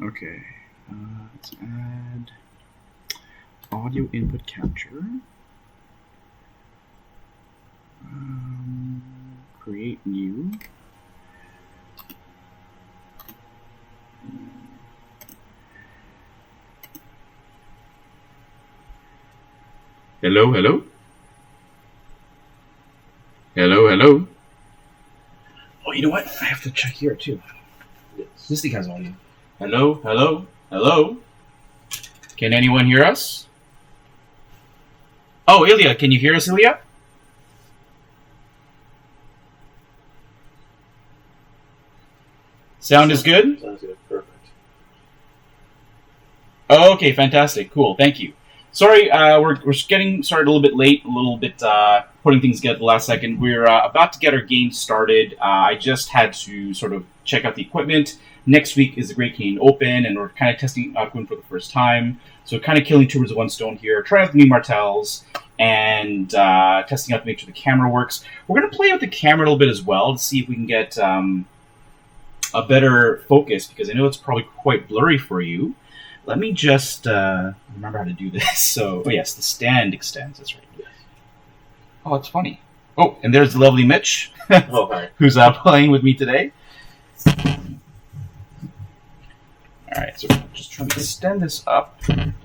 Okay. Let's add audio input capture. Create new. Hello, hello? Hello, hello? Oh, you know what? I have to check here, too. Yes. This thing has audio. Hello, hello, hello? Can anyone hear us? Oh, Ilya, can you hear us, Ilya? Sound is good? Sounds good. Perfect. Oh, okay, fantastic. Cool, thank you. Sorry, we're getting started a little bit late, putting things together at the last second. We're about to get our game started. I just had to sort of check out the equipment. Next week is the Great Canadian Open, and we're kind of testing out equipment for the first time. So kind of killing two birds with one stone here, trying out the new Martells, and testing out to make sure the camera works. We're going to play with the camera a little bit as well to see if we can get a better focus, because I know it's probably quite blurry for you. Let me just remember how to do this. So, oh yes, the stand extends. That's right. Yes. Oh, it's funny. Oh, and there's the lovely Mitch, Oh, hi. who's playing with me today. All right, so we're just trying to extend this up, and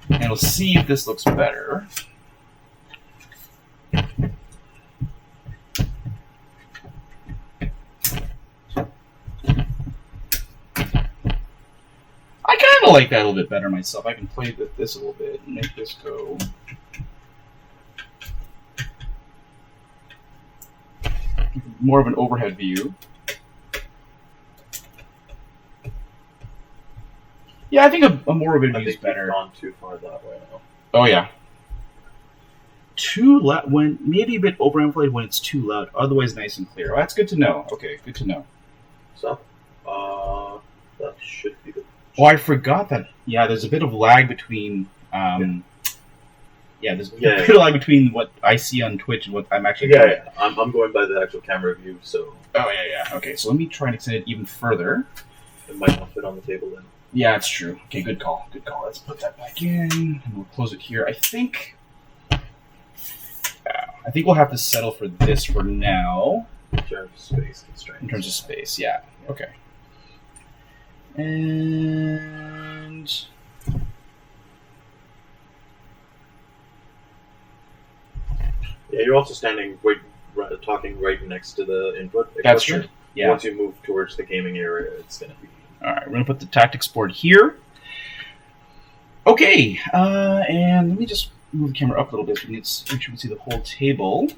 we'll see if this looks better. I kind of like that a little bit better myself. I can play with this a little bit and make this go. More of an overhead view. Yeah, I think a more of a view is better. You've gone too far that way now. Oh yeah. Too loud, when maybe a bit overamplified when it's too loud. Otherwise, nice and clear. Oh, that's good to know. Okay, good to know. So, that should be good. Oh, I forgot that. Yeah, there's a bit of lag between. There's a bit of lag between what I see on Twitch and what I'm actually doing. Yeah. I'm going by the actual camera view, so. Oh yeah. Okay, so let me try and extend it even further. It might not fit on the table then. Yeah, it's true. Okay, good call. Good call. Let's put that back in, and we'll close it here. I think we'll have to settle for this for now. In terms of space constraints. In terms of space, yeah. Okay. And yeah, you're also standing talking right next to the input equipment. That's true. Yeah. Once you move towards the gaming area, it's going to be. All right, we're going to put the tactics board here. Okay, and let me just move the camera up a little bit so we can make sure we can see the whole table.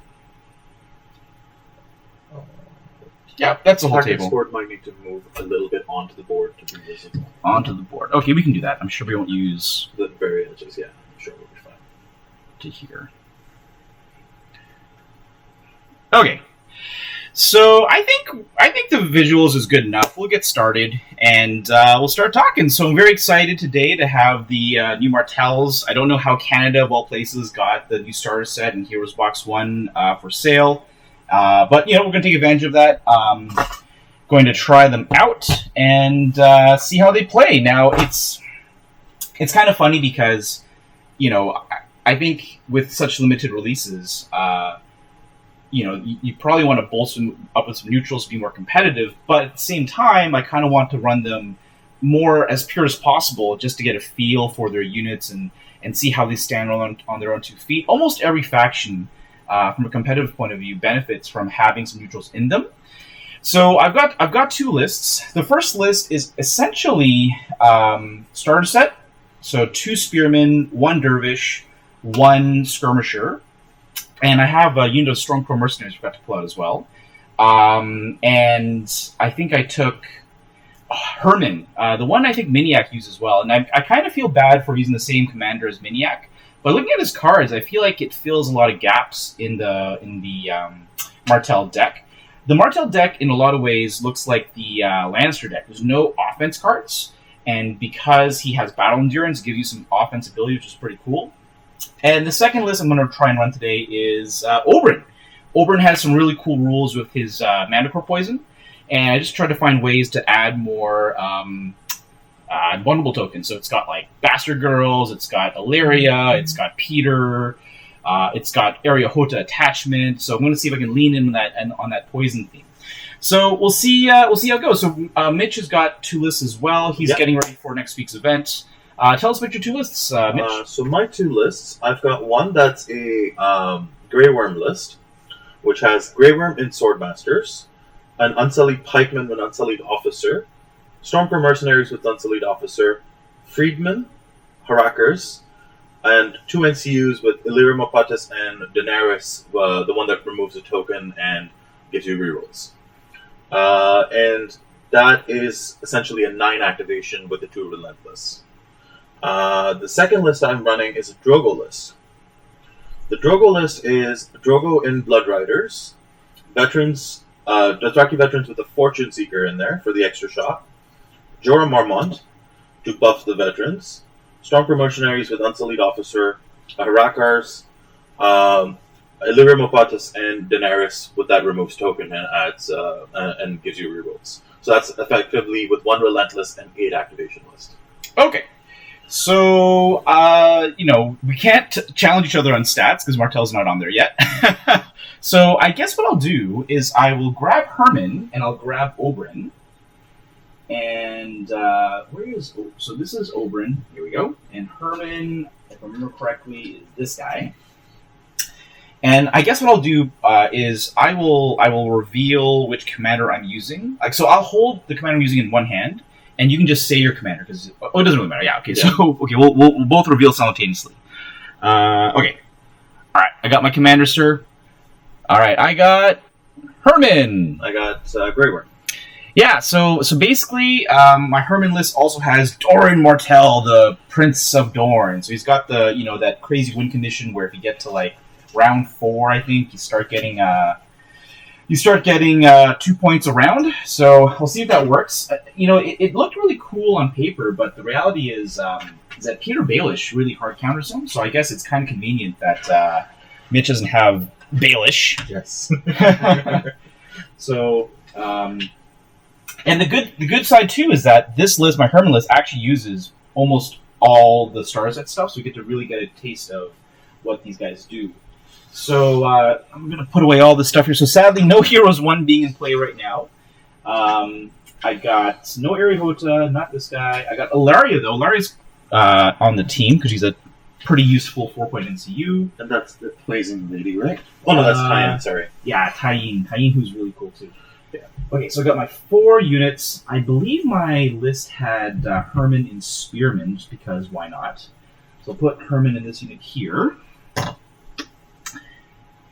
Yeah, that's the whole table. Tactics board might need to move a little bit onto the board to be visible. Onto the board. Okay, we can do that. I'm sure we won't use the very edges. Yeah, I'm sure we'll be fine. To here. Okay. So I think the visuals is good enough. We'll get started, and we'll start talking. So I'm very excited today to have the new Martells. I don't know how Canada, of all places, got the new starter set and Heroes Box 1 for sale. But, we're going to take advantage of that. Going to try them out and see how they play. Now, it's kind of funny because, I think with such limited releases, you probably want to bolster them up with some neutrals to be more competitive, but at the same time, I kind of want to run them more as pure as possible just to get a feel for their units and see how they stand on their own 2 feet. Almost every faction, from a competitive point of view, benefits from having some neutrals in them. So I've got 2 lists. The first list is essentially starter set. So 2 Spearmen, 1 Dervish, 1 Skirmisher. And I have a unit of Stormcrow Mercenaries I forgot to pull out as well. And I think I took Harmen, the one I think Miniac uses as well. And I kind of feel bad for using the same commander as Miniac. But looking at his cards, I feel like it fills a lot of gaps in the Martell deck. The Martell deck, in a lot of ways, looks like the Lannister deck. There's no offense cards. And because he has Battle Endurance, it gives you some offense ability, which is pretty cool. And the second list I'm going to try and run today is Oberyn. Oberyn has some really cool rules with his Manticore Poison, and I just tried to find ways to add more bundleable tokens. So it's got like Bastard Girls, it's got Illyria, it's got Petyr, it's got Area Hota attachment. So I'm going to see if I can lean in on that poison theme. So we'll see. We'll see how it goes. So Mitch has got 2 lists as well. He's getting ready for next week's event. Tell us about your 2 lists, Mitch. So my 2 lists, I've got one that's a Grey Worm list, which has Grey Worm in Swordmasters, an Unsullied Pikemen with Unsullied Officer, Stormcrow Mercenaries with Unsullied Officer, Freedmen, Hrakkars, and 2 NCUs with Illyrio Mopatis and Daenerys, the one that removes a token and gives you rerolls. And that is essentially a 9 activation with the 2 Relentless. The second list I'm running is a Drogo list. The Drogo list is Drogo in Blood Riders, veterans, Dothraki veterans with a Fortune Seeker in there for the extra shot, Jorah Mormont to buff the veterans, Stormcrow Mercenaries with Unsullied Officer, Hrakkars, Illyrio Mopatis, and Daenerys with that removes token and adds and gives you rerolls. So that's effectively with 1 Relentless and 8 activation list. Okay. So, we can't challenge each other on stats because Martell's not on there yet. So I guess what I'll do is I will grab Harmen and I'll grab Oberyn. And where is... So this is Oberyn. Here we go. And Harmen, if I remember correctly, is this guy. And I guess what I'll do is I will reveal which commander I'm using. So I'll hold the commander I'm using in one hand, and you can just say your commander because it doesn't really matter. Yeah. Okay. Yeah. So we'll both reveal simultaneously. Okay. All right. I got my commander, sir. All right. I got Harmen. I got Grey Worm. Yeah. So basically, my Harmen list also has Doran Martell, the Prince of Dorne. So he's got the that crazy win condition where if you get to like round 4, I think you start getting 2 points a round. So we'll see if that works. It looked really cool on paper, but the reality is that Petyr Baelish really hard counters him. So I guess it's kind of convenient that Mitch doesn't have Baelish. Yes. So and the good side too is that this list, my Harmen list, actually uses almost all the stars and stuff. So we get to really get a taste of what these guys do. So I'm going to put away all this stuff here. So sadly, no Heroes 1 being in play right now. I got no Area Hota, not this guy. I got Ellaria, though. Ellaria's on the team because she's a pretty useful 4-point NCU. And that's the Blazing Lady, right? Oh, no, that's Tyen, sorry. Yeah, Tyen. Tyen, who's really cool, too. Yeah. Okay, so I got my 4 units. I believe my list had Harmen in Spearmen, just because why not? So I'll put Harmen in this unit here.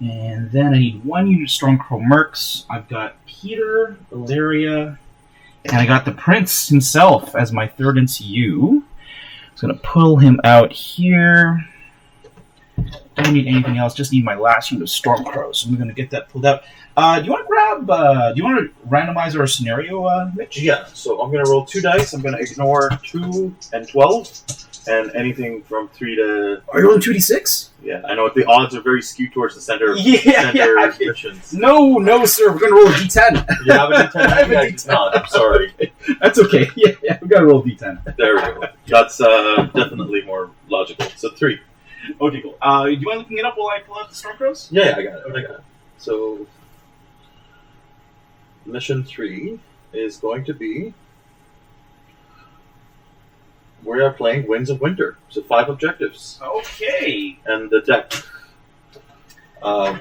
And then I need 1 unit Stormcrow Mercs. I've got Petyr, Ellaria, and I got the Prince himself as my 3rd NCU. I'm going to pull him out here. Don't need anything else, just need my last unit of Stormcrow. So I'm going to get that pulled out. Do you want to randomize our scenario, Mitch? Yeah, so I'm going to roll 2 dice. I'm going to ignore 2 and 12, and anything from 3 to... Are you rolling 2d6? Yeah, I know the odds are very skewed towards the center missions. No, sir, we're going to roll a d10. You have a d10? I have a d10. No, I'm sorry. That's okay. Yeah, we've got to roll a d10. There we go. That's definitely more logical. So 3. Okay, cool. Do you want looking it up while I pull out the Stormcrows? Yeah, I got it. Okay. So, mission 3 is going to be... We are playing Winds of Winter. So 5 objectives. Okay. And the deck. So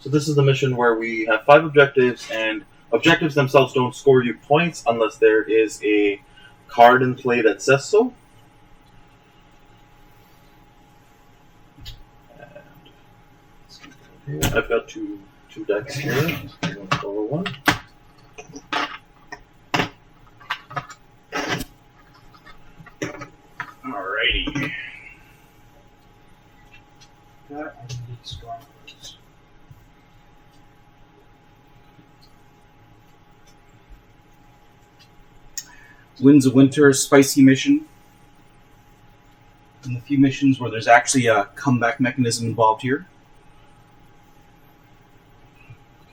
this is the mission where we have 5 objectives, and objectives themselves don't score you points unless there is a card in play that says so. And I've got two decks here. I'm going to borrow one. Alrighty. I need Stormcrows. Winds of Winter, spicy mission. And a few missions where there's actually a comeback mechanism involved here.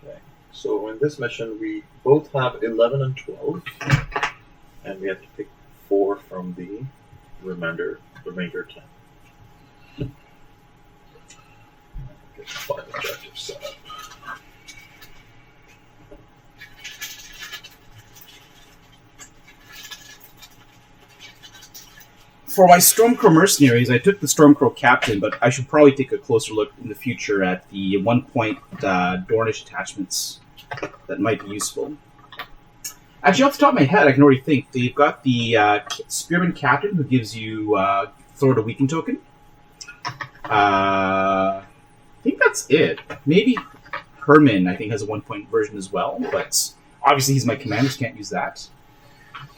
Okay. So in this mission, we both have 11 and 12, and we have to pick 4 from the remainder 10. Get 5 objectives set up. For my Stormcrow Mercenaries, I took the Stormcrow Captain, but I should probably take a closer look in the future at the 1-point Dornish attachments that might be useful. Actually, off the top of my head, I can already think. They've got the Spearman Captain, who gives you throw to weaken token. I think that's it. Maybe Harmen, I think, has a 1-point version as well, but obviously he's my commander, so can't use that.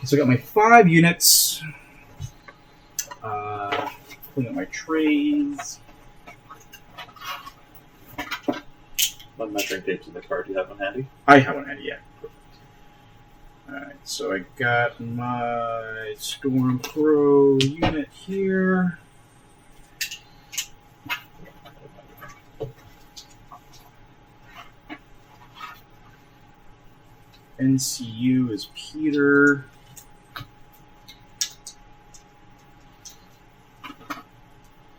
So I got my 5 units. Pulling up my trays. My measuring tapes in the card. Do you have one handy? I have one handy, yeah. Alright, so I got my Stormcrow unit here. NCU is Petyr.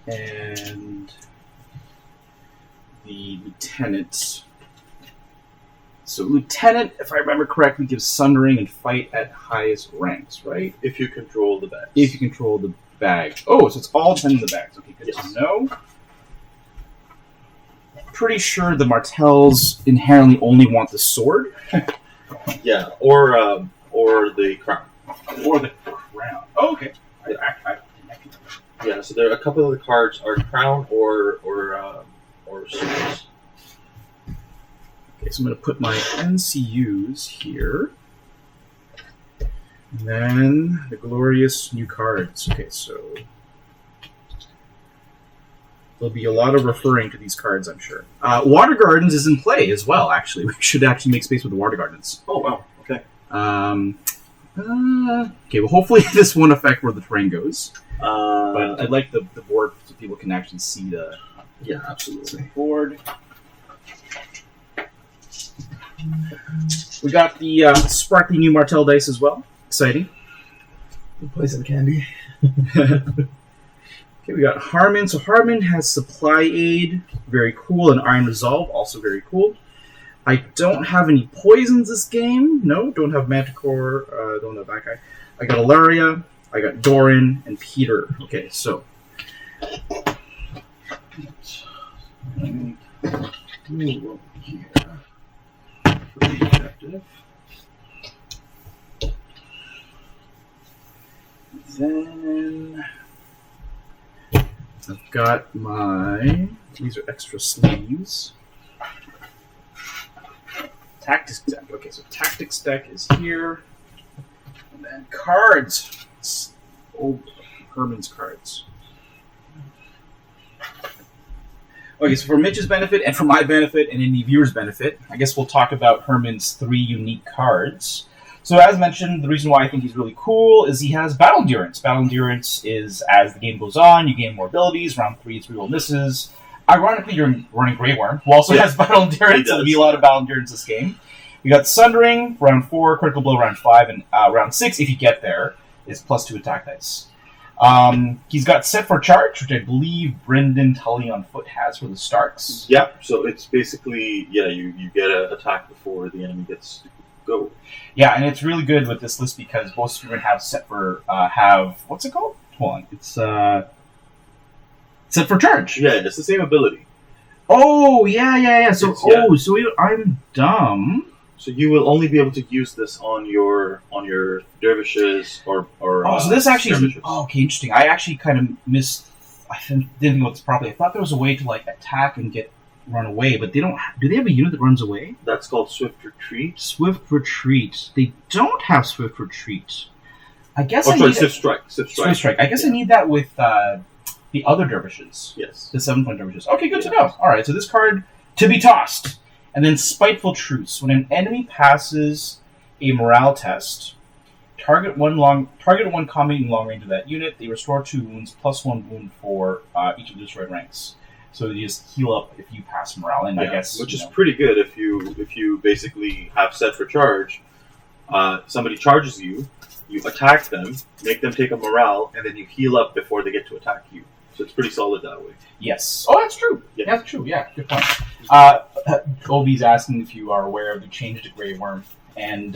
And the Lieutenant. So Lieutenant, if I remember correctly, gives Sundering and fight at highest ranks, right? If you control the bags. If you control the bag. Oh, so it's all 10 in the bags. Okay, good to know. Pretty sure the Martells inherently only want the sword. Yeah, or the crown. Or the crown. Oh, okay. Yeah, so there are a couple of the cards are crown or swords. Okay, so I'm going to put my NCUs here. And then the glorious new cards. Okay, so there'll be a lot of referring to these cards, I'm sure. Water Gardens is in play as well, actually. We should actually make space with the Water Gardens. Oh, wow. Okay. Okay, well, hopefully this won't affect where the terrain goes. But I'd like the board so people can actually see the absolutely board. We got the sparkly new Martell dice as well. Exciting. Play some candy. Okay, we got Harmen. So Harmen has Supply Aid, very cool, and Iron Resolve, also very cool. I don't have any poisons this game. No, don't have Manticore. Don't have that guy. I got Ellaria. I got Doran and Petyr. Okay, so let me move over here. Pretty effective. Then I've got my. These are extra sleeves. Tactics deck. Okay, so tactics deck is here. And then cards. Oh, Herman's cards. Okay, so for Mitch's benefit and for my benefit and any viewer's benefit, I guess we'll talk about Herman's 3 unique cards. So as mentioned, the reason why I think he's really cool is he has Battle Endurance. Battle Endurance is, as the game goes on, you gain more abilities. Round 3, it's reroll misses. Ironically, you're running Grey Worm, who also has Battle Endurance, so there'll be a lot of Battle Endurance this game. We got Sundering, round 4, Critical Blow, round 5, and round 6, if you get there, is +2 attack dice. He's got Set for Charge, which I believe Brynden Tully on foot has for the Starks. Yeah, so it's basically, you get an attack before the enemy gets to go. Yeah, and it's really good with this list because both Freedmen have Set for, what's it called? Hold on, it's, Set for Charge. Yeah, it's the same ability. Oh, yeah. So, I'm dumb. So you will only be able to use this on your dervishes or so this actually skirmishers. Okay, interesting. I actually kind of didn't know this properly. I thought there was a way to attack and run away, but they don't. Do they have a unit that runs away? That's called Swift Retreat. Swift Retreat. They don't have Swift Retreat. I guess. Swift Strike. Swift Strike. I guess I need that with the other dervishes. Yes. The 7-point dervishes. Okay, good to know. All right, so this card to be tossed. And then Spiteful Truce. When an enemy passes a morale test, target one combat in long range of that unit, they restore 2 wounds, +1 wound for each of the destroyed ranks. So you just heal up if you pass morale, and I guess which is pretty good if you basically have set for charge. Somebody charges you, you attack them, make them take a morale, and then you heal up before they get to attack you. So it's pretty solid that way. Yes. Oh, that's true. Yeah. That's true. Yeah, good point. Obi's asking if you are aware of the change to Grey Worm, and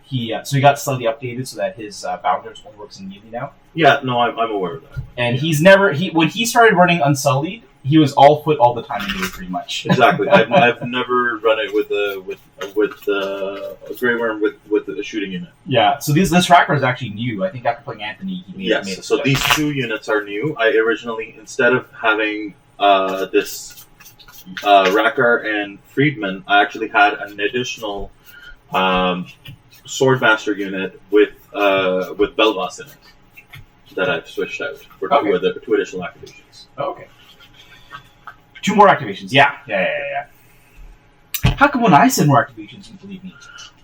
he got slightly updated so that his bounders only works in melee now. Yeah, no, I'm aware of that. And he's never when he started running Unsullied, he was all foot all the time anyway, pretty much. Exactly. I've never run it with Grey Worm with a shooting unit. Yeah. So this Hrakkar is actually new. I think after playing Anthony, he made it. So these two units are new. I originally, instead of having this Hrakkar and Freedmen, I actually had an additional Swordmaster unit with Belvas in it that I've switched out for the two additional activations. Oh, okay. 2 more activations. Yeah. How come when I said more activations, you believe me?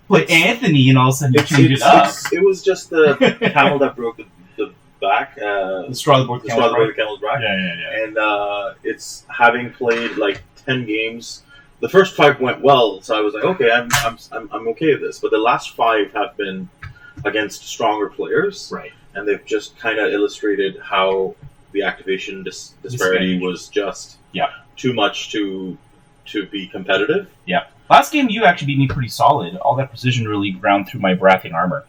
Play Anthony, and all of a sudden you change it up. It was just the camel that broke the back. The straw that broke the camel's back. Yeah. And it's having played like 10 games. The first 5 went well, so I was like, okay, I'm okay with this. But the last 5 have been against stronger players, right? And they've just kind of illustrated how the activation disparity was just too much to be competitive. Yeah. Last game you actually beat me pretty solid. All that precision really ground through my Baratheon armor.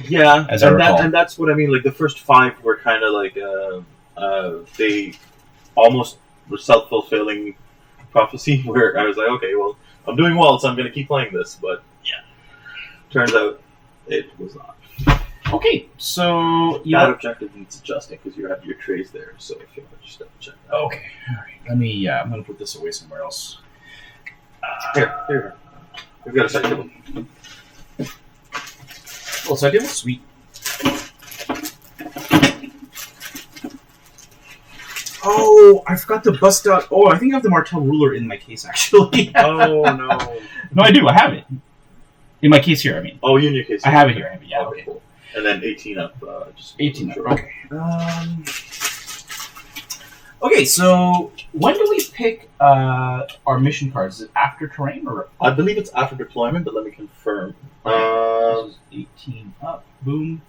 Yeah, as I recall. And that's what I mean. Like the first 5 were kind of like they almost were self-fulfilling prophecy, where I was like, okay, well, I'm doing well, so I'm going to keep playing this. But turns out it was not. Okay, so that objective needs adjusting because you have your trays there. So if you want to just double check that. Okay, all right. Let me. I'm going to put this away somewhere else. Here. We've got a side table. Oh, side table, sweet. Oh, I forgot to bust out. Oh, I think I have the Martell ruler in my case actually. Oh no. No, I do. I have it in my case here. I mean. Oh, you in your case. I have it here. Yeah. Okay. Cool. And then 18 up. Just 18 up. Okay. Okay, so when do we pick our mission cards? Is it after terrain or? I believe it's after deployment, but let me confirm. This is 18 up. Boom.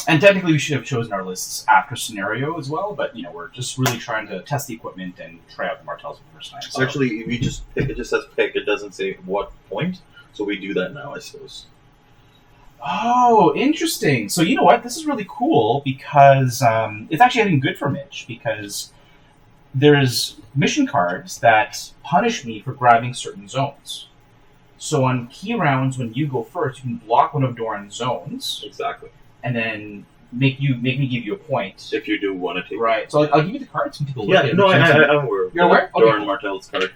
And technically, we should have chosen our lists after scenario as well, but we're just really trying to test the equipment and try out the Martells for the first time. So. Actually, we just pick. It just says pick. It doesn't say what point, so we do that now, I suppose. Oh, interesting. So you know what? This is really cool because it's actually getting good for Mitch because there's mission cards that punish me for grabbing certain zones. So on key rounds, when you go first, you can block one of Doran's zones. Exactly. And then make me give you a point. If you do want to take right. So I'll give you the cards and people look at it. No, I'm aware. You're aware? Okay. Doran Martell's card.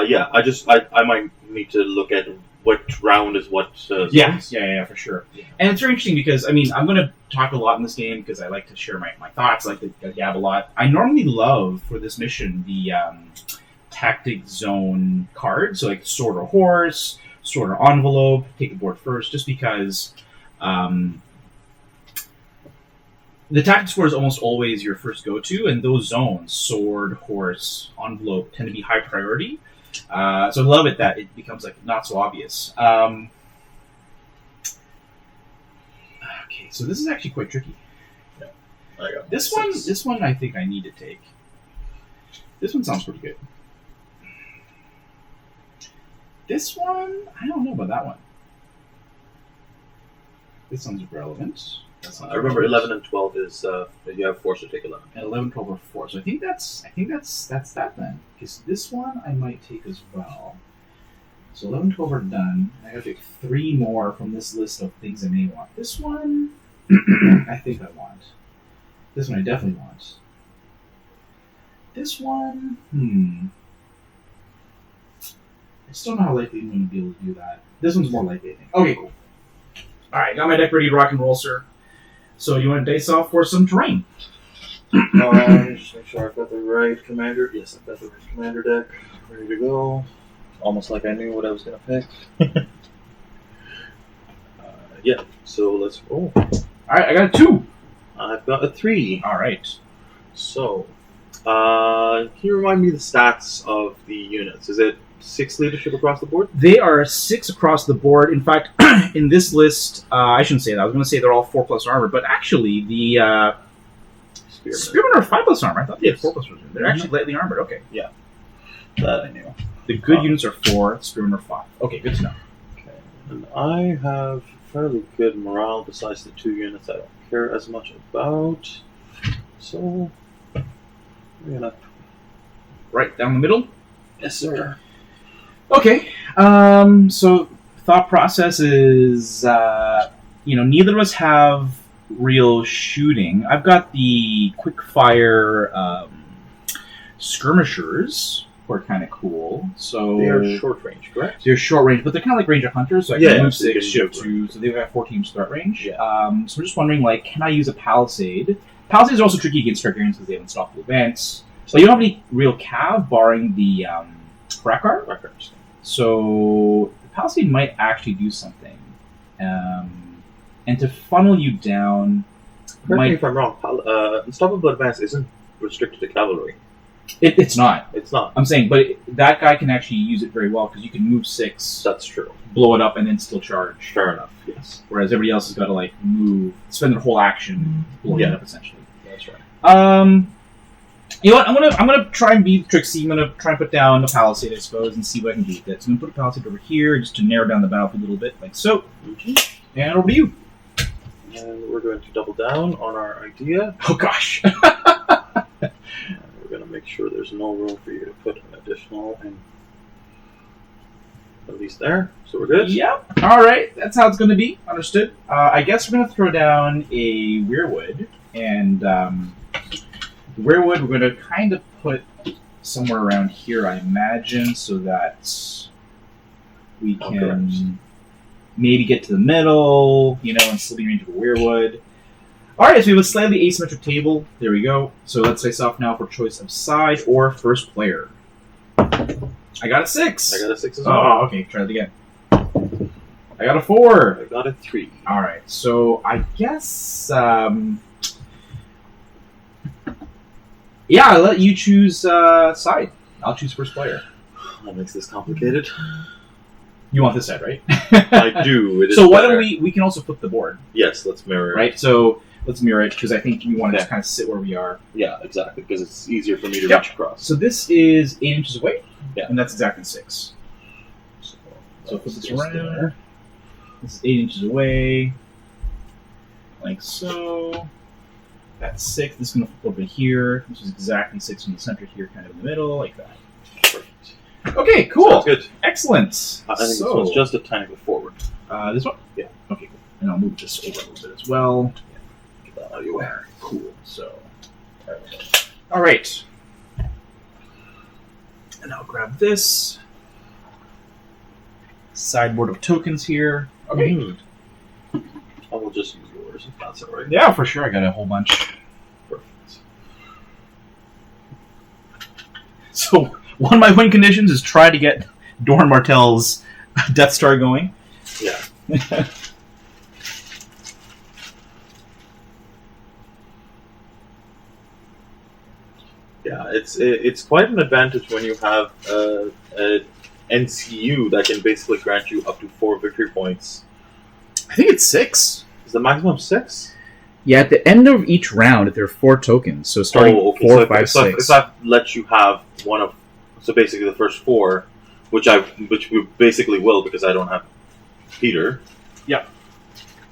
Yeah, I might need to look at what round is what. Yeah, for sure. Yeah. And it's very interesting because, I'm going to talk a lot in this game because I like to share my thoughts. I like to gab a lot. I normally love, for this mission, the tactic zone card. So like Sword or Horse, Sword or Envelope, take the board first, just because... the tactic score is almost always your first go-to, and those zones, sword, horse, envelope, tend to be high priority. So I love it that it becomes like not so obvious. Okay, so this is actually quite tricky. Yeah, I got this one. This one I think I need to take. This one sounds pretty good. This one, I don't know about that one. This sounds relevant. I remember 11 and 12 is you have force to take 11. And 11, 12 are 4. So I think that's that then. Because this one I might take as well. So 11, 12 are done. I gotta pick 3 more from this list of things I may want. This one I think I want. This one I definitely want. This one, I still don't know how likely I'm going to be able to do that. This one's more likely, I think. Okay, cool. Alright, got my deck ready to rock and roll, sir. So you want to dice off for some terrain? Just make sure I've got the right commander. Yes, I've got the right commander deck ready to go. Almost like I knew what I was going to pick. Yeah, so let's roll. Alright, I got a 2. I've got a 3. All right. So, can you remind me the stats of the units? Is it 6 leadership across the board? They are 6 across the board. In fact, in this list, I shouldn't say that. I was going to say they're all 4+ armor, but actually the Spearmen are 5+ armor. I thought they had 4+ armor. They're actually lightly armored. Okay. Yeah. That I knew. The good units are 4, Spearmen are 5. Okay, good to know. Okay. And I have fairly good morale besides the 2 units I don't care as much about. So, we're gonna... Right, down the middle? Yes, sir. Okay, so thought process is, neither of us have real shooting. I've got the quick fire skirmishers, who are kind of cool. So they are short range, correct? They're short range, but they're kind of like Ranger Hunters, so I can move 6, shift 2, so they've got 14 start range. Yeah. So I'm just wondering, can I use a Palisade? Palisades are also tricky against Targaryens because they have unstoppable advance. So you don't have any real cav, barring the Hrakkars. So the Palisade might actually do something. And to funnel you down... Correct me if I'm wrong, unstoppable advance isn't restricted to cavalry. It's not. It's not. I'm saying, but that guy can actually use it very well because you can move 6. That's true. Blow it up and then still charge. Fair enough, yes. Whereas everybody else has got to move, spend their whole action blowing it up essentially. That's right. You know what? I'm gonna try and be tricksy. I'm gonna try and put down the Palisade, I suppose, and see what I can do with it. So I'm gonna put a Palisade over here just to narrow down the battlefield a little bit, like so. Mm-hmm. And over to you. And we're going to double down on our idea. Oh gosh. And we're going to make sure there's no room for you to put an additional in. At least there. So we're good? Yep. Alright, that's how it's going to be. Understood. I guess we're going to throw down a Weirwood. And Weirwood we're going to kind of put somewhere around here, I imagine, so that we can maybe get to the middle, and still be in range of a Weirwood. Alright, so we have a slightly asymmetric table. There we go. So let's face off now for choice of side or first player. I got a 6. I got a 6 as well. Oh, okay. Try it again. I got a 4. I got a 3. Alright, so I guess... I'll let you choose side. I'll choose first player. That makes this complicated. You want this side, right? I do. It is so why don't we can also flip the board. Yes, let's mirror it. Right, so let's mirror it, because I think we want to just kind of sit where we are. Yeah, exactly, because it's easier for me to reach across. So this is 8 inches away, yeah, and that's exactly 6. So flip this around. This is 8 inches away, like so. That's 6. This is going to flip over here. This is exactly 6 from the center here, kind of in the middle, like that. Perfect. Okay, cool. Sounds good. Excellent. I think this one's just a tiny bit forward. This one? Yeah. Okay, cool. And I'll move this over a little bit as well. Yeah. Get that out of your way. Cool. So, all right. And I'll grab this sideboard of tokens here. Okay. Mm-hmm. I will just use yours if that's all right. Yeah, for sure. I got a whole bunch. Perfect. So, one of my win conditions is try to get Dorne Martell's Death Star going. Yeah. Yeah, it's quite an advantage when you have an NCU that can basically grant you up to 4 victory points. I think it's 6. Is the maximum 6? Yeah, at the end of each round, there are 4 tokens. So starting 4, 5, 6. If that lets you have one of, so basically the first 4, which we basically will because I don't have Petyr. Yeah.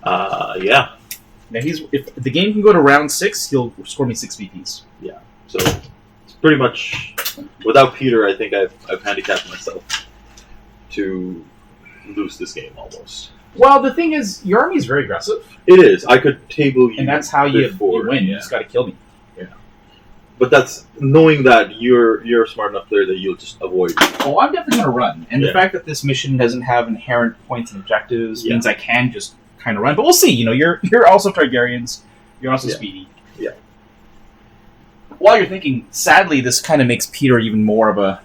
Yeah. Now if the game can go to round 6, he'll score me 6 VPs. Yeah. So it's pretty much without Petyr, I think I've handicapped myself to lose this game almost. Well, the thing is, your army is very aggressive. It is. I could table you, and that's how you win. Yeah. You just got to kill me. Yeah. But that's knowing that you're a smart enough player that you'll just avoid. Oh, I'm definitely going to run, and the fact that this mission doesn't have inherent points and objectives means I can just kind of run. But we'll see. You're also Targaryens. You're also speedy. Yeah. While you're thinking, sadly, this kind of makes Petyr even more of a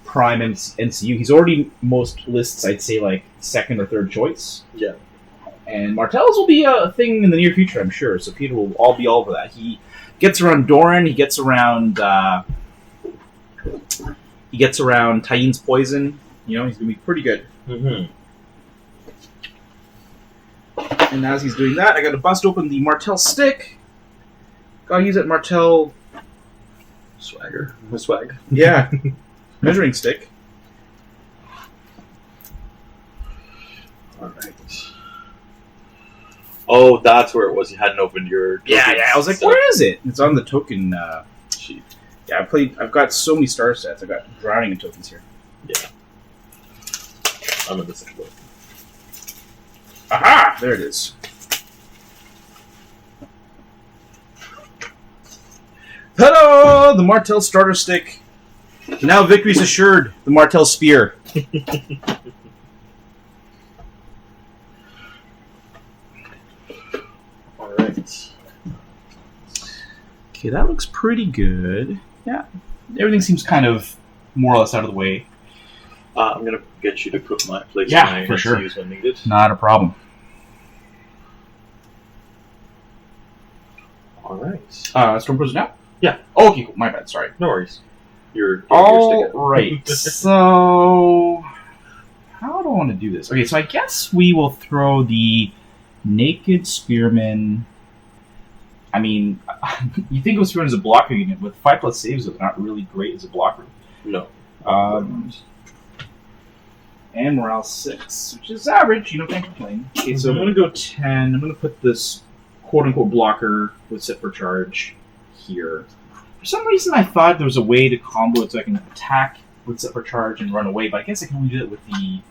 prime NCU. He's already most lists, I'd say, second or third choice. Yeah. And Martells will be a thing in the near future, I'm sure. So Petyr will all be all over that. He gets around Doran. He gets around. Tyenne's poison. He's gonna be pretty good. Mm-hmm. And as he's doing that, I got to bust open the Martell stick. Gotta use that Martell Swag. Yeah, measuring stick. All right. Oh, that's where it was. You hadn't opened your. Yeah. I was like, stuff. where is it? It's on the token sheet. Yeah, I've got so many star sets. I've got drowning in tokens here. Yeah. I'm in the same boat. Aha! There it is. Ta-da! The Martell starter stick. Now victory's assured. The Martell Spear. Alright. Okay, that looks pretty good. Yeah. Everything seems kind of more or less out of the way. I'm going to get you to put my place Yeah, my for sure. MCUs when needed. Not a problem. Alright. Stormcrow's now? Yeah. Oh, okay, cool. My bad, sorry. No worries. You're All right. So, how do I want to do this? Okay, so I guess we will throw the Naked Spearmen. I mean, you think of Spearmen as a blocker unit. With 5+ saves, they're not really great as a blocker. No. And morale 6, which is average. Can't complain. Okay, so I'm going to go 10. I'm going to put this quote-unquote blocker with set for charge here. For some reason, I thought there was a way to combo it so I can attack with set for charge and run away, but I guess I can only do it with the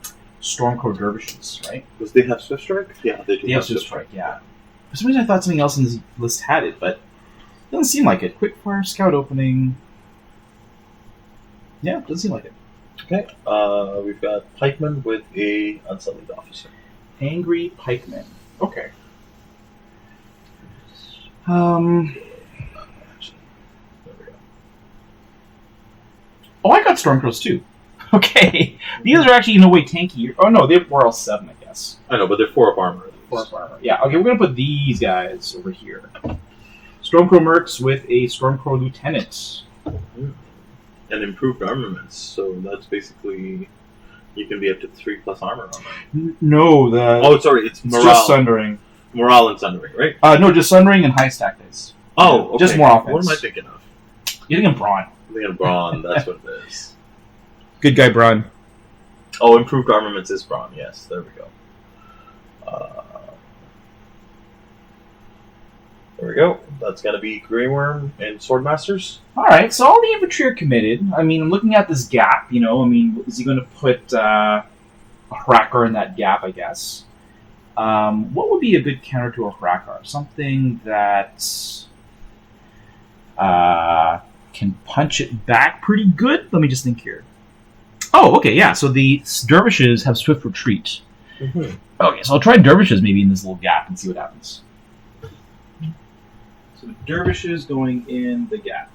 Stormcrow Dervishes, right? Does they have Swift Strike? Yeah, they do. They have Swift Strike, yeah. For some reason, I thought something else in this list had it, but it doesn't seem like it. Quickfire, Scout Opening. Yeah, doesn't seem like it. Okay. We've got Pikemen with a Unsullied Officer. Angry Pikemen. Okay. Oh, I got Stormcrows too. Okay. These are actually in a way tanky. Oh no, they're all 7, I guess. I know, but they're 4 up armor. 4 up armor. Yeah, okay, we're going to put these guys over here. Stormcrow Mercs with a Stormcrow Lieutenant. And improved armaments, so that's basically... You can be up to 3+ armor on that. No, the... Oh, sorry, it's morale. Just Sundering. Morale and Sundering, right? No, just Sundering and high stack dice. Oh, okay. Just more offense. What am I thinking of? You're thinking Braun. I'm thinking of Braun, that's what it is. Good guy, Braun. Oh, improved armaments is Braun, yes, there we go. There we go. That's going to be Grey Worm and Swordmasters. Alright, so all the infantry are committed. I mean, I'm looking at this gap, is he going to put a Hrakkar in that gap, I guess? What would be a good counter to a Hrakkar? Something that can punch it back pretty good? Let me just think here. Oh, okay, yeah, so the Dervishes have Swift Retreat. Mm-hmm. Okay, so I'll try Dervishes maybe in this little gap and see what happens. So the Dervishes going in the gap.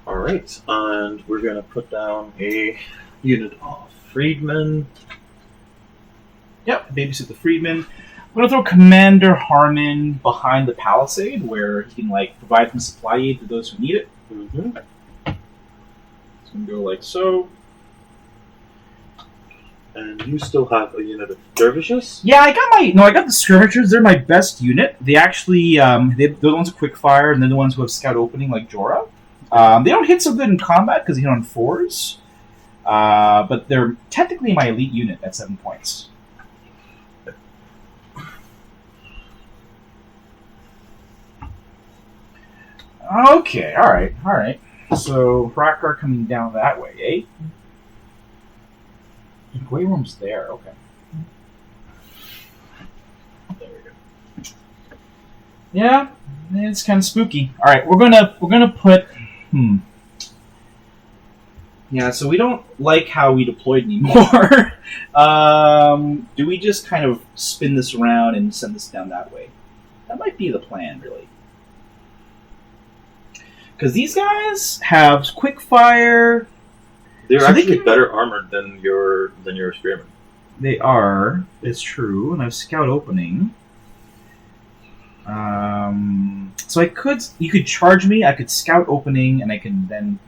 Alright, and we're going to put down a unit of Freedmen. Yep, babysit the Freedmen. I'm going to throw Commander Harmen behind the palisade where he can provide some supply aid to those who need it. Mm-hmm. It's going to go like so. And you still have a unit of Dervishes? Yeah, I got the Skirmishers. They're my best unit. They actually, they're the ones with quick fire, and they're the ones who have scout opening like Jorah. They don't hit so good in combat because they hit on 4s. But they're technically my elite unit at 7 points. Okay, alright. So, Hrakkar coming down that way, eh? Grey Worm's there, okay. There we go. Yeah, it's kind of spooky. Alright, we're gonna put... Yeah, so we don't like how we deployed anymore. Do we just kind of spin this around and send this down that way? That might be the plan, really. Because these guys have quick fire. They're So actually they can... better armored than your Spearmen. They are. It's true, and I have scout opening. So you could charge me. I could scout opening, and I can then.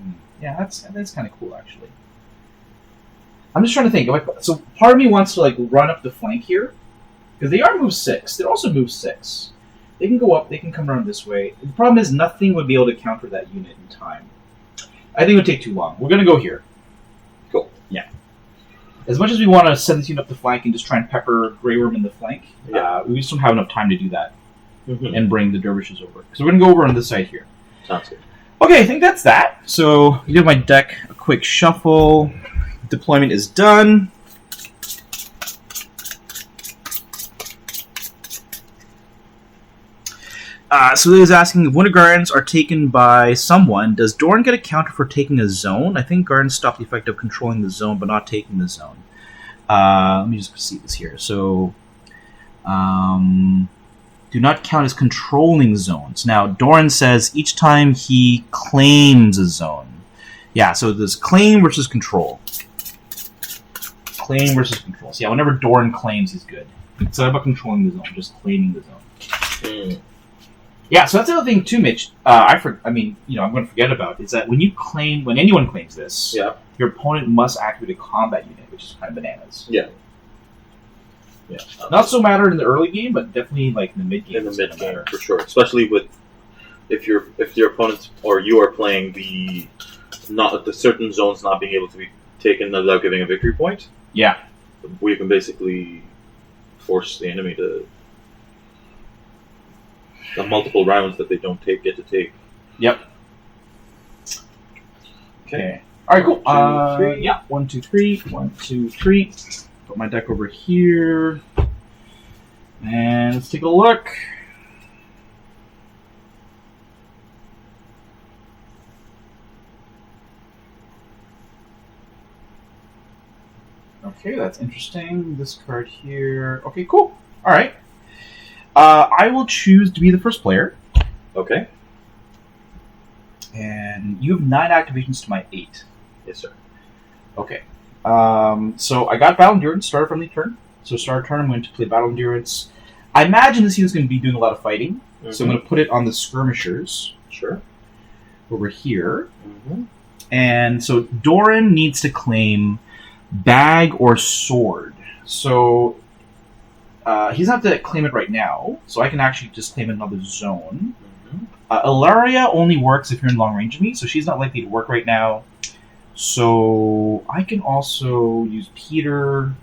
Yeah, that's kind of cool, actually. I'm just trying to think. So part of me wants to run up the flank here, because they are move 6. They're also move 6. They can go up. They can come around this way. The problem is nothing would be able to counter that unit in time. I think it would take too long. We're going to go here. Cool. Yeah. As much as we want to send this unit up the flank and just try and pepper Grey Worm in the flank, we just don't have enough time to do that and bring the Dervishes over. So we're going to go over on this side here. Sounds good. Okay, I think that's that. So I give my deck a quick shuffle. Deployment is done. So he was asking, if Winter Guardians are taken by someone, does Dorne get a counter for taking a zone? I think Guardians stop the effect of controlling the zone, but not taking the zone. Let me just see this here. So, do not count as controlling zones. Now, Doran says each time he claims a zone. Yeah, so there's claim versus control. Claim versus control. So yeah, whenever Doran claims, he's good. It's not about controlling the zone, just claiming the zone. Yeah, so that's the other thing too, Mitch. I'm going to forget about is that when anyone claims this, your opponent must activate a combat unit, which is kind of bananas. Yeah. Not so matter in the early game, but definitely in the mid game. In the mid game, for sure. Especially with if your opponent or you are playing the certain zones not being able to be taken without giving a victory point. Yeah. We can basically force the enemy to the multiple rounds that they don't get to take. Yep. Okay. All right, cool. 1, 2, 3. Yeah. 1, 2, 3. 1, 2, 3. Put my deck over here. And let's take a look. Okay, that's interesting. This card here. Okay, cool. All right. I will choose to be the first player. Okay. And you have 9 activations to my 8. Yes, sir. Okay. So I got Battle Endurance, start a friendly turn. So start a turn, I'm going to play Battle Endurance. I imagine this unit's going to be doing a lot of fighting. Mm-hmm. So I'm going to put it on the Skirmishers. Sure. Over here. Mm-hmm. And so Doran needs to claim bag or sword. So he's not to claim it right now, so I can actually just claim another zone. Mm-hmm. Ellaria only works if you're in long range of me, so she's not likely to work right now. So I can also use Petyr.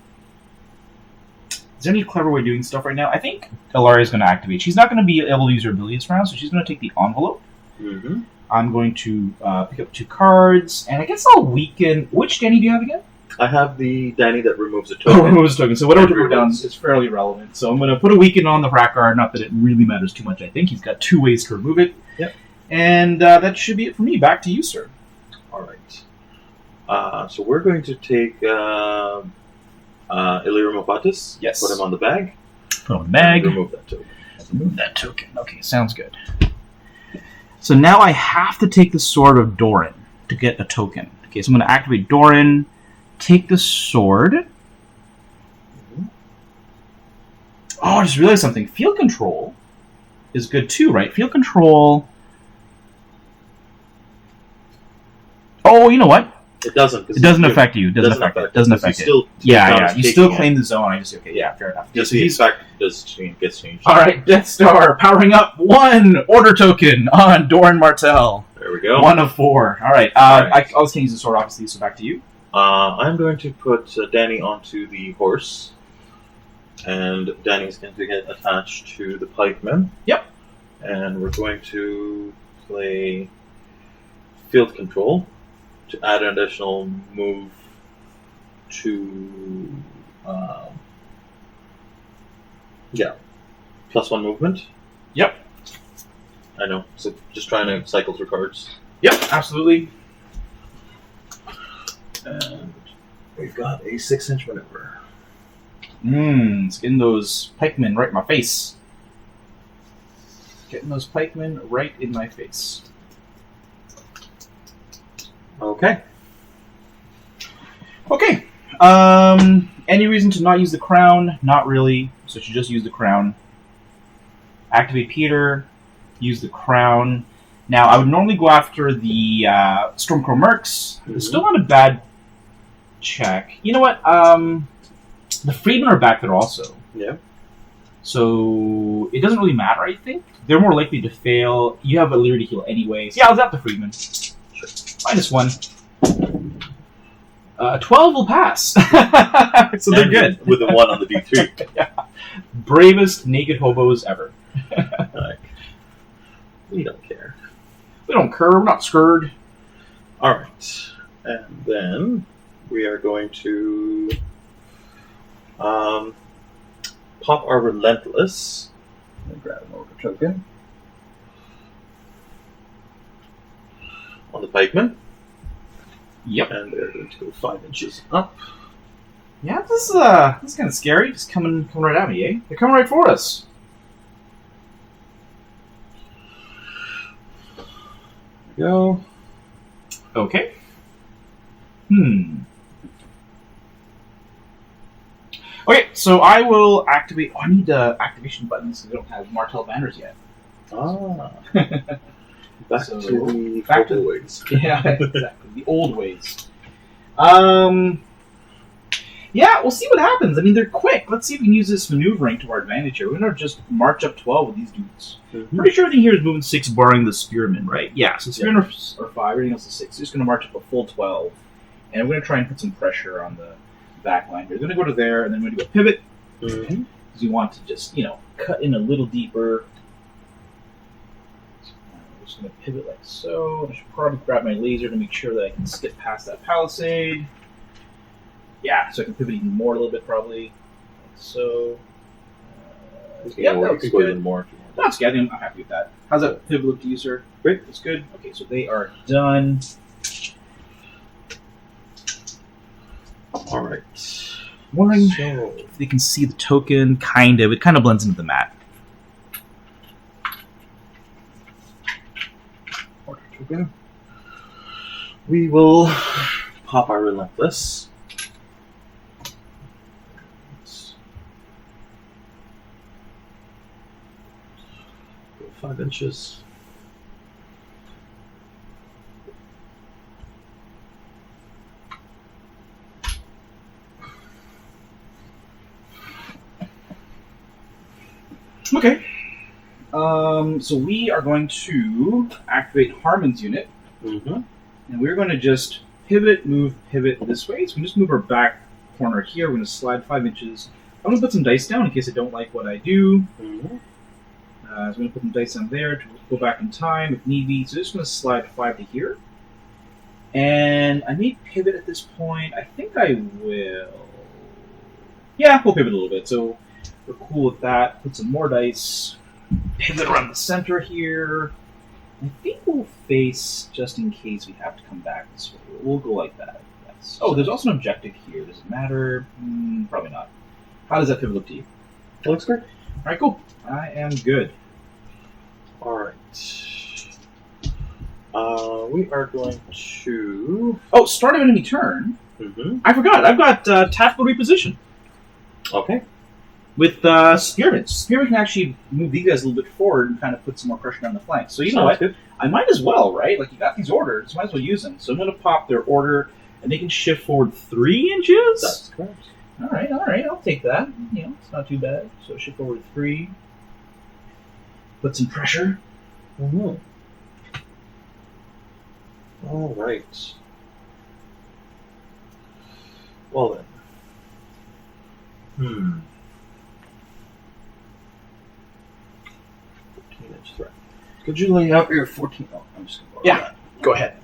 Is there any clever way of doing stuff right now? I think Ellaria is going to activate. She's not going to be able to use her abilities round, so she's going to take the envelope. Mm-hmm. I'm going to pick up 2 cards, and I guess I'll weaken. Which Danny do you have again? I have the Danny that removes a token. Removes a token. So whatever you put down is fairly relevant. So I'm going to put a weaken on the Hrakkar. Not that it really matters too much. I think he's got 2 ways to remove it. Yep. And that should be it for me. Back to you, sir. All right. So we're going to take Illyrio Mopatis. Yes. Put him on the bag. Put him on the bag. Remove that token. Remove that token. Okay, sounds good. So now I have to take the Sword of Doran to get a token. Okay, so I'm going to activate Doran. Take the sword. Mm-hmm. Oh, I just realized something. Field control is good too, right? Field control. Oh, you know what? It doesn't. It doesn't affect you. It doesn't affect it. It doesn't affect it. Yeah. You still claim the zone. I just fair enough. Just the effect gets changed. All right, Death Star powering up 1 order token on Doran Martell. There we go. 1 of 4. All right. I was going to use the sword, obviously. So back to you. I'm going to put Danny onto the horse, and Danny's going to get attached to the pikemen. Yep. And we're going to play field control to add an additional move to, +1 movement. Yep. I know, so just trying to cycle through cards. Yep, absolutely. And we've got a 6-inch maneuver. It's getting those pikemen right in my face. Getting those pikemen right in my face. Okay. Okay. Any reason to not use the crown? Not really. So you just use the crown. Activate Petyr. Use the crown. Now, I would normally go after the Stormcrow Mercs. Mm-hmm. It's still not a bad check. You know what? The Freedmen are back there also. Yeah. So it doesn't really matter, I think. They're more likely to fail. You have Illyrio to heal anyways. Yeah, I'll zap the Freedmen. Sure. -1. 12 will pass. So they're good. With the 1 on the D3. Yeah. Bravest naked hobos ever. Like, we don't care. We don't care. We're not scared. Alright. And then we are going to pop our Relentless. And grab an order token. On the pikemen. Yep. And they're going to go 5 inches up. Yeah, this is kind of scary. Just coming right at me, eh? They're coming right for us. There we go. Okay. Okay, so I will activate... Oh, I need activation buttons because we don't have Martell banners yet. Ah. Back So, to the back to old ways. Yeah, exactly. The old ways. Yeah, we'll see what happens. I mean, they're quick. Let's see if we can use this maneuvering to our advantage here. We're going to just march up 12 with these dudes. Mm-hmm. Pretty sure everything here is moving 6, barring the Spearmen, right? Yeah, so Spearmen are 5, everything else is 6. So just going to march up a full 12. And we're going to try and put some pressure on the back line. We're going to go to there, and then we're going to do a pivot. Mm-hmm. Because we want to just, cut in a little deeper. I'm just going to pivot like so. I should probably grab my laser to make sure that I can skip past that palisade. Yeah, so I can pivot even more a little bit, probably. Like so. Yeah, that looks go good. even more if you want. That's good. I'm happy with that. How's that pivot look to you, sir? Great. That's good. Okay, so they are done. All right. Wondering So, if they can see the token. Kind of. It kind of blends into the map. order token. We will pop our Relentless. Go 5 inches. Okay. So we are going to activate Harmen's unit, Mm-hmm. and we're going to just pivot this way. So we can just move our back corner here. We're going to slide 5 inches. I'm going to put some dice down in case I don't like what I do. Mm-hmm. So I'm going to put some dice down there to go back in time if need be. So just going to slide 5 to here. And I may pivot at this point. I think I will. Yeah, we'll pivot a little bit. So we're cool with that. Put some more dice. Pivot around the center here. I think we'll face just in case we have to come back this way. We'll go like that. Yes. Oh, there's also an objective here. Does it matter? Probably not. How does that pivot look to you? That looks great. All right, cool. I am good. All right. We are going to. Oh, start of enemy turn. Mm-hmm. I forgot. I've got tactical reposition Okay. with Spearmen. Spearmen can actually move these guys a little bit forward and kind of put some more pressure down the flank. So you know what? Good. I might as well, right? Like, you got these orders. Might as well use them. So I'm going to pop their order, and they can shift forward 3 inches? That's correct. All right. I'll take that. It's not too bad. So shift forward 3. Put some pressure. Mm-hmm. All right. Well then. 14-inch threat. Could you lay out your 14? Oh, I'm just going to Yeah. Go ahead.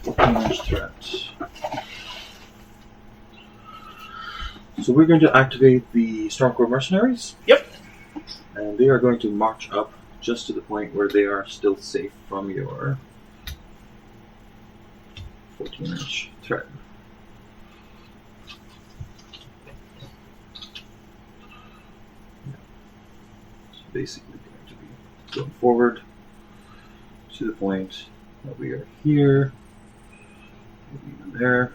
14-inch threat. So we're going to activate the Stormcrow Mercenaries. Yep. And they are going to march up just to the point where they are still safe from your 14-inch threat. So basically going to be going forward to the point that we are here, maybe even there,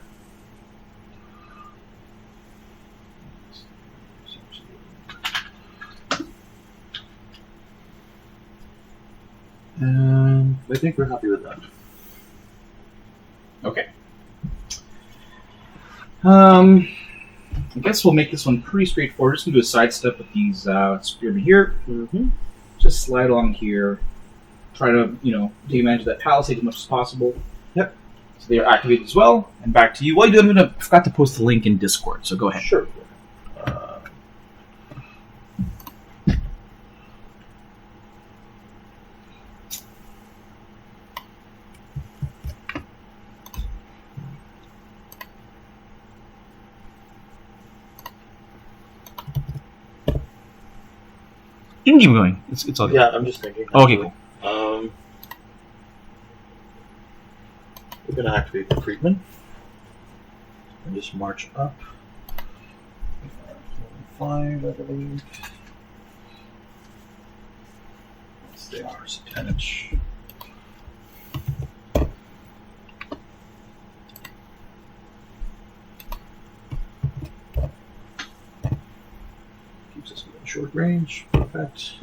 And I think we're happy with that. Okay. I guess we'll make this one pretty straightforward. Just gonna do a sidestep with these spearmen here. Mm-hmm. Just slide along here. Try to, take advantage of that palisade as much as possible. Yep. So they are activated as well. And back to you. While you do, I forgot to post the link in Discord, so go ahead. Sure. You can keep going. It's all good. Yeah, I'm just thinking. Okay, cool. We're going to activate the Freedmen and just march up. 5, I believe. Yes, they are. So 10 inch. Keeps us within short range. Perfect.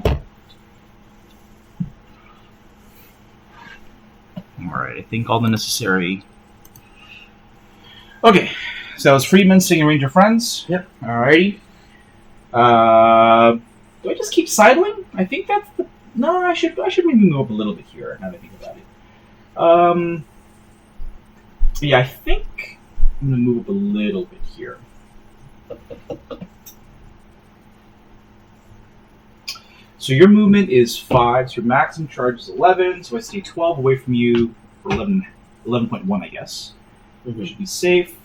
Alright, I think all the necessary. Okay, so that was Freedmen sitting in range of friends. Yep. Alrighty. Do I just keep sidling? I think that's the. No, I should maybe move up a little bit here now that I think about it. Yeah, I think I'm gonna move up a little bit here. So your movement is 5, so your maximum charge is 11, so I stay 12 away from you for 11.1, I guess. Mm-hmm. Should be safe.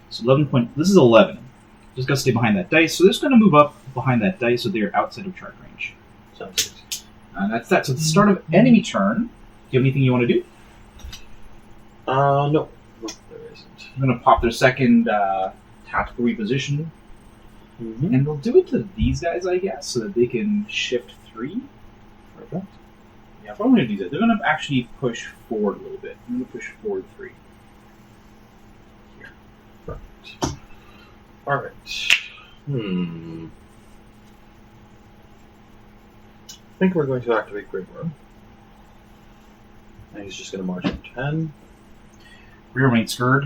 So 11 this is 11. Just gotta stay behind that dice. So they're just gonna move up behind that dice so they're outside of charge range. Sounds good. And that's that. So at the start of enemy turn, do you have anything you want to do? No. No, there isn't. I'm gonna pop their second tactical reposition. Mm-hmm. And we'll do it to these guys, I guess, so that they can shift 3. Perfect. Yeah, if I'm going to do that, they're going to actually push forward a little bit. I'm going to push forward 3. Here. Perfect. Alright. I think we're going to activate Grey Worm. And he's just going to march up 10. Rear wing skirt.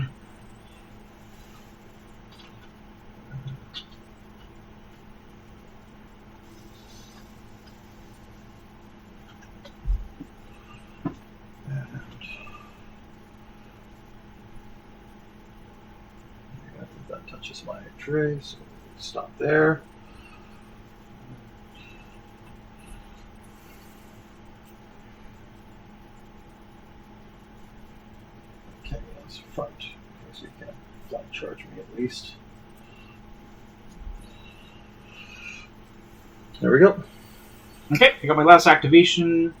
That touches my tray, so we'll stop there. Okay, that's front, because you can flank charge me at least. There we go. Okay, I got my last activation.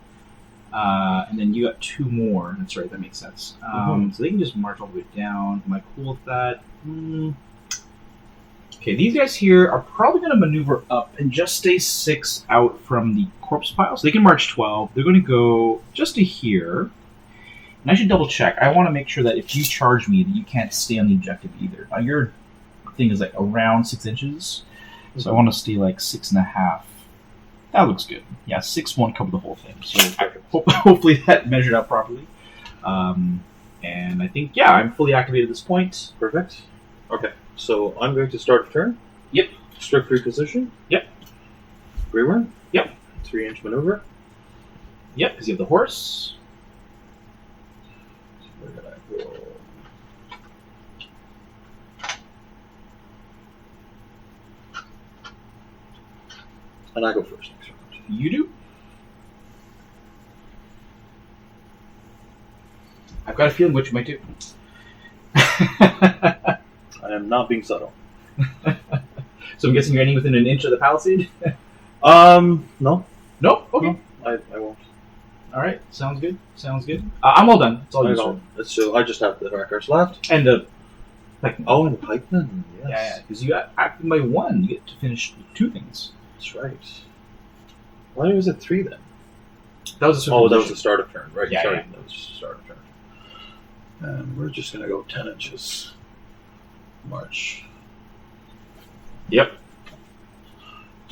And then you got 2 more. That's right, that makes sense. So they can just march all the way down. Am I cool with that? Okay, these guys here are probably going to maneuver up and just stay 6 out from the corpse pile. So they can march 12. They're going to go just to here. And I should double check. I want to make sure that if you charge me, that you can't stay on the objective either. Now, your thing is like around 6 inches. So I want to stay like 6.5. That looks good. Yeah, 6 won't cover the whole thing. So hopefully that measured out properly. And I think, yeah, I'm fully activated at this point. Perfect. Okay, so I'm going to start a turn. Yep. Strike 3 position. Yep. Grey Worm. Yep. 3-inch maneuver. Yep, because you have the horse. So we're going to go... And I go first next round. You do? I've got a feeling what you might do. I am not being subtle. So I'm guessing you're ending within an inch of the palisade? No. No? Okay. No, I won't. Alright, sounds good. Sounds good. I'm all done. It's all you, sir. So I just have the Hrakkars left. And the Pikemen. Oh, and the Pikemen. Yes. Yeah, because you got acted by 1. You get to finish 2 things. That's right. Why was it 3 then? That was a that was the start of turn, right? Yeah, Sorry, yeah. that was the start of turn. And we're just going to go 10 inches. March. Yep.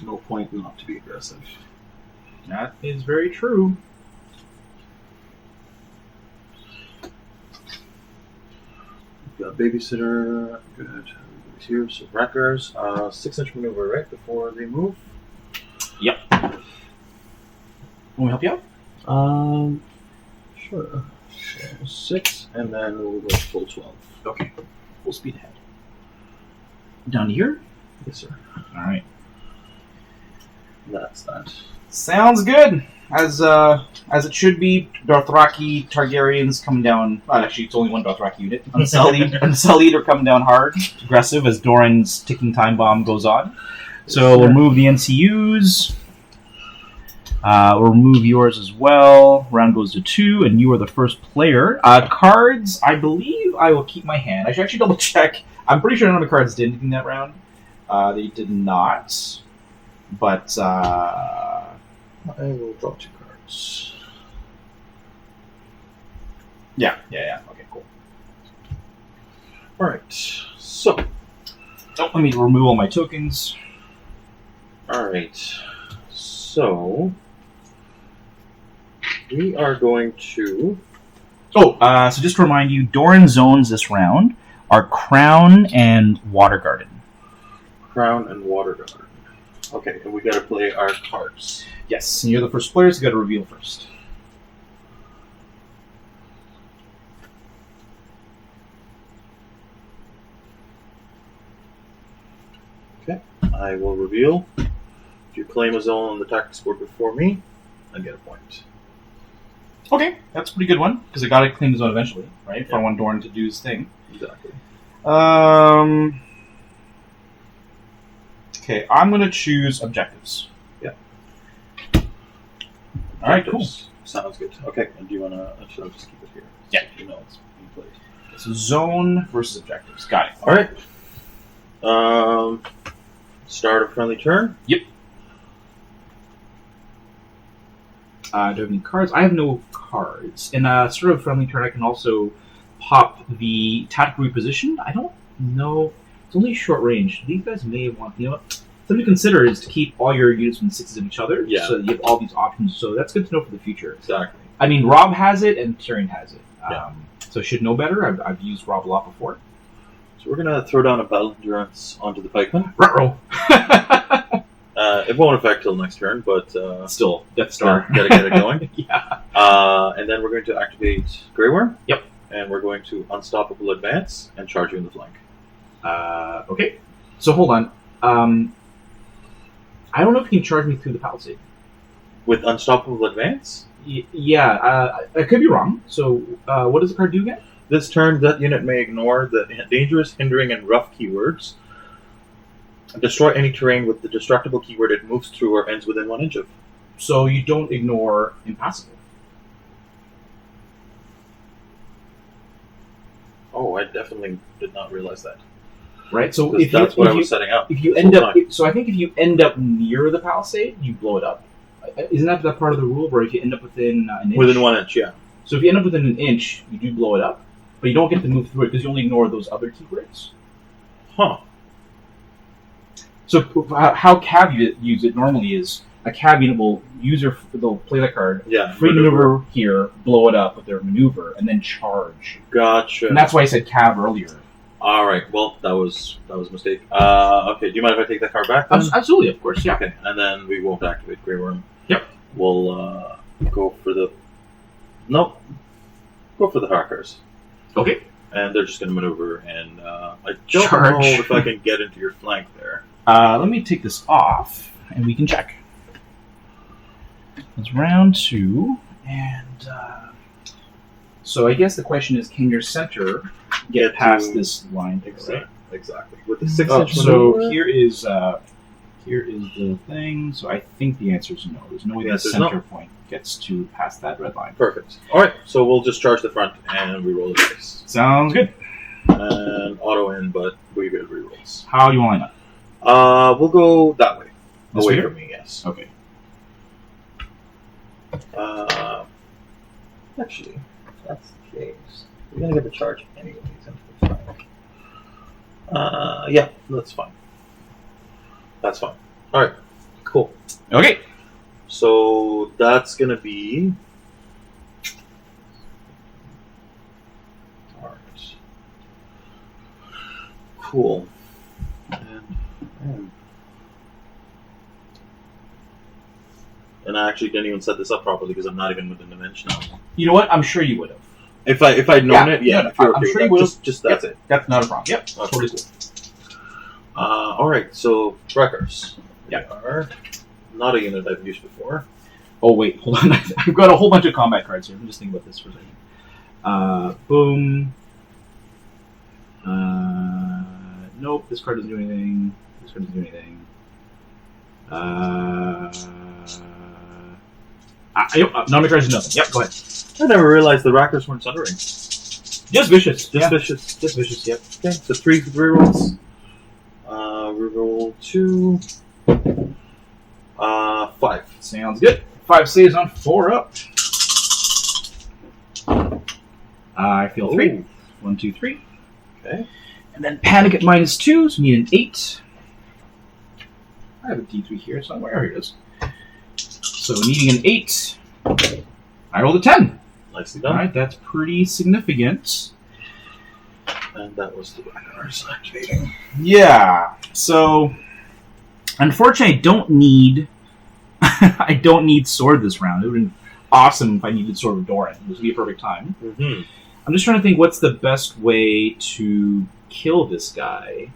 No point not to be aggressive. That is very true. Got babysitter. Good. Everybody's here. So Hrakkars. 6-inch maneuver, right? Before they move? Yep. Want me to help you out? Sure. So 6, and then we'll go full 12. Okay. Full speed ahead. Down to here? Yes, sir. Alright. That's that. Sounds good. As it should be, Dothraki Targaryens coming down. Actually, it's only one Dothraki unit. Unsullied are coming down hard, aggressive as Doran's ticking time bomb goes on. So we'll move the NCUs. We'll remove yours as well. Round goes to 2, and you are the first player. Cards, I believe I will keep my hand. I should actually double check. I'm pretty sure none of the cards did anything that round. They did not. But I will draw 2 cards. Yeah. Okay, cool. Alright, so. Let me remove all my tokens. Alright, so. We are going to. So just to remind you, Doran zones this round are Crown and Water Garden. Crown and Water Garden. Okay, and we gotta play our cards. Yes, and you're the first player, so you gotta reveal first. Okay, I will reveal. If you claim a zone on the tactics board before me, I get a point. Okay, that's a pretty good one, because I gotta claim the zone eventually, right? If I want Doran to do his thing. Exactly. Okay, I'm gonna choose objectives. Yeah. Alright, cool. Sounds good. Okay, and do you wanna should I just keep it here? Yeah. So you know it's being played. So zone versus objectives. Got it. Alright. Start a friendly turn. Yep. Do I have any cards? I have no cards. In a sort of friendly turn, I can also pop the tactical reposition. I don't know. It's only short range. These guys may want, something to consider is to keep all your units within 6s of each other. Yeah. So you have all these options. So that's good to know for the future. Exactly. I mean, Rob has it and Tyrion has it. Yeah. So I should know better. I've used Rob a lot before. So we're gonna throw down a battle endurance onto the pikemen. Ruh-roh. It won't affect till next turn, but Still, Death Star. Gotta get it going. Yeah. And then we're going to activate Grey Worm. Yep. And we're going to Unstoppable Advance and charge you in the flank. Okay. So hold on. I don't know if you can charge me through the palisade. With Unstoppable Advance? I could be wrong. So what does the card do again? This turn, that unit may ignore the dangerous, hindering, and rough keywords. Destroy any terrain with the destructible keyword it moves through or ends within 1 inch of. So you don't ignore impassable. Oh, I definitely did not realize that. Right. So that's what I was setting up. If you end up, so I think if you end up near the palisade, you blow it up. Isn't that part of the rule? Where if you end up within an inch? Within 1 inch, yeah. So if you end up within an inch, you do blow it up, but you don't get to move through it because you only ignore those other keywords. Huh. So how Cav use it normally is a Cav unit they'll play the card, free maneuver here, blow it up with their maneuver, and then charge. Gotcha. And that's why I said Cav earlier. All right. Well, that was a mistake. Okay. Do you mind if I take that card back? Then? Absolutely, of course. Yeah. Okay. And then we won't activate Grey Worm. Yep. We'll go for the. Nope. Go for the Hrakkars. Okay. And they're just going to maneuver, and I don't Charge. know if I can get into your flank there. Let me take this off, and we can check. It's round 2, and so I guess the question is, can your center get past this line? Exactly. With the 6-inch so maneuver. here is the thing. So I think the answer is no. There's no way the center point gets to past that red line. Perfect. All right. So we'll just charge the front, and we roll the dice. Sounds good. And auto in, but we get rerolls. How you want to line up? We'll go that way. This Away way? from me, yes. Okay. Actually, if that's the case, we're gonna get the charge anyways into the flank. Yeah, that's fine. That's fine. All right, cool. Okay. So that's gonna be. All right. Cool. And I actually didn't even set this up properly because I'm not even within dimension now. You know what? I'm sure you would have. If I'd known it, yeah. No, if you're I'm okay sure with you would that, have. just that's it. That's not a problem. Yep. Okay. Totally cool. Alright, so Hrakkars. Yeah. Are not a unit I've used before. Oh, wait. Hold on. I've got a whole bunch of combat cards here. Let me just think about this for a second. Boom. Nope. This card doesn't do anything. This card doesn't do anything. Nominal cards do nothing. Yep, go ahead. I never realized the Hrakkars weren't Sundering. Just vicious. Just vicious. Just vicious, yep. Okay, so 3 rerolls. Reroll 2. 5. Sounds good. 5 saves on 4 up. I feel 3. Ooh. 1, 2, 3. Okay. And then panic at -2, so we need an 8. I have a D3 here somewhere. Here it is. So needing an 8. I rolled a 10. Nicely done. Alright, that's pretty significant. And that was the Hrakkars activating. Yeah. So unfortunately I don't need I don't need sword this round. It would have been awesome if I needed Sword of Doran. This would be a perfect time. Mm-hmm. I'm just trying to think what's the best way to kill this guy.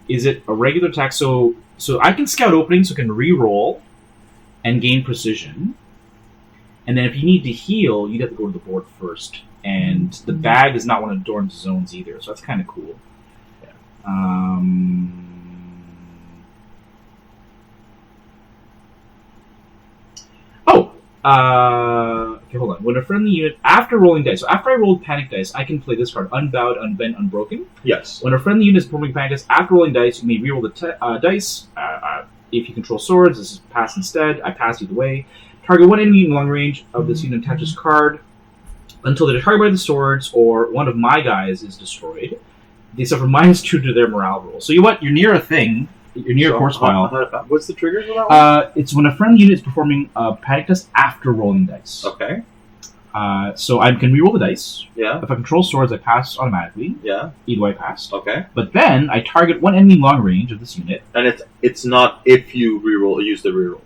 Is it a regular attack? So I can scout openings, so I can re-roll and gain precision. And then if you need to heal, you'd have to go to the board first. And the bag is not one of Dorne's zones either, so that's kind of cool. Yeah. Okay, hold on. When a friendly unit, after rolling dice, so after I rolled panic dice, I can play this card, Unbowed, Unbent, Unbroken. Yes. When a friendly unit is performing panic dice, after rolling dice, you may reroll the dice. If you control swords, this is pass instead. I pass either way. Target one enemy in long range of this unit attaches card until they're targeted by the swords or one of my guys is destroyed. They suffer -2 to their morale roll. So you know what? You're near a thing. You're near a course pile. What's the trigger for that one? It's when a friendly unit is performing a panic test after rolling dice. Okay. So I can reroll the dice. Yeah. If I control swords, I pass automatically. Yeah. Either way, I passed. Okay. But then I target one enemy long range of this unit. And it's not if you reroll or use the reroll.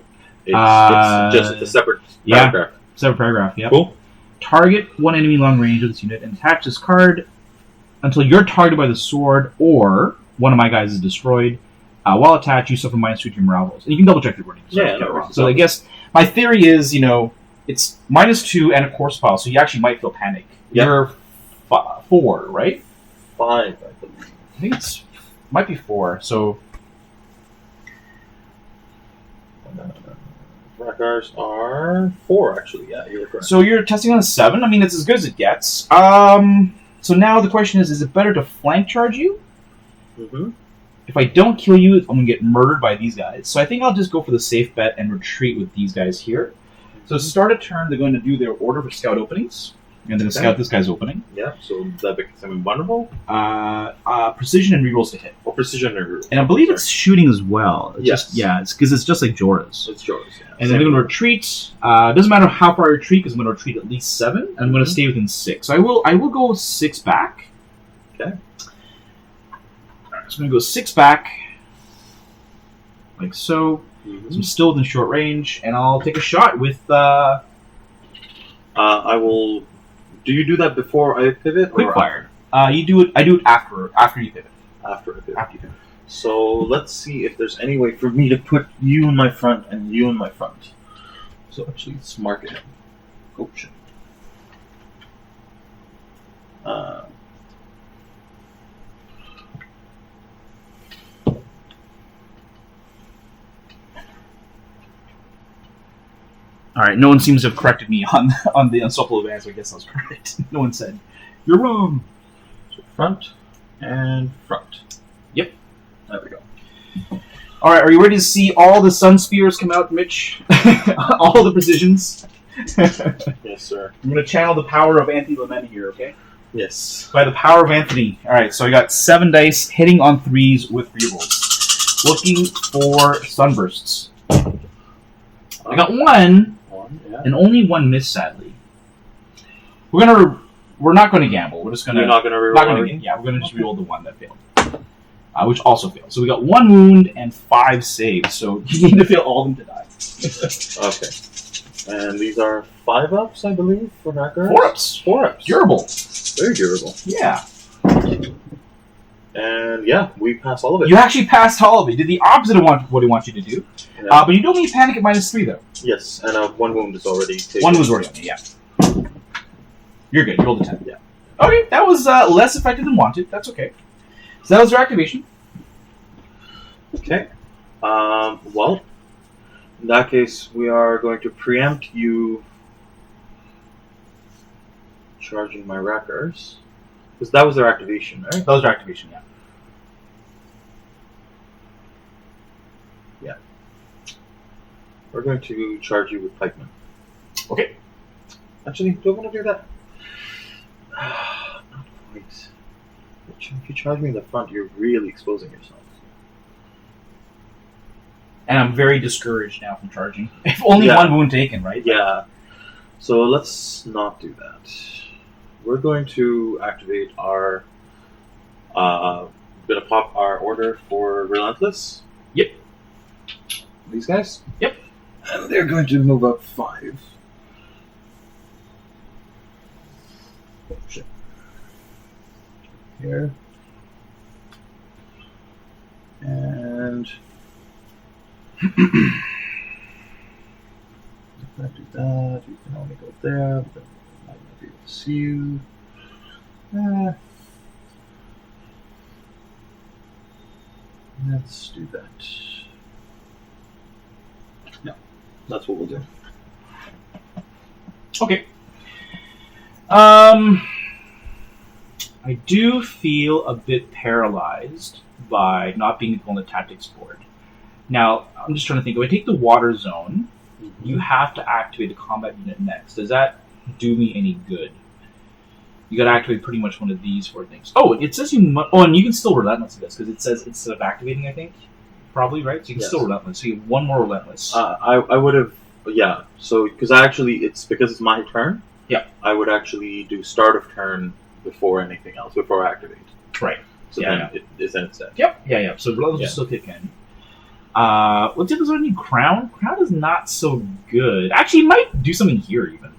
It's just a separate paragraph. Separate paragraph. Yeah. Cool. Target one enemy long range of this unit and attach this card until you're targeted by the sword or one of my guys is destroyed. While attached, you suffer -2 to your morale rolls. And you can double check your wording. Yeah, no worries. So I guess my theory is, it's -2 and a course pile, so you actually might feel panic. Yep. You're 4, right? 5, I believe. I think might be 4. So Hrakkars are 4, actually. Yeah, you're correct. So you're testing on a 7. I mean, it's as good as it gets. So now the question is it better to flank charge you? Mm-hmm. If I don't kill you, I'm going to get murdered by these guys. So I think I'll just go for the safe bet and retreat with these guys here. So start a turn, they're going to do their order for scout openings. And then scout this guy's opening. Yeah, so that becomes invulnerable. Precision and rerolls to hit. Or precision and reroll. And I believe it's shooting as well. It's because it's just like Jorah's. It's Jorah's, yeah. And then they're going to retreat. Doesn't matter how far I retreat, because I'm going to retreat at least 7. And I'm going to stay within 6. So I will go 6 back. Okay. Alright, so I'm going to go 6 back. Like so. Mm-hmm. So I'm still within short range. And I'll take a shot with... I will... Do you do that before I pivot? Quickfire. I do it after you pivot. After I pivot. After you pivot. So let's see if there's any way for me to put you in my front and you in my front. So actually, let's mark it. Oh shit. Alright, no one seems to have corrected me on the Unstoppable Advance, so I guess I was correct. No one said, you're wrong. So front and front. Yep. There we go. Alright, are you ready to see all the Sun Spears come out, Mitch? All the precisions? Yes, sir. I'm going to channel the power of Anthony Lamena here, okay? Yes. By the power of Anthony. Alright, so I got 7 dice, hitting on 3s with rerolls. Looking for sunbursts. I got 1, yeah. and only 1 miss, sadly. We're gonna We're not going to gamble. We're just going to... You're not going to reroll? Yeah, we're going to just reroll the one that failed. Which also failed. So we got 1 wound and 5 saves. So you need to fail all of them to die. Okay. And these are 5-ups, I believe, for Hrakkars? 4-ups. 4-ups. Durable. Very durable. Yeah. And yeah, we passed all of it. You actually passed all of it. You did the opposite of what he wants you to do. Yeah. But you don't need panic at -3, though. Yes, and 1 wound is already taken. 1 was already on you, yeah. You're good. You rolled a 10. Yeah. Okay, that was less effective than wanted. That's okay. So that was your activation. Okay. Well, in that case, we are going to preempt you charging my Hrakkars. Because that was their activation, right? That was your activation, yeah. Yeah. We're going to charge you with pikemen. Okay. Actually, do I want to do that? Not quite. If you charge me in the front, you're really exposing yourself. And I'm very discouraged now from charging. If only 1 wound taken, right? Yeah. So let's not do that. We're going to activate our... gonna pop our order for Relentless. Yep. These guys? Yep. And they're going to move up 5. Oh, shit. Here. And... if I do that, you can only go there, but I might not be able to see you. Let's do that. No, that's what we'll do. Okay. I do feel a bit paralyzed by not being on the tactics board. Now, I'm just trying to think. If I take the water zone, you have to activate the combat unit next. Does that do me any good? You got to activate pretty much one of these 4 things. Oh, it says you. Oh, and you can still relentless this because it says instead of activating, I think, probably right. So you can still relentless. So you have 1 more relentless. I would have, yeah. So because because it's my turn. Yeah. I would actually do start of turn before anything else, before I activate. Right. So then it is then instead. Yep. Yeah. So relentless will still kick in. What's the other one? Crown? Crown is not so good. Actually, it might do something here, even.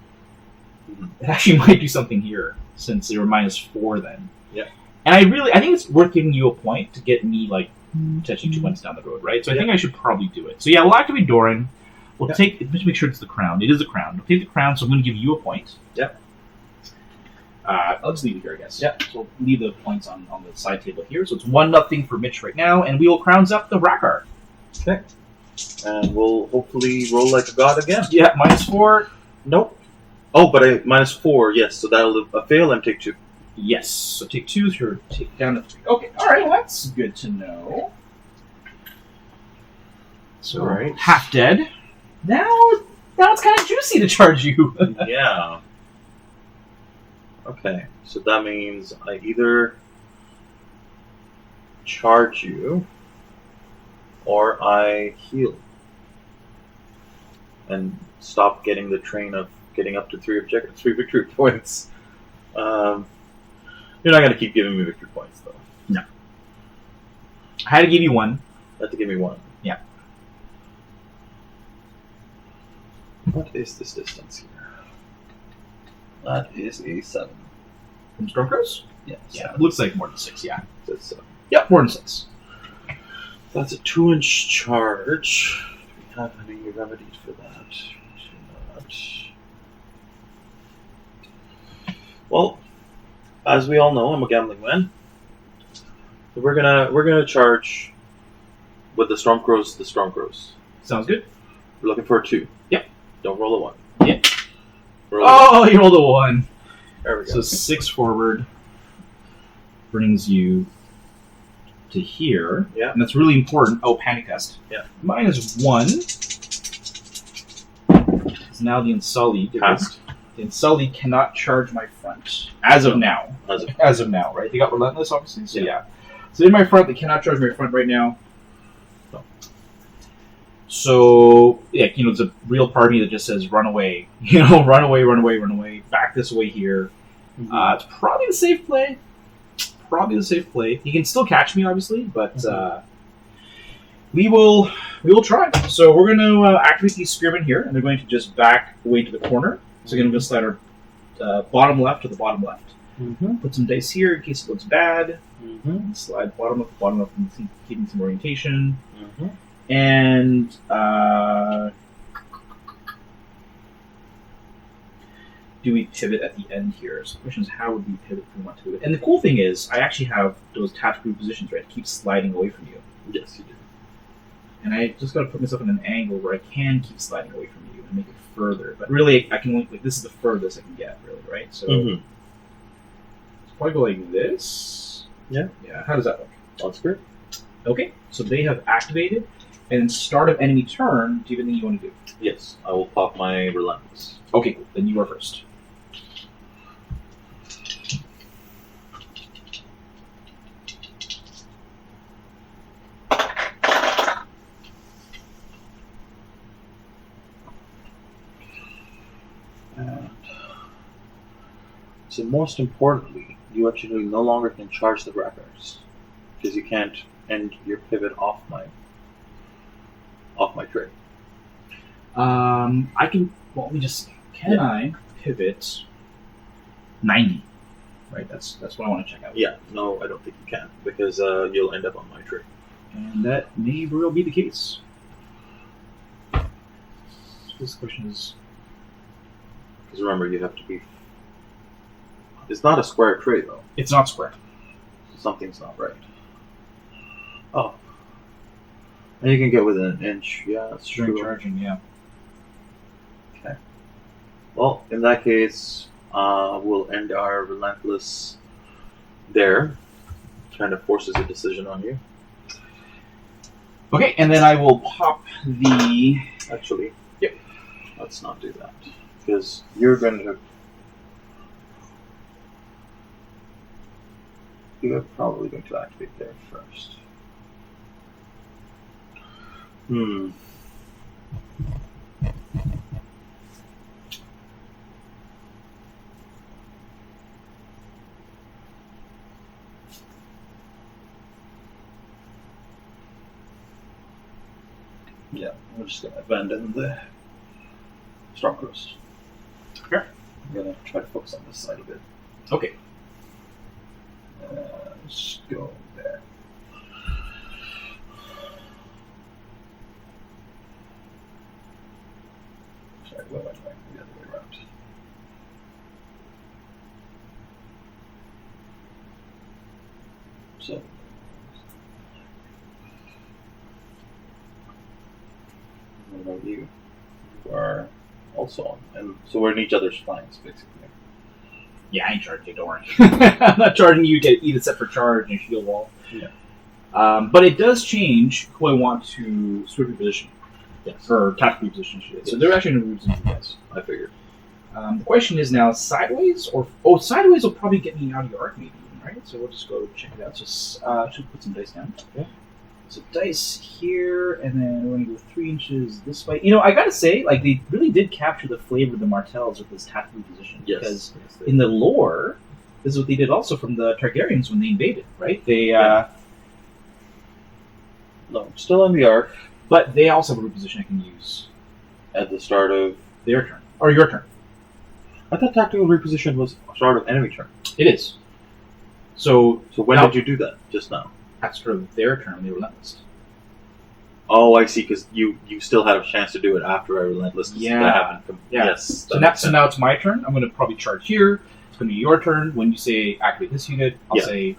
It actually might do something here, since they were -4 then. Yeah. And I think it's worth giving you a point to get me, like, potentially 2 points down the road, right? So I think I should probably do it. So yeah, we'll activate Doran. We'll take... Let's make sure it's the crown. It is the crown. We'll take the crown, so I'm going to give you a point. Yep. I'll just leave it here, I guess. Yep. So we'll leave the points on the side table here. So it's 1-0 for Mitch right now, and we will crowns up the Hrakkar. Okay. And we'll hopefully roll like a god again. Yeah, -4. Nope. Oh, but -4, yes. So that'll fail and take 2. Yes. So take 2, so you're take down to 3. Okay, alright, well, that's good to know. So, half dead. Now it's kind of juicy to charge you. Yeah. Okay, so that means I either charge you or I heal and stop getting the train of getting up to 3 victory points. You're not going to keep giving me victory points, though. No. I had to give you 1. You have to give me 1. Yeah. What is this distance here? That is a 7. From Stormcrows? Yeah. Yeah, it looks like more than 6, yeah. That's 7. Yep, more than 6. That's a 2-inch charge. Do we have any remedies for that? Well, as we all know, I'm a gambling man. So we're gonna charge with the Stormcrows. Sounds good. We're looking for a 2. Yep. Don't roll a 1. Yep. Roll you rolled a 1. There we go. So 6 forward brings you to here. Yeah. And that's really important. Oh, panic test. Yeah. -1. It's now the Unsullied. Passed. The Unsullied cannot charge my front. As of now. As of now, right? They got Relentless, obviously. So yeah. So in my front, they cannot charge my front right now. So, yeah, there's a real part of me that just says, run away. Run away. Back this way here. It's probably the safe play. He can still catch me, obviously, but we will try. So we're going to activate these spearmen here, and they're going to just back away to the corner. So we're going to slide our bottom left to the bottom left. Put some dice here in case it looks bad. Slide bottom left, and keeping some orientation. And do we pivot at the end here? So the question is, how would we pivot if we want to pivot? And the cool thing is, I actually have those tactical positions, right? To keep sliding away from you. Yes, you do. And I just got to put myself in an angle where I can keep sliding away from you and make it further. But really, I can only, like, this is the furthest I can get, really, right? So let's probably go like this. Yeah. Yeah. How does that look? That's great. Okay. So they have activated. And start of enemy turn, do you have anything you want to do? Yes, I will pop my Relentless. Okay, cool. Then you are first. So most importantly, you actually no longer can charge the Hrakkars, because you can't end your pivot off my tray. I can. Well, let me just see. Can I pivot 90? Right. That's what I want to check out. Yeah. No, I don't think you can, because you'll end up on my tray. And that may very well be the case. So this question is. Because remember, you have to be. It's not a square tray, though. It's not square. Something's not right. Oh. And you can get within an inch. Yeah, that's During true. charging, yeah. Okay. Well, in that case, we'll end our Relentless there. Kind of forces a decision on you. Okay, and then I will pop the. Actually, Yep. Let's not do that. Because you're going to. You're probably going to activate there first. Yeah, we're just going to abandon the Stormcrows. Okay. I'm going to try to focus on this side a bit. Okay. Let's go there. Sorry, what am I doing? The other way around. So, what about you? You are also on, and so we're in each other's flanks, basically. Yeah, I ain't charging you, don't worry. I'm not charging you to eat it set for charge and shield wall. Yeah. But it does change who I want to switch reposition. Yes. Or tactical reposition. So they're actually going to reposition you guys. I figured. The question is now sideways or... Oh, sideways will probably get me out of your arc maybe, right? So we'll just go check it out. So should put some dice down. Okay. So dice here, and then we're going to go 3 inches this way. You know, I gotta say, like, they really did capture the flavor of the Martells with this tactical position. Yes. Because in the lore, this is what they did also from the Targaryens when they invaded, right? They, No, still in the arc. But they also have a reposition I can use. At the start of their turn. Or your turn. I thought tactical reposition was start of enemy turn. It is. So when did you do that? Just now? At the start of their turn, they relentless. Oh, I see. Because you still had a chance to do it after I relentless. Yeah. Yes. So now it's my turn. I'm going to probably charge here. It's going to be your turn. When you say activate this unit, I'll say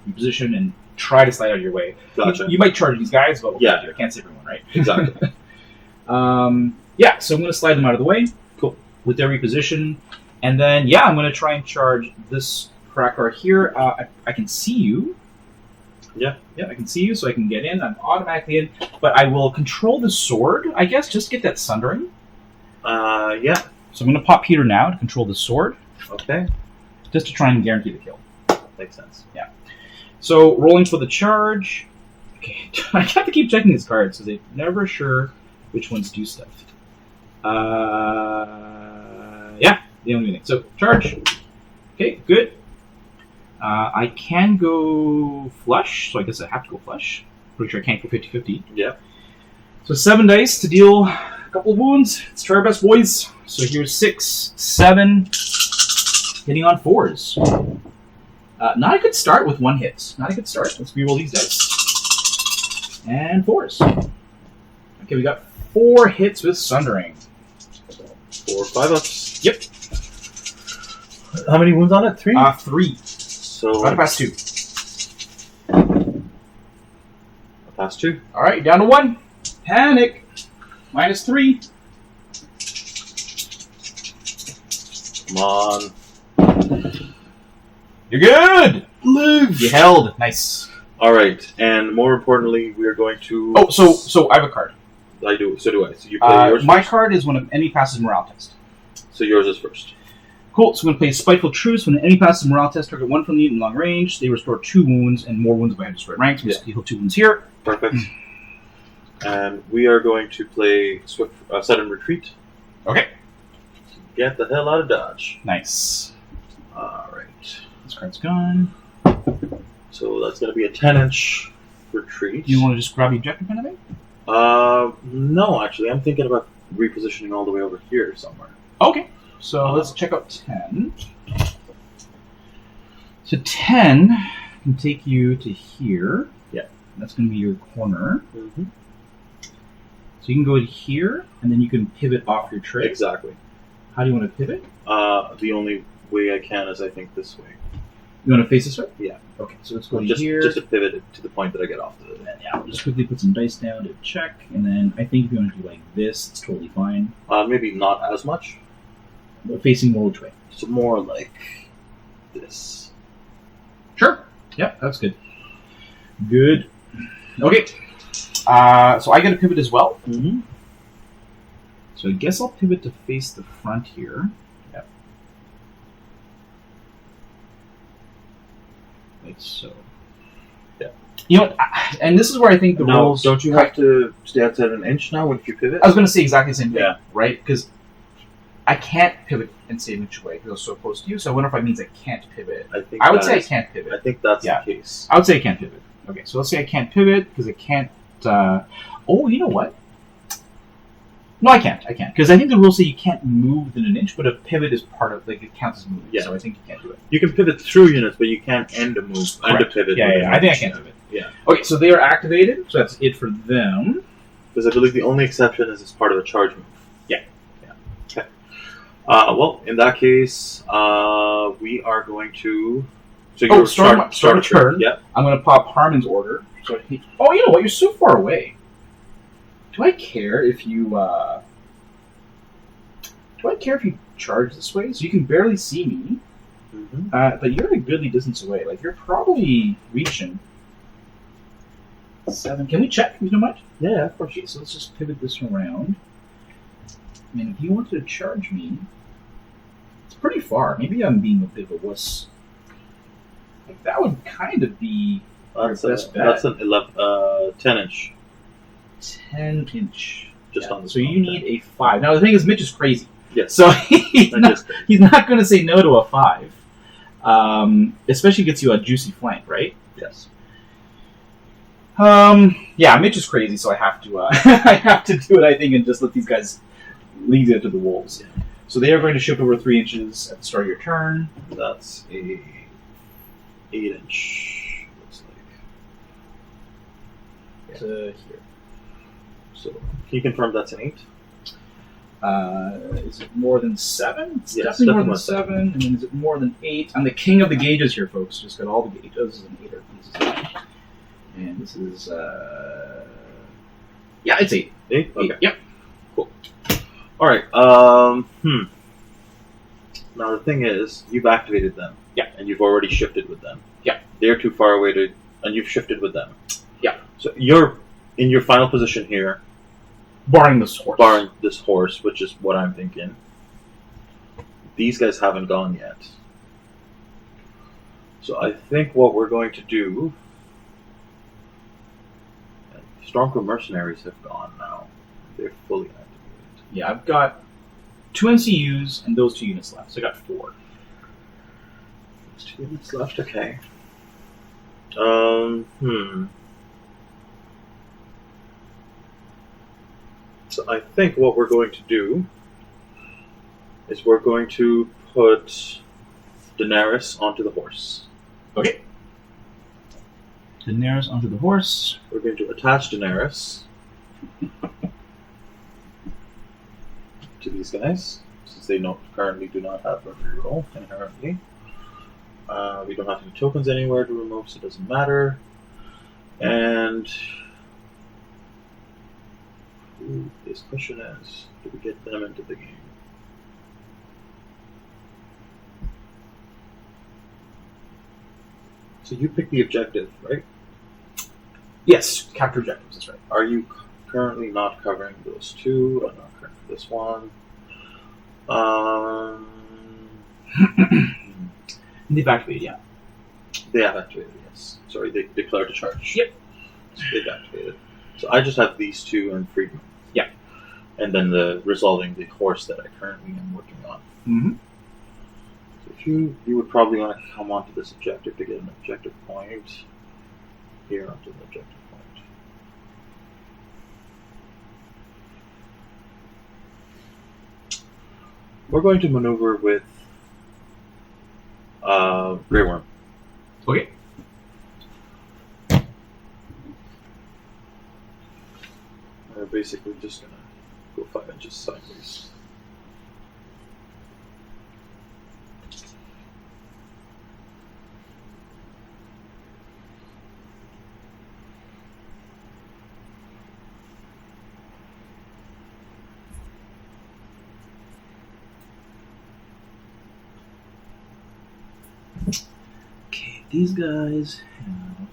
reposition and try to slide out of your way. Gotcha. You might charge these guys, but I can't save everyone, right? Exactly. So I'm going to slide them out of the way. Cool. With their reposition. And then, I'm going to try and charge this Hrakkar here. I can see you. Yeah, I can see you, so I can get in. I'm automatically in. But I will control the sword, I guess, just to get that sundering. Yeah. So I'm going to pop Petyr now to control the sword. Okay. Just to try and guarantee the kill. Makes sense. Yeah. So, rolling for the charge. Okay, I have to keep checking these cards, because I'm never sure which ones do stuff. The only thing. So, charge. Okay, good. I can go flush, so I guess I have to go flush. Pretty sure I can't go 50-50. Yeah. So 7 dice to deal a couple of wounds. Let's try our best, boys. So here's 6, 7, hitting on 4s. Not a good start with 1 hit. Not a good start. Let's reroll these dice. And 4s. Okay, we got 4 hits with Sundering. 4 5-ups. Yep. How many wounds on it? 3? 3. So Right past 2. past 2. Alright, down to 1. Panic. -3. Come on. You're good! Live! You held. Nice. Alright, and more importantly, we are going to... Oh, so I have a card. I do. So do I. So you play yours my first? card is when an enemy passes morale test. So yours is first. Cool, so I'm going to play Spiteful Truce. When an enemy passes a morale test, target 1 from the unit in long range. They restore 2 wounds and more wounds if I have destroyed ranks. We heal 2 wounds here. Perfect. And we are going to play Swift Sudden Retreat. Okay. Get the hell out of Dodge. Nice. Alright. This card's gone. So that's going to be a 10-inch retreat. Do you want to just grab the objective kind of thing? No, actually. I'm thinking about repositioning all the way over here somewhere. Okay. So let's check out 10. So 10 can take you to here. Yeah. That's going to be your corner. Mm-hmm. So you can go to here, and then you can pivot off your tray. Exactly. How do you want to pivot? The only way I can is, I think, this way. You want to face this way? Yeah. Okay, so let's go to Just here. to pivot it to the point that I get off the... And then, yeah, we'll just quickly put some dice down to check, and then I think if you want to do like this, it's totally fine. Maybe not as much. But facing more which way? So more like this. Sure. Yeah, that's good. Good. Okay. So I get a pivot as well. Mm-hmm. So I guess I'll pivot to face the front here. Yep. Like so. Yeah. You know what? And this is where I think the rules... Don't you have to stay outside an inch now when you pivot? I was going to say exactly the same thing. Yeah. Right? Because I can't pivot and stay an inch away because I was so close to you. So I wonder if that means I can't pivot. I would say I can't pivot. I think that's the case. I would say I can't pivot. Okay, so let's say I can't pivot because I can't... oh, you know what? No, I can't. Because I think the rules say you can't move within an inch, but a pivot is part of... Like, it counts as movement. Yeah. So I think you can't do it. You can pivot through units, but you can't end a move. End a pivot. Yeah. I think I can pivot. Yeah. Okay, so they are activated. So that's it for them. Because I believe the only exception is it's part of a charge move. Yeah. Okay. Well, in that case, we are going to... So you start a turn. Yeah. I'm going to pop Harmen's order. So you know what? You're so far away. Do I care if you... charge this way? So you can barely see me. Mm-hmm. But you're a goodly distance away. Like, you're probably reaching 7. Can we check? You know much? Yeah, of course. Okay, so let's just pivot this around. I mean, if you wanted to charge me, it's pretty far. Maybe I'm being a bit of a wuss. Like, that would kind of be your best bet. That's an 10-inch. 10-inch. Just on the So you need a 5. Now, the thing is, Mitch is crazy. Yes. So he's not going to say no to a 5. Especially gets you a juicy flank, right? Yes. Yeah, Mitch is crazy, so I have to I have to do it, I think, and just let these guys lead it to the wolves. Yeah. So they are going to shift over 3 inches at the start of your turn. That's a 8-inch. Looks like. To here. So can you confirm that's an 8? Is it more than 7? It's yes, definitely more than 7. And then is it more than 8? I'm the king of the gauges here, folks. Just got all the gauges. This is an 8. This is 9. And this is yeah, it's 8. 8? Okay. 8. Yep. Cool. All right. Now the thing is, you've activated them. Yeah. And you've already shifted with them. Yeah. They're too far away to, and you've shifted with them. Yeah. So you're in your final position here. Barring this horse. Which is what I'm thinking. These guys haven't gone yet. So I think what we're going to do... Stormcrow Mercenaries have gone now. They're fully activated. Yeah, I've got 2 NCUs and those 2 units left, so I got 4. 2 units left. Okay. So I think what we're going to do is we're going to put Daenerys onto the horse. Okay. Daenerys onto the horse. We're going to attach Daenerys to these guys, since they currently do not have a reroll inherently. We don't have any tokens anywhere to remove, so it doesn't matter. And this question is, do we get them into the game? So you pick the objective, right? Yes, capture objectives, that's right. Are you currently not covering those two? I'm not covering this one. They've activated, yeah. They have activated, yes. Sorry, they declared a charge. Yep. So they've activated. So I just have these two and Freedmen. Yeah. And then resolving the horse that I currently am working on. Mm-hmm. So if you would probably want to come onto this objective to get an objective point. Here onto the objective point. We're going to maneuver with Grey Worm. Okay. We're basically just gonna go 5 inches sideways. Okay, these guys have...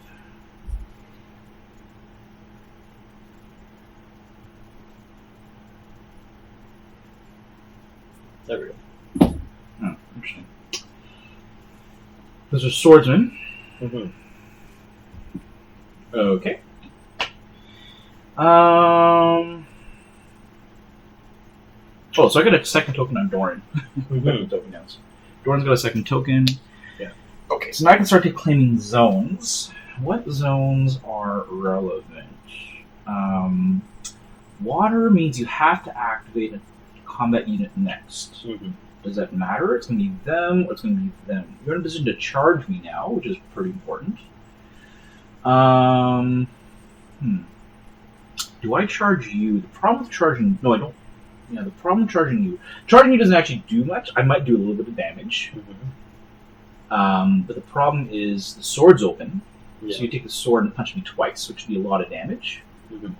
There we go. Oh, interesting. Those are swordsmen. Mm-hmm. Okay. Oh, so I got a second token on Doran. Mm-hmm. Token now. Doran's got a second token. Yeah. Okay, so now I can start claiming zones. What zones are relevant? Water means you have to activate a combat unit next. Mm-hmm. Does that matter? It's going to be them, or it's going to be them. You're in a position to charge me now, which is pretty important. Do I charge you? The problem with charging... No, I don't. Yeah, the problem with charging you... Charging you doesn't actually do much. I might do a little bit of damage. Mm-hmm. But the problem is the sword's open. Yeah. So you take the sword and punch me twice, which would be a lot of damage. Mm-hmm.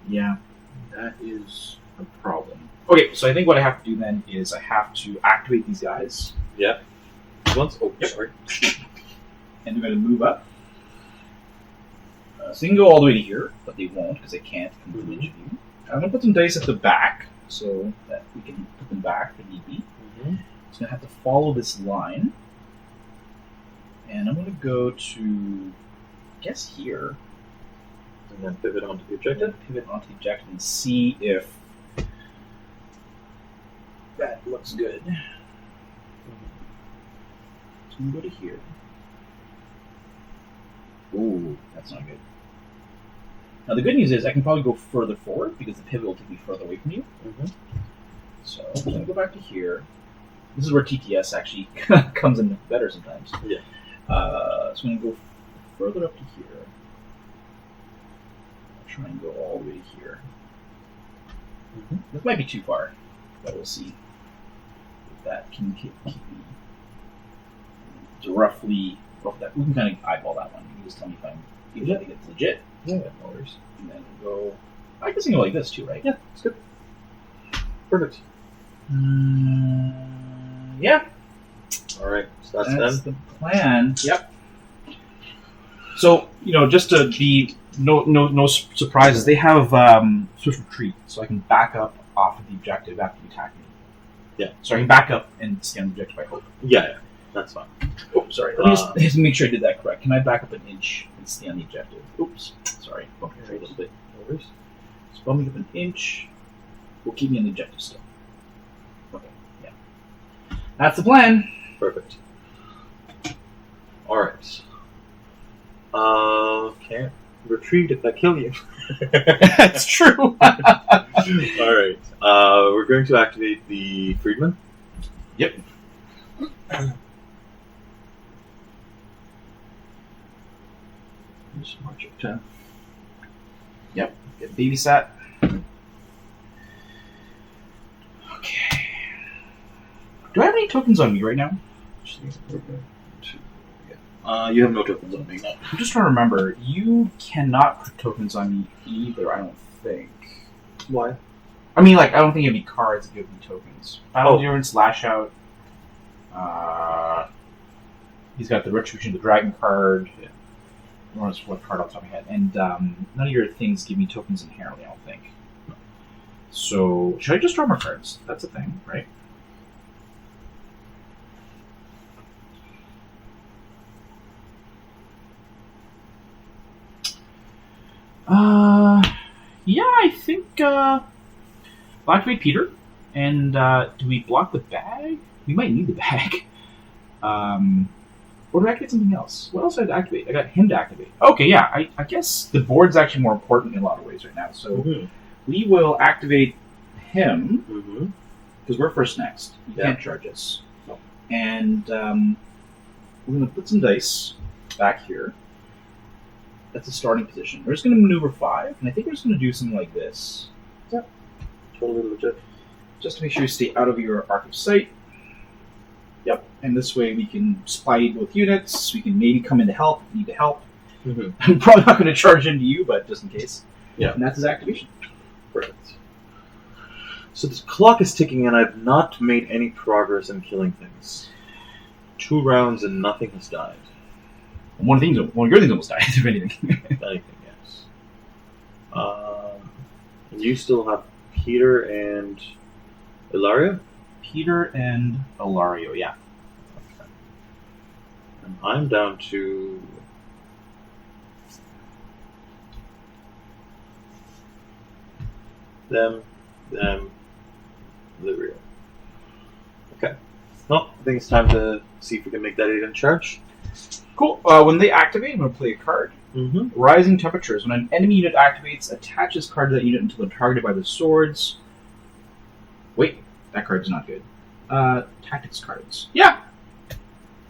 Yeah, that is a problem. Okay, so I think what I have to do then is I have to activate these guys. Yeah. Once. Oh, Yep. sorry. And they're going to move up. So they can go all the way to here, but they won't because they can't come to the edge of you. I'm going to put some dice at the back so that we can put them back if need be. Mm-hmm. So I'm going to have to follow this line. And I'm going to go to, I guess, here. And then pivot onto the I'm objective. going to pivot onto the objective and see if that looks good. So I'm going to go to here. Ooh, that's not good. Now the good news is I can probably go further forward because the pivot will take me further away from you. Mm-hmm. So I'm going to go back to here. This is where TTS actually comes in better sometimes. Yeah. So I'm going to go further up to here. I'll try and go all the way to here. Mm-hmm. This might be too far, but we'll see if that can keep me. So roughly that. We can kind of eyeball that one. You can just tell me if I think it's legit. Yeah, no worries. And then we'll go. I guess I can go like this too, right? Yeah, it's good. Perfect. Yeah. All right, so That's them. the plan. Yep. So just to be no surprises, they have swift retreat, so I can back up off of the objective after you attack me. Yeah. So I can back up and stay on the objective. I hope. Yeah, that's fine. Oh, sorry. Let me just make sure I did that correct. Can I back up an inch and stay on the objective? Oops. Sorry. Bumped your trade a little bit. No worries. So bumping up an inch will keep me on the objective still. Okay, yeah. That's the plan. Perfect. Alright. Can't retreat if I kill you. That's true. Alright. We're going to activate the Freedmen. Yep. Just march up 10. Yep. Get babysat. Okay. Do I have any tokens on me right now? You have no tokens on me. No. I'm just trying to remember. You cannot put tokens on me either, I don't think. Why? I mean, like, I don't think you have any cards that give me tokens. Battle Oh. Endurance, Lash Out. He's got the Retribution of the Dragon card. I don't know what card off the top of my head. And none of your things give me tokens inherently, I don't think. So, should I just draw more cards? That's a thing, right? Yeah, I think, I'll activate Petyr. And, do we block the bag? We might need the bag. Or do I activate something else? What else did I activate? I got him to activate. Okay, yeah, I guess the board's actually more important in a lot of ways right now. So we will activate him, because we're first next. You can't charge us. No. And we're going to put some dice back here. That's a starting position. We're just going to maneuver 5, and I think we're just going to do something like this. Totally legit. Just to make sure you stay out of your arc of sight. Yep, and this way we can supply both units. We can maybe come in to help if we need to help. I'm probably not going to charge into you, but just in case. Yeah. And that's his activation. Perfect. So this clock is ticking, and I've not made any progress in killing things. 2 rounds and nothing has died. One of your things almost died, if anything. Anything, yes. And you still have Petyr and Ellaria? Petyr and Illyrio, yeah. Okay. And I'm down to... them, Illyrio. Okay. Well, I think it's time to see if we can make that 8 in charge. Cool. When they activate, I'm going to play a card. Rising Temperatures. When an enemy unit activates, attach this card to that unit until they're targeted by the swords. Wait, that card's not good. Tactics cards. Yeah!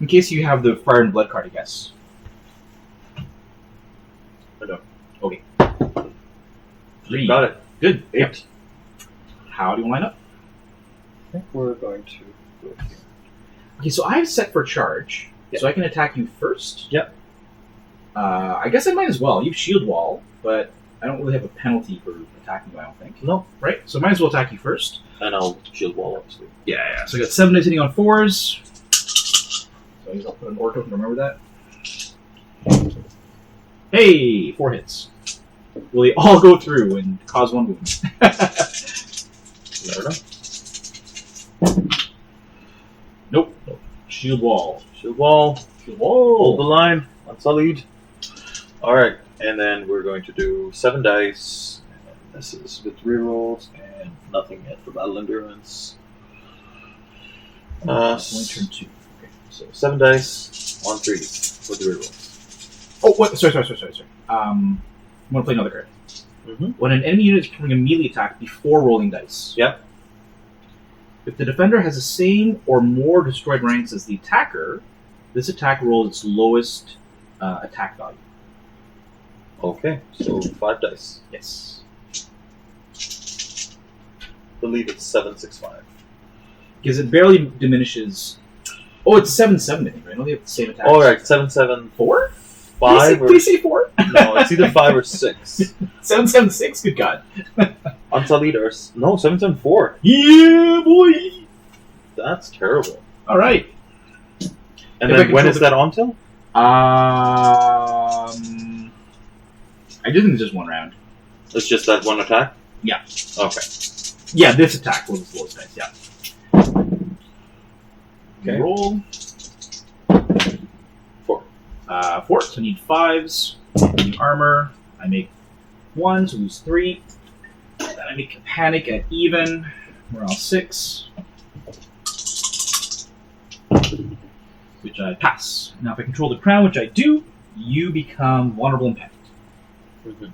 In case you have the Fire and Blood card, I guess. I know. Okay. 3. Got it. Good. 8. Yep. How do you line up? I think we're going to go here. Okay, so I have set for charge, so I can attack you first. Yep. I guess I might as well. You have Shield Wall, but I don't really have a penalty for attacking you, I don't think. No. Right? So I might as well attack you first. And I'll shield wall, obviously. Yeah. So I got 7 dice hitting on 4s. So I guess I'll put an orc token to remember that. Hey! 4 hits. Will they all go through and cause 1 wound? Never know. Nope. Shield Wall. Shield wall. Shield Wall. Hold the line. Unsullied. Alright. And then we're going to do 7 dice. And this is with rerolls and nothing yet for battle endurance. Only turn 2. Okay. So 7 dice, 1 3 with the rerolls. Oh, what? Sorry. I'm going to play another card. When an enemy unit is performing a melee attack before rolling dice. Yep. If the defender has the same or more destroyed ranks as the attacker, this attack rolls its lowest attack value. Okay, so 5 dice. Yes. I believe it's 7 6 5. Because it barely diminishes. Oh, it's 7/7, I think, right? I know they have the same attack. Alright, 7 7 4? 5 or... Did you say 4? No, it's either 5 or 6. 7/7/6? Good God. Unsullied or... No, 7 7 4. Yeah, boy! That's terrible. Alright. And then when is that on till? I do think it's just 1 round. It's just that 1 attack? Yeah. Okay. Yeah, this attack was the lowest dice, yeah. Okay. Roll. 4. 4, so I need 5s. I need armor. I make 1, so lose 3. I make a panic at even. Morale 6. Which I pass. Now if I control the crown, which I do, you become vulnerable and panicked. Mhm.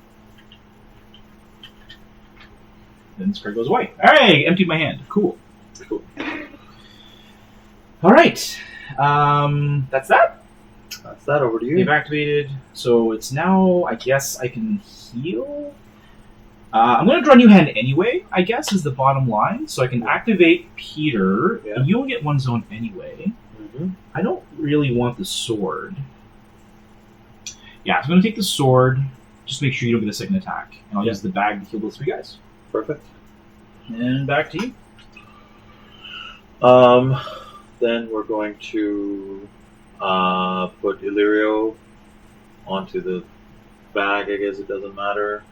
Then this card goes away. Alright, emptied my hand. Cool. Cool. Alright. That's that. That's that. Over to you. They've activated. So it's now, I guess I can heal. I'm going to draw a new hand anyway, I guess, is the bottom line. So I can activate Petyr. Yeah. You'll get one zone anyway. Mm-hmm. I don't really want the sword. Yeah, so I'm going to take the sword. Just make sure you don't get a second attack. And I'll use the bag to heal those 3 guys. Perfect. And back to you. Then we're going to put Illyrio onto the bag. I guess it doesn't matter.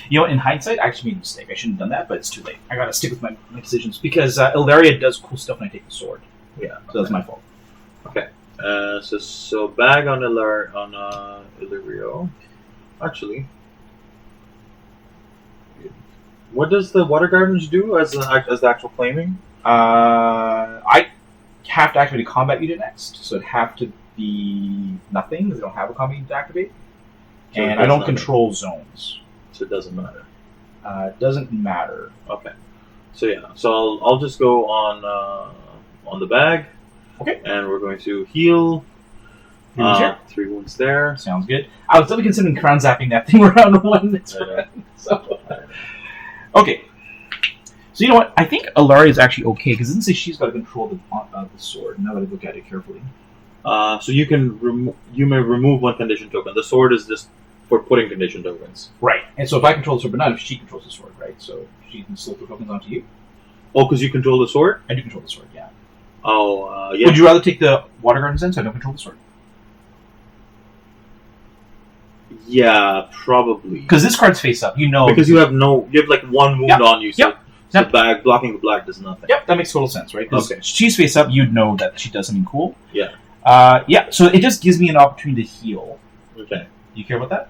You know what, in hindsight, I actually made a mistake. I shouldn't have done that, but it's too late. I gotta stick with my decisions. Because Ellaria does cool stuff when I take the sword. Yeah. So that's my fault. Okay. So bag on Illyrio. Actually, what does the Water Gardens do as the actual flaming? I have to activate a combat unit next, so it'd have to be nothing, because I don't have a combat unit to activate. So And I don't control zones. So it doesn't matter. It doesn't matter. Okay. So yeah. So I'll just go on the bag. Okay. And we're going to heal. 3 wounds here. 3 wounds there. Sounds good. I was definitely considering crown zapping that thing around one. So. Okay. So you know what? I think Ellaria is actually okay, because it doesn't say she's got to control the sword. Now that I look at it carefully. So you can you may remove 1 condition token. The sword is just for putting condition tokens. Right. And so if I control the sword, but not if she controls the sword, right? So she can still put tokens onto you. Oh, because you control the sword? I do control the sword, yeah. Oh, yeah. Would you rather take the Water Gardens then, so I don't control the sword? Yeah, probably. Because this card's face up, you know. Because you have like 1 wound on you, so the bag blocking the black does nothing. Yep, that makes total sense, right? Okay. She's face up, you'd know that she does something cool. Yeah. So it just gives me an opportunity to heal. Okay. Do you care about that?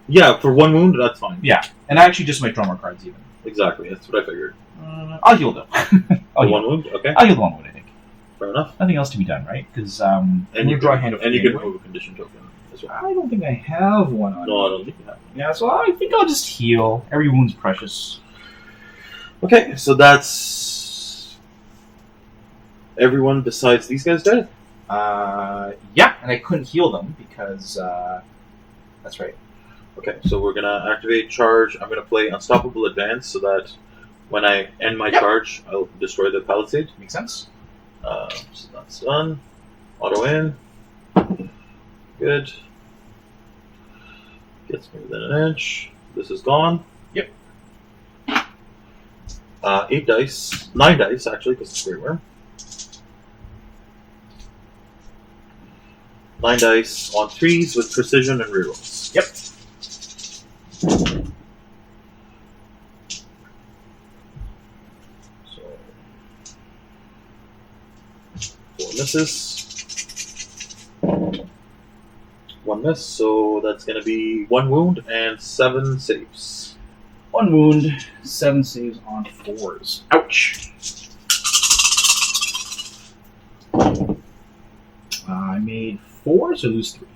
Yeah, for 1 wound, that's fine. Yeah, and I actually just might draw more cards even. Exactly, that's what I figured. I'll heal them. I'll 1 wound? Okay. I'll heal the 1 wound, I think. Fair enough. Nothing else to be done, right? Because and you draw a hand of and you can remove a condition token as well. I don't think I have one on No, I don't think you have one. Yeah, so I think I'll just heal. Every wound's precious. Okay, so that's everyone besides these guys dead? Yeah, and I couldn't heal them because that's right. Okay, so we're gonna activate charge. I'm gonna play Unstoppable Advance so that when I end my charge, I'll destroy the palisade. Makes sense. So that's done. Auto in. Good. Gets me within an inch. This is gone. Yep. 8 dice. 9 dice, actually, because it's Grey Worm. 9 dice on 3s with precision and rerolls. Yep. So 4 misses. 1 miss, so that's going to be 1 wound and 7 saves. 1 wound, 7 saves on 4s. Ouch! I made 4, so I lose 3.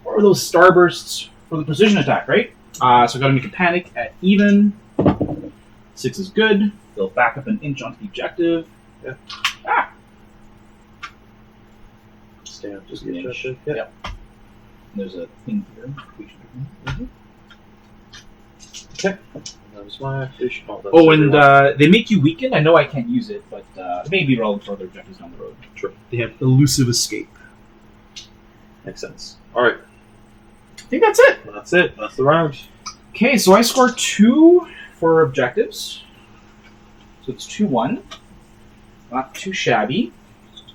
4 of those starbursts for the precision attack, right? So I've got to make a panic at even. 6 is good. They'll back up an inch onto the objective. Yeah. Ah! Stay up Just to an the inch. objective. Yep. There's a thing here. Mm-hmm. Okay. That was my activation. Oh, and they make you weaken. I know I can't use it, but it may be relevant for other objectives down the road. True. They have elusive escape. Makes sense. Alright. I think that's it. That's it. That's the round. Okay, so I score 2 for objectives. So it's 2-1. Not too shabby.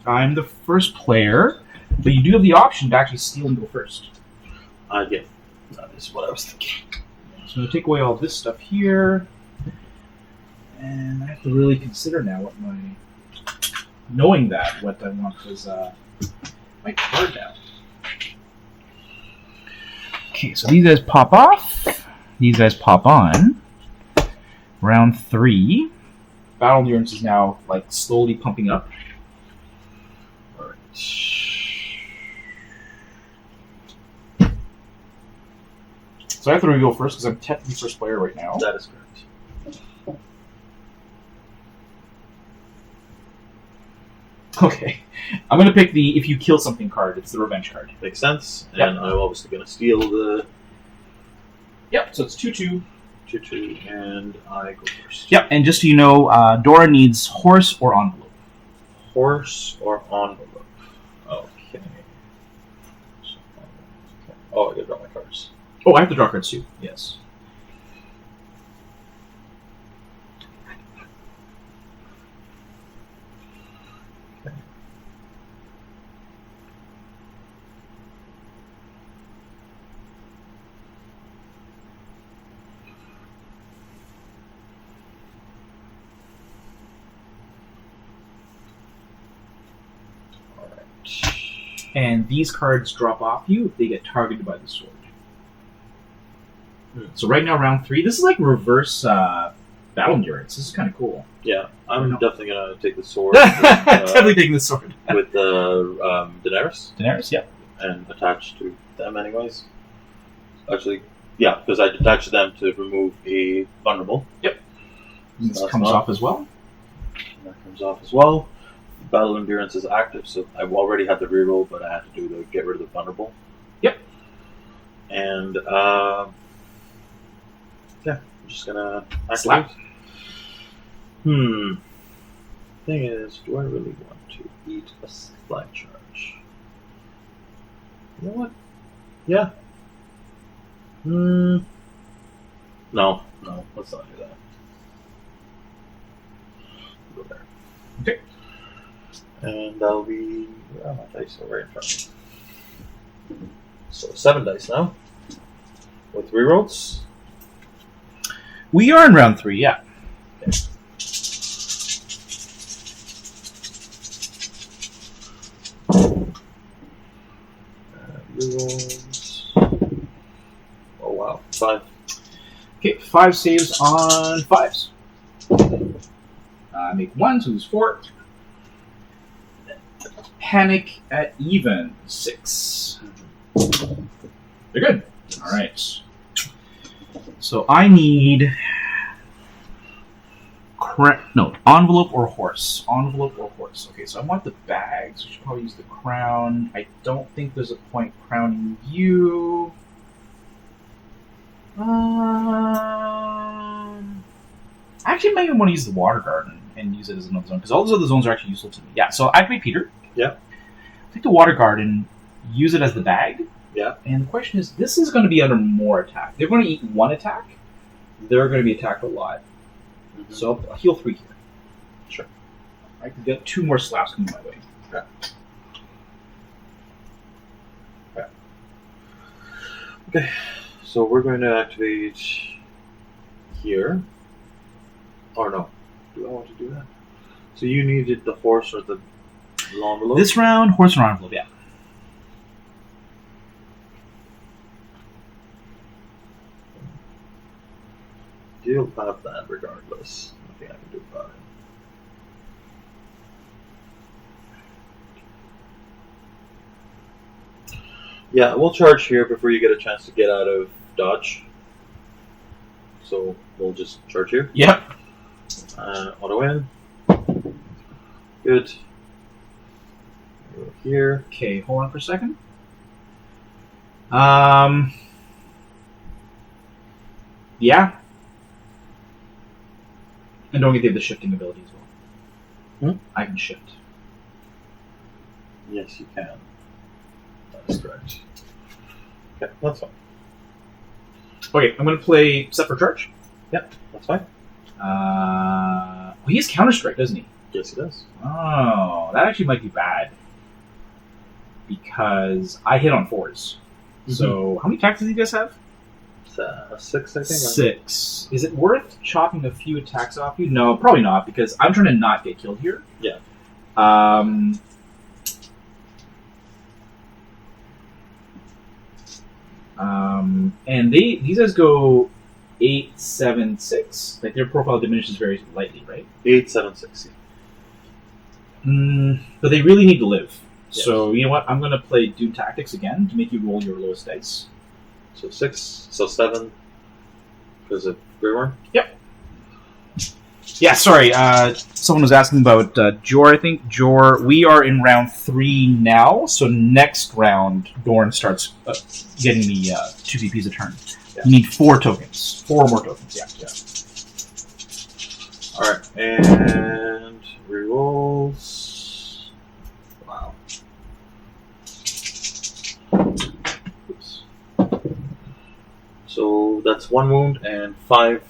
I'm the first player, but you do have the option to actually steal and go first. Yeah. That is what I was thinking. So I'm going to take away all this stuff here. And I have to really consider now what my... Knowing that, what I want is my card now. Okay, so these guys pop off. These guys pop on. Round 3. Battle endurance is now like slowly pumping up. Alright. So I have to reveal first because I'm technically first player right now. That is correct. Okay. I'm going to pick the if you kill something card. It's the revenge card. Makes sense. Yep. And I'm obviously going to steal the Yep, so it's 2/2. 2/2, and I go first. Yep, and just so you know, Doran needs horse or envelope. Horse or envelope? Okay. Oh, I gotta draw my cards. Oh, I have to draw cards too. Yes. And these cards drop off you if they get targeted by the sword. So right now, round 3. This is like reverse battle endurance. This is kind of cool. Yeah, I'm definitely gonna take the sword. Definitely taking the sword. With Daenerys. Daenerys, yep. And attached to them anyways. Actually, yeah, because I detached them to remove a vulnerable. Yep. So This comes off as well. That comes off as well. Battle endurance is active, so I already had the reroll, but I had to do the get rid of the vulnerable. Yep. And yeah, I'm just gonna activate. Slap. Thing is, do I really want to eat a flag charge? You know what? Yeah. No, let's not do that. Go there. Okay. And that'll be my dice are right in front of me. So 7 dice now. With rerolls. We are in round 3, yeah. Okay. Rerolls. Oh wow, 5. Okay, 5 saves on 5s. Make 1, so lose 4. Panic at even 6. They're good. All right. So I need envelope or horse. Envelope or horse. Okay, so I want the bags. We should probably use the crown. I don't think there's a point crowning you. Actually, I might even want to use the water garden and use it as another zone because all those other zones are actually useful to me. Yeah, so activate Petyr. Yeah. Take the water garden, use it as the bag. Yeah. And the question is, this is going to be under more attack. They're going to eat 1 attack. They're going to be attacked a lot. Mm-hmm. So I'll heal 3 here. Sure. I can get 2 more slaps coming my way. Okay. Okay. So we're going to activate here. Or no. Do I want to do that? So you needed the horse or the envelope? This round, horse or envelope, yeah. You'll have that regardless. Nothing I can do about it. Yeah, we'll charge here before you get a chance to get out of dodge. So we'll just charge here. Yep. Auto in. Good. Go here. Okay, hold on for a second. Yeah. And don't get the shifting ability as well. I can shift. Yes, you can. That is correct. Okay, that's fine. Okay, I'm going to play set for charge. Yep, that's fine. He has Counter Strike, doesn't he? Yes, he does. Oh, that actually might be bad. Because I hit on 4s. Mm-hmm. So, how many attacks does he guys have? 6, I think. 6. Is it worth chopping a few attacks off you? No, probably not, because I'm trying to not get killed here. Yeah. And these guys go 876. Like their profile diminishes very lightly, right? 876. But they really need to live. Yes. So you know what? I'm going to play Doom Tactics again to make you roll your lowest dice. So 6. So 7. Because of Grey Worm? Yep. Yeah, sorry. Someone was asking about Jor, I think. Jor, we are in round 3 now, so next round, Dorne starts getting me 2 VPs a turn. Yeah. You need 4 tokens. 4 more tokens, yeah. Alright, and rerolls. Wow. Oops. So that's 1 wound and 5.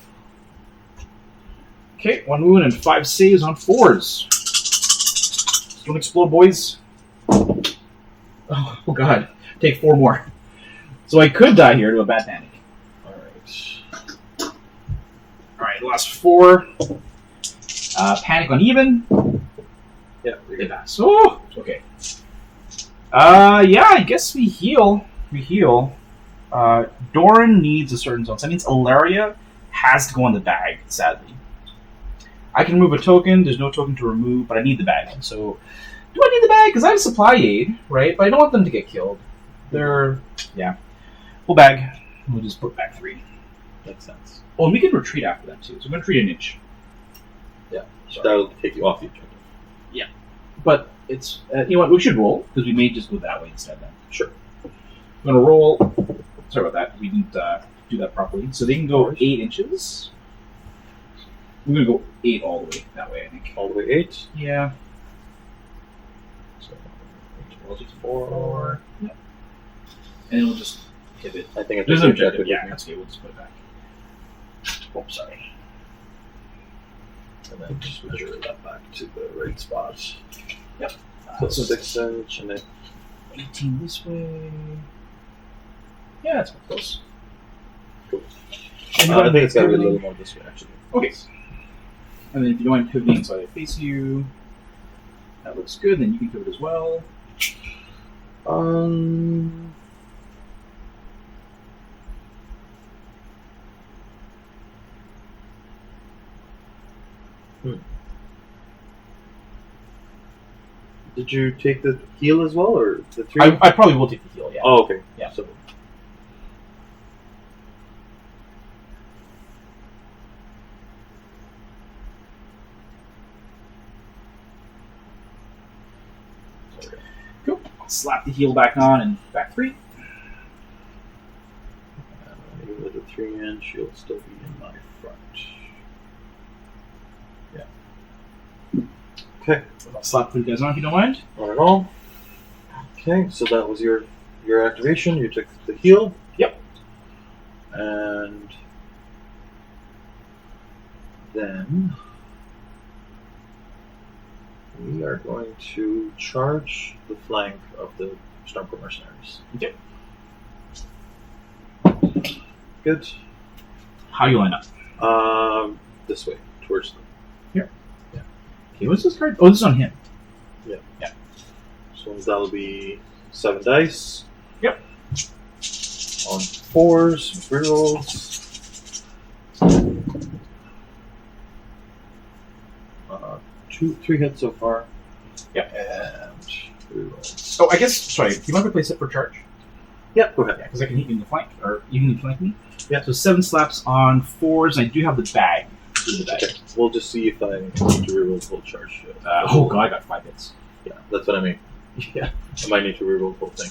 Okay, 1 wound and 5 saves on 4s. Don't explode, boys. Oh god. Take 4 more. So I could die here to a bad panic. Alright, last 4. Panic on even. Yeah, They pass. Oh, okay. Yeah, I guess we heal. Doran needs a certain zone. So that means Ellaria has to go on the bag, sadly. I can remove a token. There's no token to remove, but I need the bag. So, do I need the bag? Because I have supply aid, right? But I don't want them to get killed. Yeah. Full bag. We'll just put back 3. Makes sense. Oh, and we can retreat after that, too. So I'm going to retreat an inch. Yeah. Sorry. That'll take you off the objective. But it's, you know what, we should roll, because we may just go that way instead then. Sure. I'm going to roll. Sorry about that. We didn't do that properly. So they can go 8 inches. We're going to go 8 all the way that way, I think. All the way 8? Yeah. So, 4. Yep. And we'll just pivot. I think There's it's an objective. objective. Yeah, that's okay. We'll just put it back. Oh, sorry. And then just measure that back to the right spot. Yep. So 6 inch and then 18 this way. Yeah, that's close. Cool. And I think it's got to be a little more this way, actually. Okay. And then if you don't mind pivoting so I face you, that looks good. Then you can pivot as well. Did you take the heal as well, or the 3? I probably will take the heal, yeah. Oh, okay. Yeah. So, Cool. Slap the heal back on and back 3. even with the 3 inch, you'll still be in my front. Yeah. Okay. I'll slap you guys on if you don't mind. Not at all. Okay, so that was your activation. You took the heal. Yep. And then we are going to charge the flank of the Stormcrow Mercenaries. Okay. Good. How you line up? This way, towards them. Here. Yeah. Okay, what's this card? Oh, this is on him. Yeah. Yeah. So that'll be 7 dice. Yep. On 4s, rerolls. 3 hits so far. Yep. And rerolls. Oh, I guess, sorry, do you mind if I place it for charge? Yeah, go ahead. Yeah, because I can hit you in the flank, or you can flank me. Yeah. So 7 slaps on 4s, and I do have the bag. The bag. Okay, we'll just see if I need to reroll full charge. Oh god, I got 5 hits. Yeah, that's what I mean. Yeah. I might need to reroll the whole thing.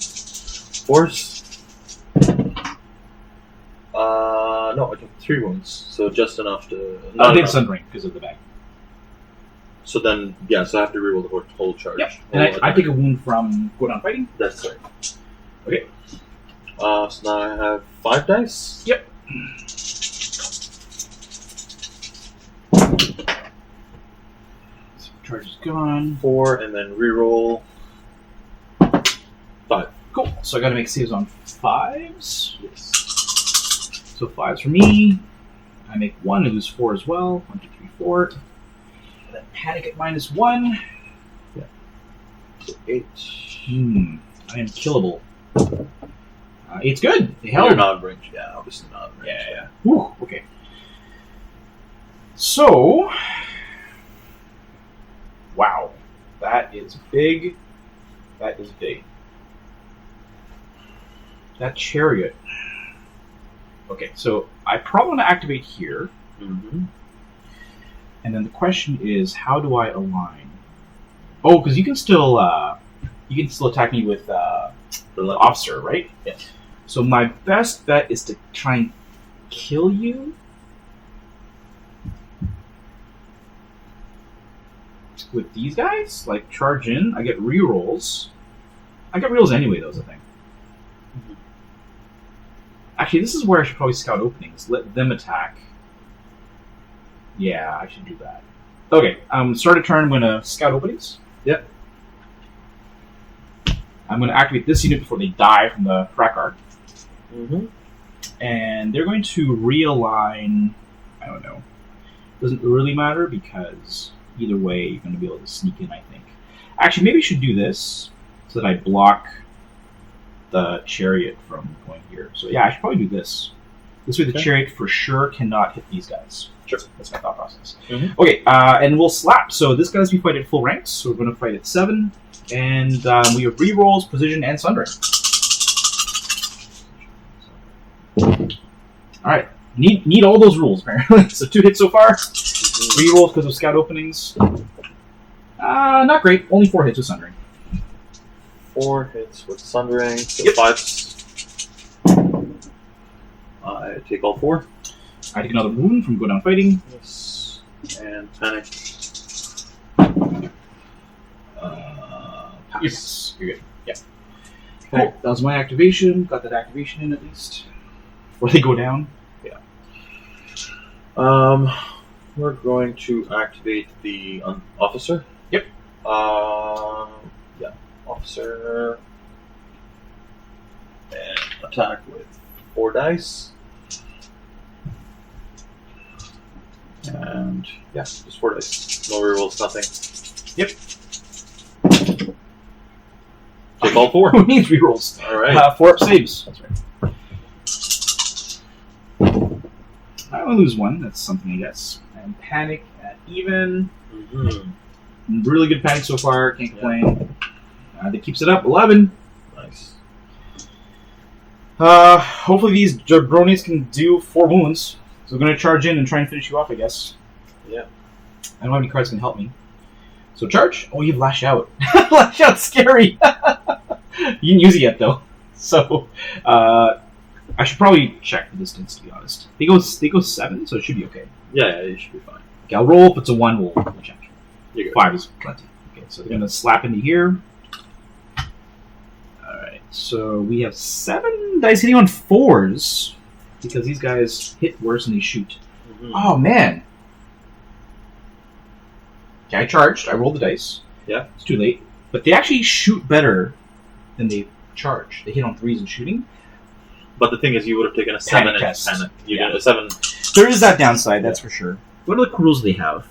Force. No, I took 3 wounds, so just enough to. I think Sundering because of the bag. So then, yeah, so I have to reroll the whole charge. Yep. And I take a wound from Go Down Fighting. That's right. Okay. So now I have 5 dice. Yep. So charge is gone. 4, and then reroll 5. Cool. So I got to make saves on 5s. Yes. So 5s for me. I make 1. I lose 4 as well. 1, 2, 3, 4. And then panic at -1. Yeah. So 8. I am killable. 8's good. They held. You're not range. Yeah, obviously not range. Yeah. Whew. Okay. So, wow, that is big. That is big. That chariot. Okay, so I probably want to activate here. Mm-hmm. And then the question is, how do I align? Oh, because you can still attack me with the officer, right? Yes. So my best bet is to try and kill you. With these guys, like charge in, I get rerolls. I get rerolls anyway, though, is the thing. Mm-hmm. Actually, this is where I should probably scout openings. Let them attack. Yeah, I should do that. Okay, start a turn. I'm going to scout openings. Yep. I'm going to activate this unit before they die from the Hrakkar. Mm-hmm. And they're going to realign. I don't know. Doesn't really matter because either way, you're going to be able to sneak in, I think. Actually, maybe I should do this so that I block the chariot from going here. So yeah, I should probably do this. This way the chariot for sure cannot hit these guys. Sure. That's my thought process. Mm-hmm. Okay, and we'll slap. So this guy's we fight at full ranks, so we're going to fight at 7. And we have rerolls, precision, and sundering. Alright. Need all those rules, apparently. So 2 hits so far. Rerolls because of scout openings. Not great. Only 4 hits with sundering. 4 hits with sundering. So Yep. 5s. I take all 4. I take another wound from go down fighting. Yes. And panic. Pass. Yes, you're good. Yeah. Okay. Cool. That was my activation. Got that activation in at least. Before they go down. Yeah. We're going to activate the officer. Yep. Yeah. Officer. And attack with 4 dice. And yeah, just 4 dice. No rerolls, nothing. Yep. Take all 4. Who needs rerolls? Alright. 4 up saves. That's right. I only lose 1. That's something, I guess. And panic at even. Mm-hmm. Really good panic so far. Can't complain. That keeps it up. 11. Nice. Hopefully these jabronis can do 4 wounds. So we're going to charge in and try and finish you off, I guess. Yeah. I don't have any cards that can help me. So charge. Oh, you have Lash Out. Lash Out's scary. You didn't use it yet, though. So, I should probably check the distance, to be honest. They go 7, so it should be okay. Yeah, you should be fine. Okay, I'll roll. If it's a 1, we'll check. You're good. 5 is plenty. Okay, so they're going to slap into here. Alright, so we have 7 dice hitting on 4s. Because these guys hit worse than they shoot. Mm-hmm. Oh, man. Okay, I charged. I rolled the dice. Yeah. It's too late. But they actually shoot better than they charge. They hit on 3s and shooting. But the thing is, you would have taken a 7 and test. 10. You Yeah. did a 7. There is that downside, that's for sure. What other rules do they have?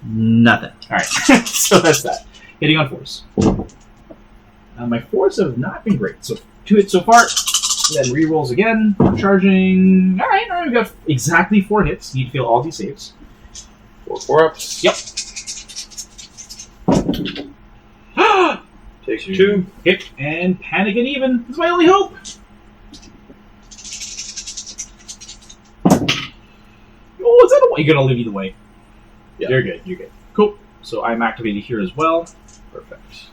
Nothing. Alright, so that's that. Hitting on 4s. My 4s have not been great. So 2 hits so far. Then rerolls again. Charging. Alright, we've got exactly 4 hits. Need to fail all these saves. 4 ups. Yep. Takes 2. Hit and panic and even. That's my only hope. Oh, is that a way? You're gonna live either way. Yeah. You're good. You're good. Cool. So I'm activated here as well. Perfect.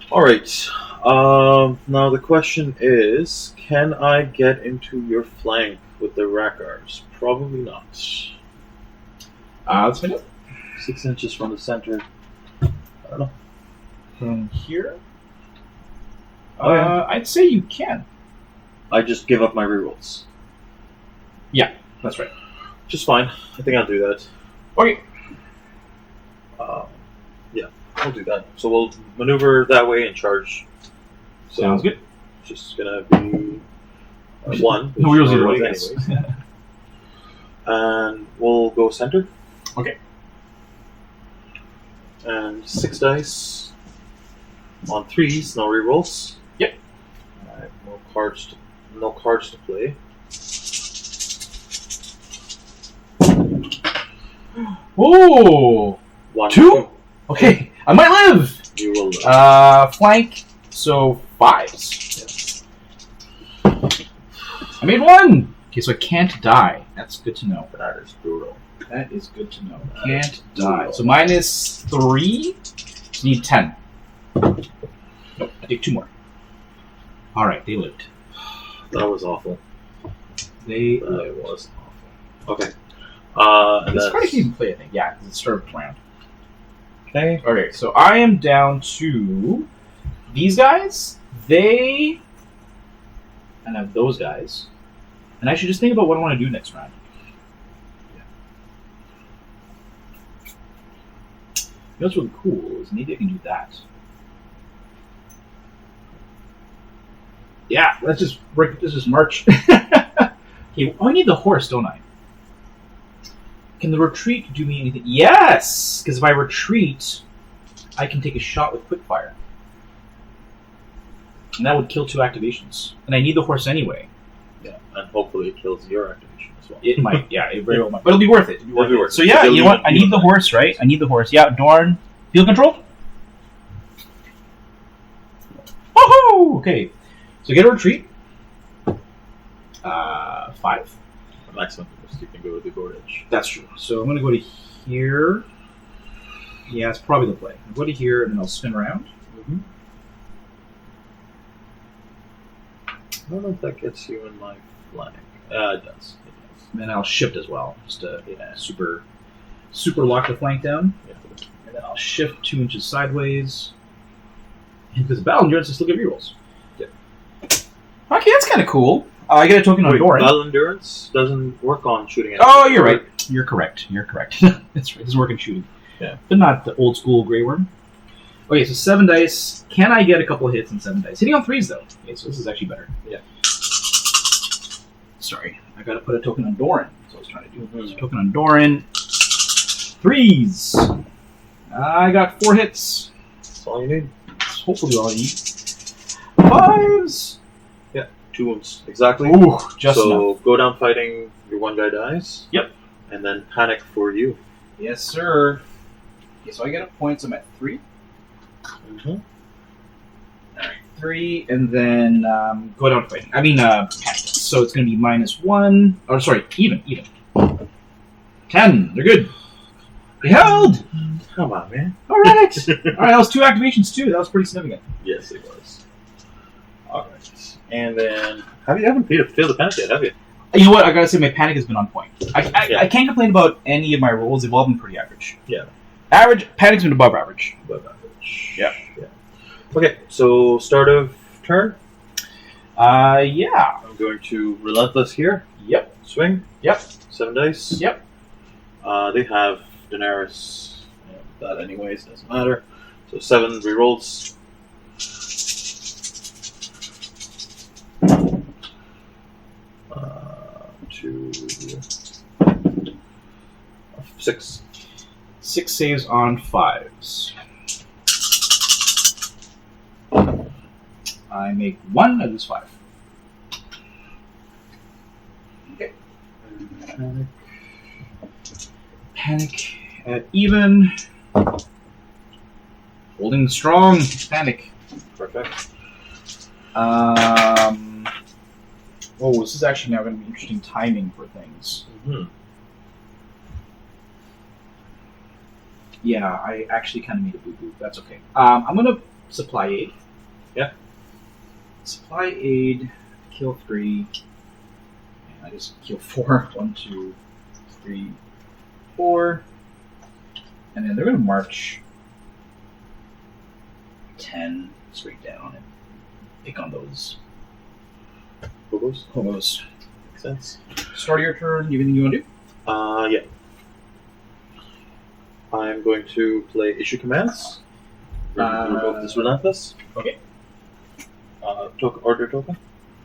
Alright. Now the question is, can I get into your flank with the Hrakkars? Probably not. Let's find out. 6 inches from the center. I don't know. From here? Oh, yeah. I'd say you can. I just give up my rerolls. Yeah, that's right. Just fine. I think I'll do that. Okay. Yeah, I'll do that. So we'll maneuver that way and charge. So Sounds good. It's just gonna be 1. No wheels either way, anyways. yes. And we'll go center. Okay. And 6 dice on 3s, no rerolls. Yep. I have no cards to play. Oh, 1, 2? Okay, I might live! You will live. Flank, so 5s. Yes. I made 1! Okay, so I can't die. That's good to know. That is brutal. That is good to know. Can't die. So minus 3. Need 10. Nope, I take 2 more. Alright, they lived. That was awful. They That lived. was awful. Okay. This card I can even play, I think. Yeah, because it's start of the round. Okay. Okay, so I am down to these guys. They. And I have those guys. And I should just think about what I want to do next round. You know what's really cool is maybe I can do that. Yeah, let's just march. Okay, I need the horse, don't I? Can the retreat do me anything? Yes! Because if I retreat, I can take a shot with quickfire. And that would kill 2 activations. And I need the horse anyway. Yeah, and hopefully it kills your activation as well. It might, yeah, it very well might. But it'll be worth it. It'll be worth it. So yeah, you know what? I need the horse, right? I need the horse. Yeah, Dorne. Field control? Woohoo! Okay. So get a retreat. 5. Maximum because you can go to the board edge. That's true. So I'm going to go to here. Yeah, it's probably the play. I'll go to here and then I'll spin around. Mm-hmm. I don't know if that gets you in my flank. It does. And then I'll shift as well, just to super lock the flank down. Yeah. And then I'll shift 2 inches sideways. And because battle endurance, I still get rerolls. Yeah. Okay, that's kind of cool. I get a token on Doran. Battle endurance doesn't work on shooting. Oh, you're right. You're correct. That's right. It doesn't work in shooting. Yeah. But not the old school Grey Worm. Okay, so 7 dice. Can I get a couple of hits on 7 dice? Hitting on 3s, though. Okay, so this is actually better. Yeah. Sorry. I gotta put a token on Doran. That's what I was trying to do. So token on Doran. 3s. I got 4 hits. That's all you need. That's hopefully all I need. 5s. 2 wounds. Exactly. Ooh, just so enough. go down fighting, your 1 guy dies. Yep. And then panic for you. Yes, sir. Okay, so I get a point, so I'm at 3. Mm-hmm. Alright, 3, and then go down fighting. I mean, panic. So it's going to be -1. Oh, sorry, even. 10. They're good. They held! Come on, man. Alright! Alright, that was 2 activations, too. That was pretty significant. Yes, it was. Alright. And then, haven't failed the panic yet, have you? You know what? I gotta say, my panic has been on point. I can't complain about any of my rolls. They've all been pretty average. Yeah. Average. Panic's been above average. Above average. Yeah. Okay, so start of turn. Yeah. I'm going to Relentless here. Yep. Swing. Yep. 7 dice. Yep. They have Daenerys. That anyways, doesn't matter. So 7 rerolls. 2, 6. 6 saves on 5s. I make 1, I lose 5. Okay. Panic at even. Holding strong. Panic. Perfect. Oh, this is actually now going to be interesting timing for things. Mm-hmm. Yeah, I actually kind of made a boo-boo. That's okay. I'm going to supply aid. Yeah. Supply aid, kill 3. And I just kill 4. 1, 2, 3, 4. And then they're going to march 10 straight down and pick on those hobos. Makes sense. Start of your turn. You have anything you want to do? Yeah. I'm going to play Issue Commands. Remove this Relentless. Okay. Order token.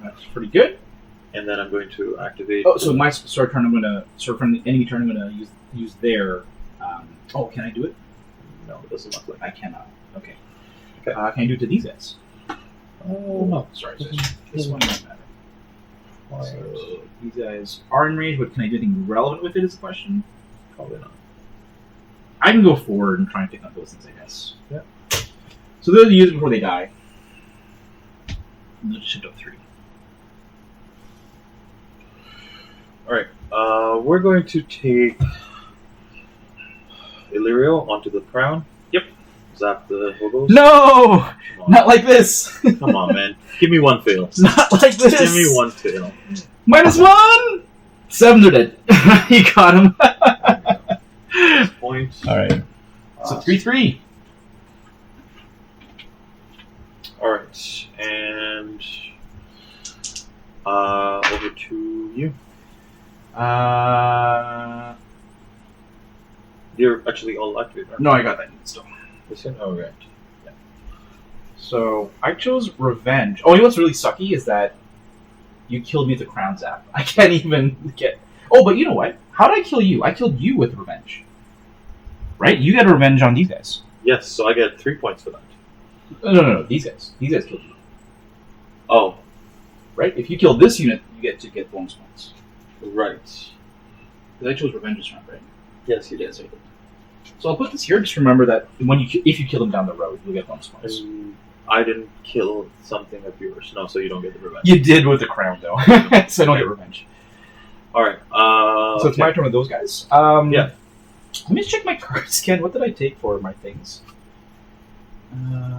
That's pretty good. And then I'm going to activate. Oh, so my start turn, I'm going to start from the enemy turn. I'm going to use their. Oh, can I do it? No, it doesn't look like. I cannot. Okay. Okay. Can I do it to these guys? Oh no, Sorry. This one doesn't matter. So these guys are in range, but can I do anything relevant with it? Is the question. Probably not. I can go forward and try and pick up those things, I guess. Yeah. So they'll use it before they die. And they'll just shift up 3. Alright, we're going to take Illyrio onto the crown. Yep. Zap the hobos. No! Not like this! Come on, man. Give me one fail. Not like this! Give me one fail. -1! 7 are dead. You got him. Point. Alright. So 3-3. Alright, and over to you. You're actually all activated, right? No, I got that still. This one? Oh, right. Yeah. So I chose Revenge. Oh, you know what's really sucky is that you killed me with the Crown Zap. I can't even get... Oh, but you know what? How did I kill you? I killed you with Revenge. Right? You got Revenge on these guys. Yes, so I get 3 points for that. No. These guys. These guys killed you. Oh. Right? If you kill this unit, you get to get bonus points. Right. Because I chose Revenge this round, right? Yes, you did. Yes, I did. So I'll put this here. Just remember that if you kill them down the road, you'll get bonus points. I didn't kill something of yours. No, so you don't get the revenge. You did with the crown, though. So I don't get revenge. Alright. So it's my turn with those guys. Yeah. Let me just check my cards again. What did I take for my things? I don't know.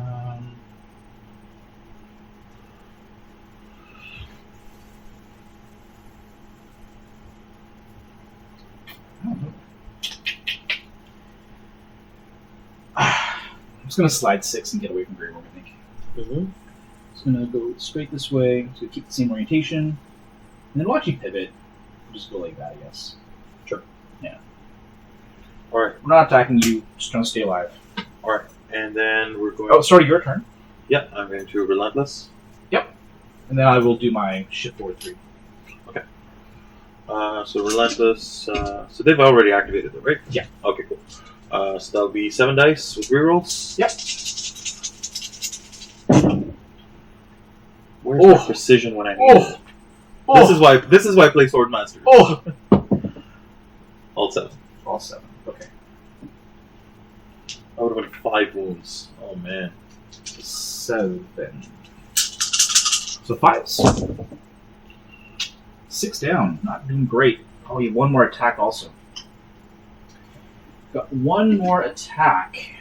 I'm just going to slide 6 and get away from Grey Worm, I think. Mm-hmm. Just going to go straight this way, so keep the same orientation. And then we'll actually pivot. We'll just go like that, I guess. Sure. Yeah. Alright. We're not attacking you, just trying to stay alive. Alright. And then we're going... Oh, sorry, your turn. Yeah, I'm going to Relentless. Yep. And then I will do my shift forward 3. Okay. So Relentless... so they've already activated it, right? Yeah. Okay, cool. So that'll be 7 dice with rerolls. Yep. Where's the precision when I need it? This is why I play Swordmasters. Oh! All 7. All 7. Okay. That would have been 5 wounds. Oh man. 7. So 5s. 6 down. Not doing great. Oh, you have 1 more attack also. Got 1 more attack.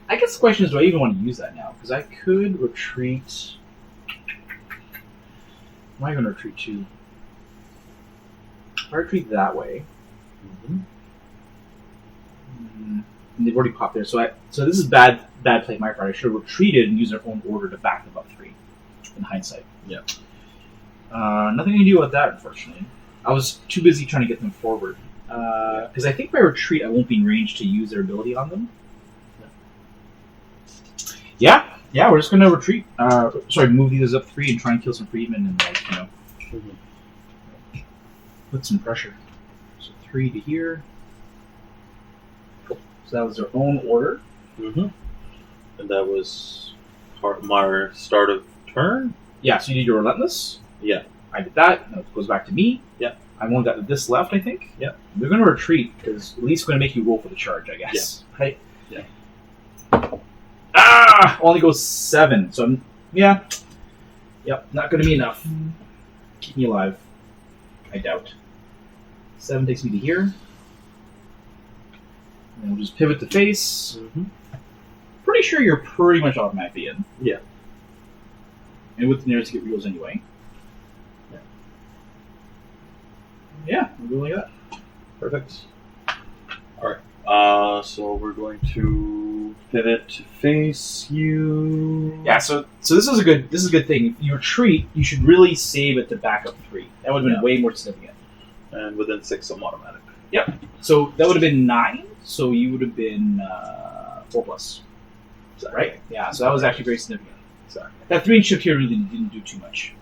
I guess the question is, do I even want to use that now? Because I could retreat. Am I going to retreat to? If I retreat that way. Mm-hmm. And they've already popped there. So this is bad play on my part. I should have retreated and used their own order to back them up 3. In hindsight. Yeah. Nothing to do with that, unfortunately. I was too busy trying to get them forward. Because I think by retreat, I won't be in range to use their ability on them. Yeah, we're just going to retreat. Move these up 3 and try and kill some Freedmen and, put some pressure. So 3 to here. Cool. So that was their own order. Mm-hmm. And that was my start of turn? Yeah, so you did your Relentless. Yeah. I did that. Now it goes back to me. Yeah. I've only got this left, I think. Yeah. They're going to retreat, because at least it's going to make you roll for the charge, I guess. Yeah. Right? Yeah. Only goes 7. So, yeah. Yep, not going to be enough. Keep me alive. I doubt. 7 takes me to here. And then we'll just pivot to face. Mm-hmm. Pretty sure you're pretty much automatically in. Yeah. And with Daenerys to get reels anyway. Yeah, we'll go like that. Perfect. Alright. So we're going to pivot to face you. Yeah, so this is a good thing. If you retreat, you should really save it to back up 3. That would have been way more significant. And within 6, I'm automatic. Yep. So that would have been 9. So you would have been 4+. Is that right? Yeah. So that was actually very significant. Exactly. That 3 shift here really didn't do too much.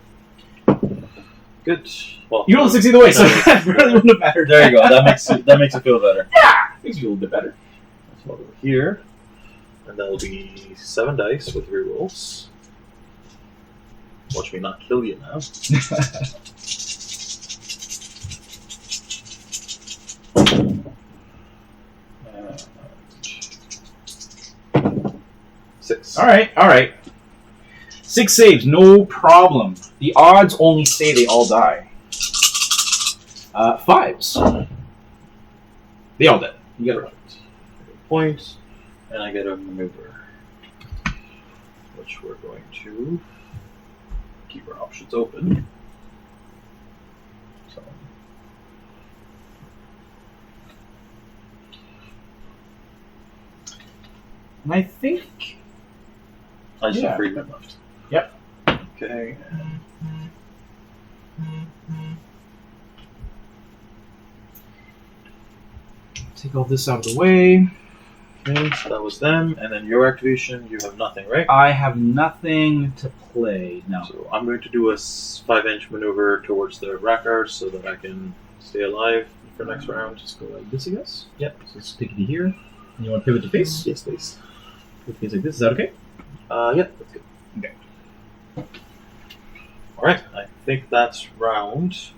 Good. Well, you rolled 6 either way, so that really wouldn't have mattered. There you go. That makes you feel better. Yeah, makes you a little bit better. So over here, and that'll be 7 dice with rerolls. Watch me not kill you now. 6. All right. 6 saves, no problem. The odds only say they all die. 5s. They all dead. You get it right. Point, and I get a maneuver, which we're going to keep our options open. So. And I think... I just have Freedmen left. Yep. Okay. Take all this out of the way. Okay, so that was them, and then your activation, you have nothing, right? I have nothing to play, no. So I'm going to do a 5-inch maneuver towards the Hrakkars so that I can stay alive for next round. Just go like this, I guess. Yep. So let's take it to here. And you want to pivot to face? Yes, please. Pivot to face like this, is that okay? Yep, that's good. Okay. Alright, I think that's round.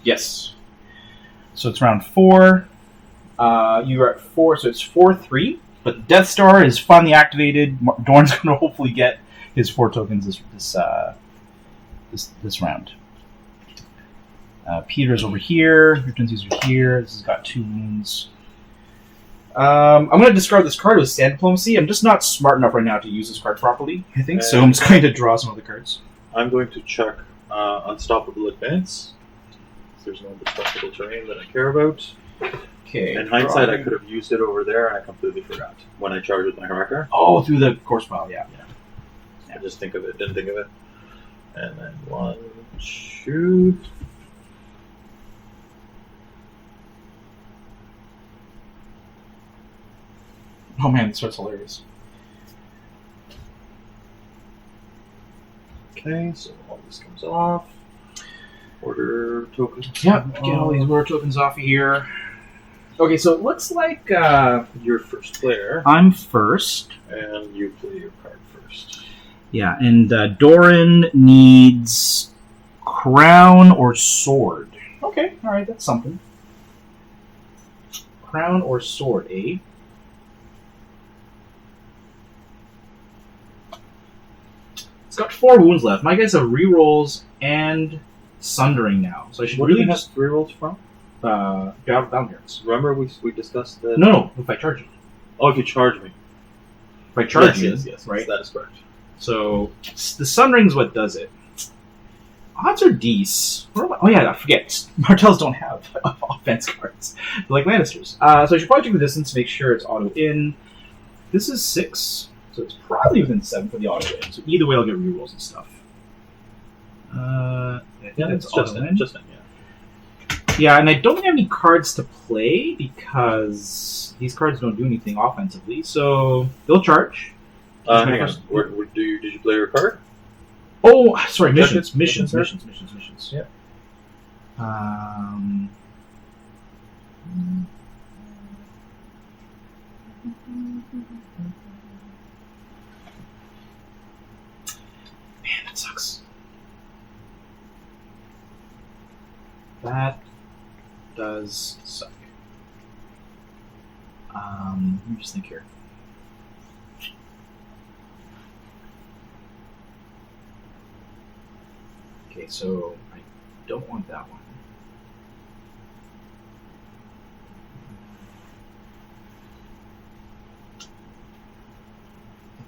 Yes. So it's round 4. You are at 4, so it's 4-3. But Death Star is finally activated. Dorne's going to hopefully get his 4 tokens this round. Peter's over here. Ritenzi's over here. This has got 2 wounds. I'm going to discard this card with Sand Diplomacy. I'm just not smart enough right now to use this card properly, I think. So I'm just going to draw some of the cards. I'm going to check Unstoppable Advance. There's no destructible terrain that I care about. Okay. In hindsight, I could have used it over there, and I completely forgot when I charged with my Hrakkar. Oh, through the course pile, yeah. I just didn't think of it. And then 1, 2. Oh man, this starts hilarious. Okay, so all this comes off. Order tokens. Yep, get all these order tokens off of here. Okay, so it looks like You're first player, I'm first. and you play your card first. Yeah, and Doran needs crown or sword. Okay, alright, that's something. Crown or sword, eh? It's got 4 wounds left. My guys have rerolls and sundering now. So I should What really do you have just 3 rolls from? Downwards. Remember we discussed the... No, if I charge you. Oh, if you charge me. If I charge you, yes, right? That is correct. So the sunring's what does it. Odds are decent. Oh yeah, I forget. Martells don't have offense cards. They're like Lannisters. So I should probably check the distance to make sure it's auto in. This is 6, so it's probably within 7 for the auto in. So either way, I'll get rerolls and stuff. I think that's just auto in, in. yeah. Yeah, and I don't have any cards to play because these cards don't do anything offensively. So they'll charge. Hang on. Did you play your card? Oh, sorry, missions. Missions. Yeah. Man, that sucks. That does suck. Let me just think here. Okay, so I don't want that one.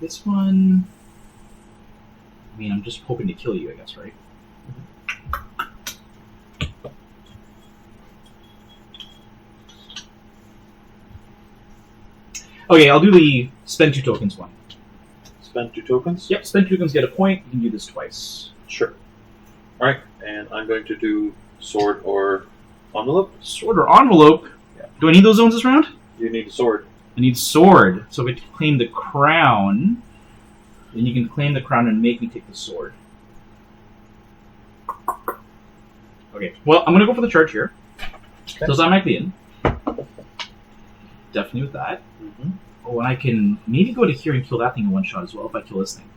This one... I mean, I'm just hoping to kill you, I guess, right? Okay, I'll do the spend 2 tokens one. Spend 2 tokens? Yep, spend 2 tokens, get a point. You can do this twice. Sure. Alright, and I'm going to do sword or envelope. Sword or envelope? Yeah. Do I need those zones this round? You need a sword. I need sword. So if I claim the crown, then you can claim the crown and make me take the sword. Okay, well, I'm going to go for the charge here. Okay. So it's automatically in. Definitely with that. Mm-hmm. Oh, and I can maybe go to here and kill that thing in one shot as well if I kill this thing.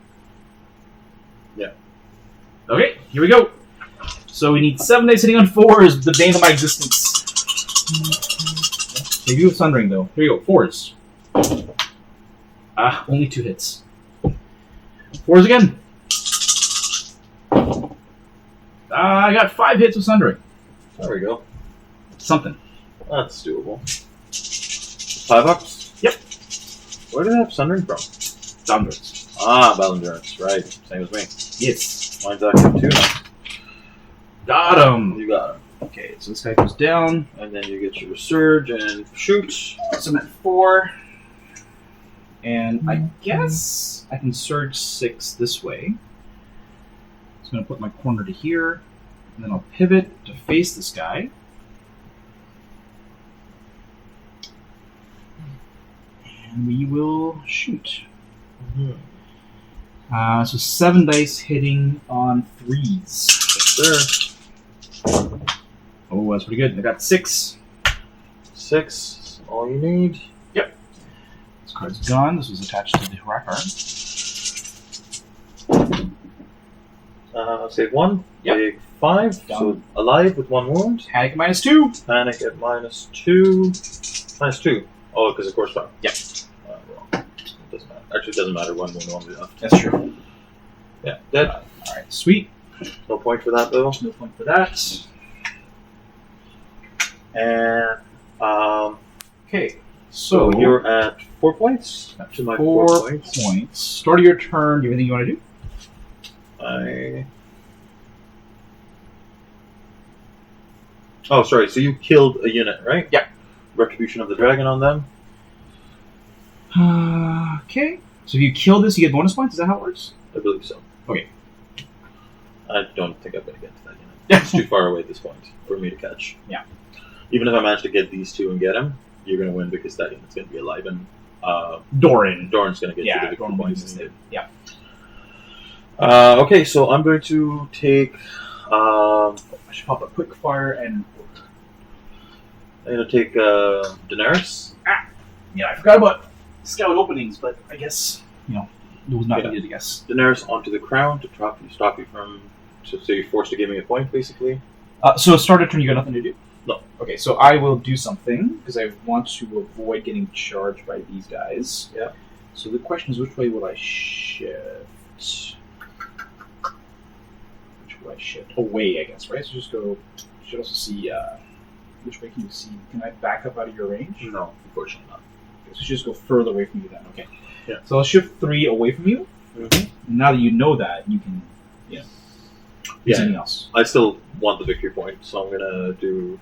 Yeah. Okay, here we go. So we need 7 days hitting on 4 is the bane of my existence. They do have Sundering, though. Here you go. 4s. Only 2 hits. 4s again. I got 5 hits with Sundering. There we go. Something. That's doable. 5 ups? Yep. Where do they have Sundering from? Downwards. Battle Endurance. Right. Same as me. Yes. Mine's active too now. Got him. You got him. Okay, so this guy goes down. And then you get your Surge and shoot. So I'm at 4. And I guess I can surge 6 this way. So I'm going to put my corner to here. And then I'll pivot to face this guy. And we will shoot. Mm-hmm. So 7 dice hitting on 3s. Yes, sir. Oh, that's pretty good. I got 6. 6 is all you need. Yep. This card's gone. This was attached to the Hrakkar. Save 1. Yep. Take 5. Done. So alive with 1 wound. Panic at -2. Panic at -2. -2. Oh, because of course fire. Yep. Well, it doesn't matter. Actually, it doesn't matter. 1 wound only left. That's true. Yeah, dead. Alright, sweet. No point for that though. No point for that. And Okay, so so you're at 4 points. Up to my 4 4 points. points. Start of your turn. Do you have anything you want to do? Oh, sorry. So you killed a unit, right? Yeah. Retribution of the Dragon on them. Okay. So if you kill this, you get bonus points. Is that how it works? I believe so. Okay. I don't think I'm going to get to that unit. It's too far away at this point for me to catch. Yeah. Even if I manage to get these 2 and get him, you're going to win because that unit's going to be alive and Doran. Doran's going to get you the Doran victory wins points. instead. Yeah. Okay, so I'm going to take. I should pop a quick fire and. I'm going to take Daenerys. Yeah, I forgot about scout openings, but I guess it was not needed. I guess. Daenerys onto the crown to stop you from. So you're forced to give me a point, basically. So start a turn. You got nothing to do. No. Okay, so I will do something because I want to avoid getting charged by these guys. Yeah. So the question is, which way will I shift? Which will I shift? Away, I guess, right? So just go. You should also see. Which way can you see? Can I back up out of your range? No, unfortunately not. Okay, so just go further away from you then. Okay. Yeah. So I'll shift 3 away from you. Mm-hmm. Now that you know that, you can. Do something else. I still want the victory point, so I'm gonna do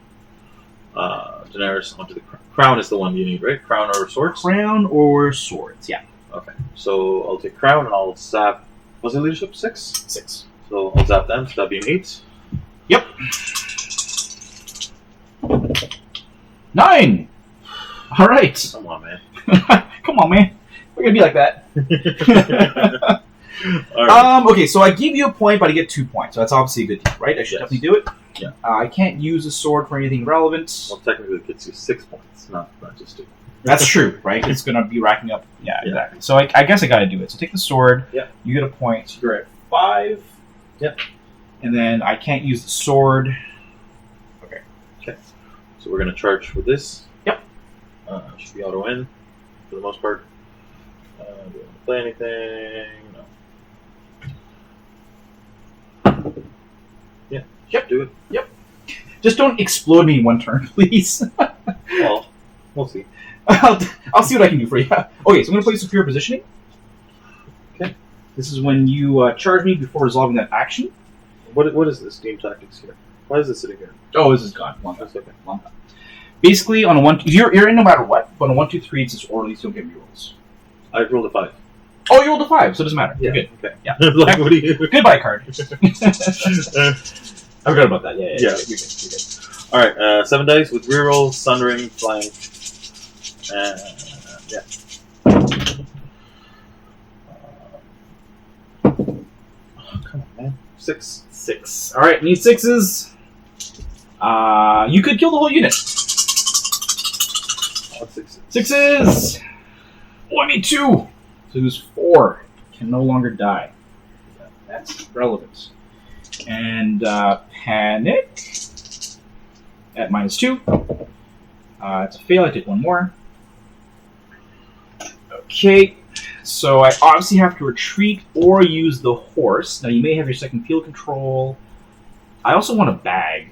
Daenerys onto the crown. Is the one you need, right? Crown or swords? Crown or swords? Yeah. Okay. So I'll take crown and I'll zap. Was it leadership 6? 6. So I'll zap them. So that'll be an 8. Yep. 9. All right. Come on, man. Come on, man. We're gonna be like that. All right. Okay, so I give you a point, but I get 2 points. So that's obviously a good deal, right? I should Yes. definitely do it. Yeah. I can't use a sword for anything relevant. Well, technically, it gets you 6 points, not just 2. That's true, right? It's gonna be racking up. Yeah, exactly. So I guess I gotta do it. So take the sword. Yeah. You get a point. You're at 5. Yep. And then I can't use the sword. Okay. So we're gonna charge with this. Yep. Should be auto in for the most part. Do you want to play anything? No. Yeah. Yep. Do it. Yep. Just don't explode me in 1 turn, please. Well, we'll see. I'll see what I can do for you. Okay, so I'm going to play Superior Positioning. Okay. This is when you charge me before resolving that action. What is this game tactics here? Why is this sitting here? Oh, this is gone. Long time. That's okay. Long time. Basically, on a 1, you're in no matter what, but on a 1, 2, 3, it's just orderly, so don't get rerolls. I rolled a 5. Oh, you rolled a 5, so it doesn't matter. Yeah. You're good. Okay. Yeah. Like, what do you? Goodbye card. I forgot about that. Yeah. Yeah. You're good. All right. 7 dice with reroll, sundering, flank. Yeah. Oh, come on, man. 6. 6. All right, need 6s. You could kill the whole unit. 6. 6s. Oh, I need 2. So who's 4 can no longer die. That's relevant. And panic at -2. It's a fail. I take one more. Okay, so I obviously have to retreat or use the horse. Now, you may have your second field control. I also want a bag.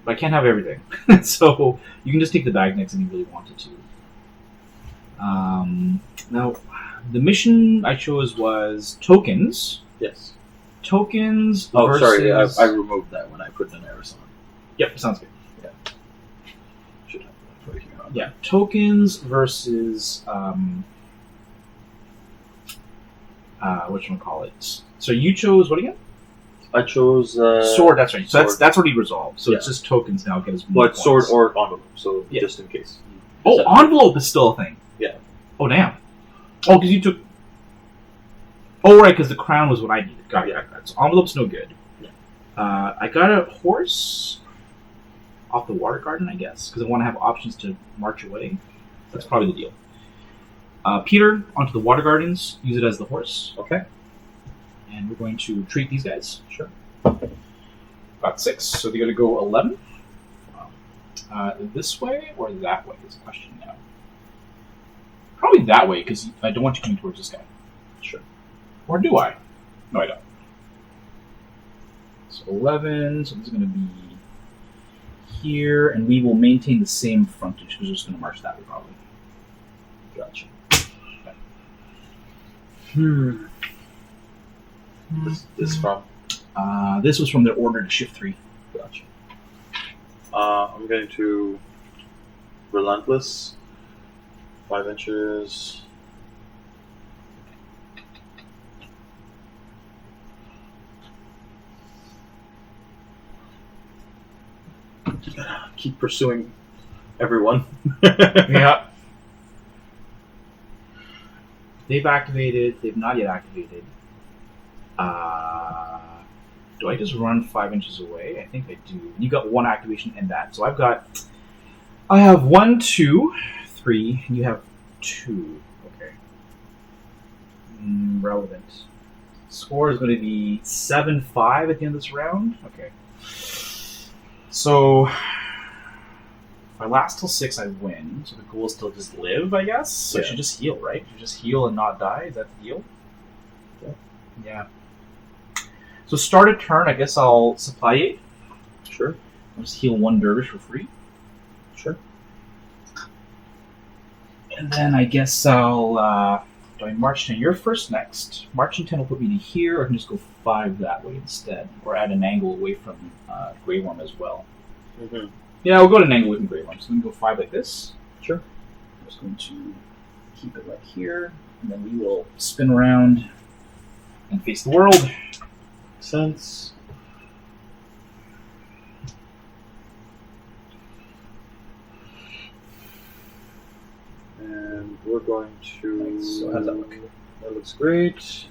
But I can't have everything. So you can just take the bag next if you really wanted to. Now, the mission I chose was tokens. Yes. Tokens Oh, versus... sorry. I removed that when I put Daenerys on. Yep, sounds good. Yeah. Should have that right here. Yeah, tokens versus... whatchamacallit. So you chose what again? I chose... sword, that's right. So sword. that's already resolved. So Yeah. it's just tokens now. Get us more But sword points. or envelope, so Yeah. just in case. Oh, So- envelope is still a thing. Yeah. Oh, damn. Oh, because you took... Oh, right, because the crown was what I needed. Got it. So envelope's no good. Yeah. I got a horse off the water garden, I guess, because I want to have options to march away. That's probably the deal. Petyr, onto the water gardens. Use it as the horse. Okay. And we're going to treat these guys. Sure. Got 6, so they're going to go 11. This way or that way is the question now. Probably that way, because I don't want you coming towards this guy. Sure. Or do I? No, I don't. So 11, so this is going to be here, and we will maintain the same frontage, because we're just going to march that way, probably. Gotcha. Okay. This from? This was from their order to shift 3. Gotcha. I'm going to Relentless. 5 inches. Keep pursuing everyone. Yeah. They've activated. They've not yet activated. Do I just run 5 inches away? I think I do. You got 1 activation and that. So I have 1, 2, 3, and you have 2. Okay. Relevant. Score is going to be 7-5 at the end of this round. Okay. So if I last till 6, I win. So the goal is to just live, I guess. So I should just heal, right? You just heal and not die. Is that the deal? Yeah. So start a turn. I guess I'll supply 8. Sure. I'll just heal 1 dervish for free. Sure. And then I guess I'll... do I march 10? You're first next. Marching 10 will put me to here, or I can just go 5 that way instead. Or add an angle away from Grey Worm as well. Mm-hmm. Yeah, we'll go to an angle away from Grey Worm. So we can go 5 like this. Sure. I'm just going to keep it right here. And then we will spin around and face the world. Makes sense. And we're going to... So how does that look? That looks great.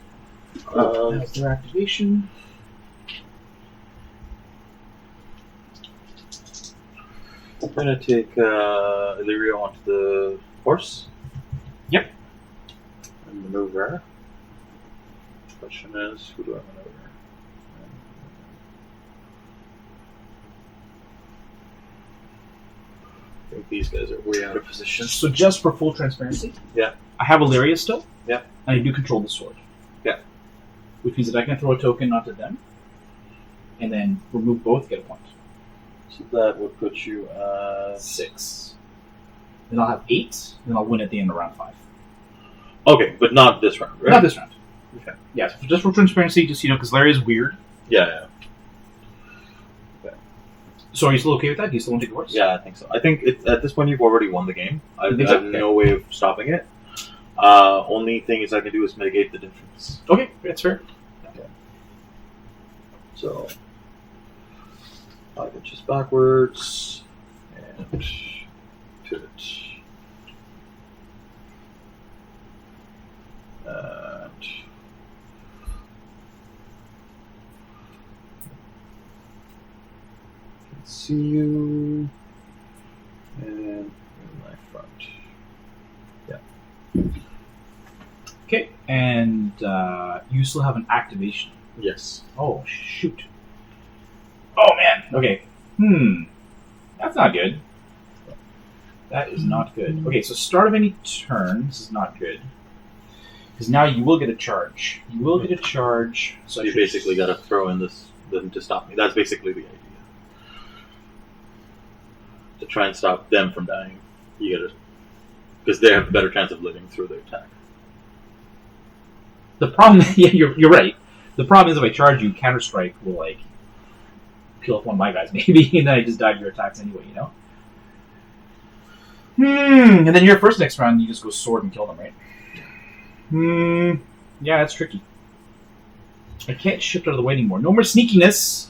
That's their activation. I'm going to take Illyrio onto the horse. Yep. And maneuver. Question is, who do I maneuver? I think these guys are way out of position. So just for full transparency, Yeah. I have Ellaria still. Yeah. And I do control the sword. Yeah. Which means that I can throw a token onto them, and then remove both, get a point. So that would put you at... 6. Then I'll have 8, then I'll win at the end of round 5. Okay, but not this round, right? Not this round. Okay. Yeah, so just for transparency, just, because Larry is weird. Yeah. So are you still okay with that? Do you still want to take the horse? Yeah, I think so. I think at this point you've already won the game. I You think so? have no way of stopping it. Only thing is I can do is mitigate the difference. Okay, that's fair. Okay. So 5 inches backwards and pivot. And see you and in my front. Yeah. Okay, and you still have an activation. Yes. Oh, shoot. Oh, man. Okay. That's not good. That is not good. Okay, so start of any turn. This is not good. Because now you will get a charge. You will get a charge. So you basically got to throw in them to stop me. That's basically the idea. To try and stop them from dying, you got to, because they have a better chance of living through their attack. The problem, yeah, you're right. The problem is if I charge you, Counter-Strike will like kill off one of my guys maybe, and then I just die to your attacks anyway. You know. And then your first next round, you just go sword and kill them, right? Yeah, that's tricky. I can't shift out of the way anymore. No more sneakiness.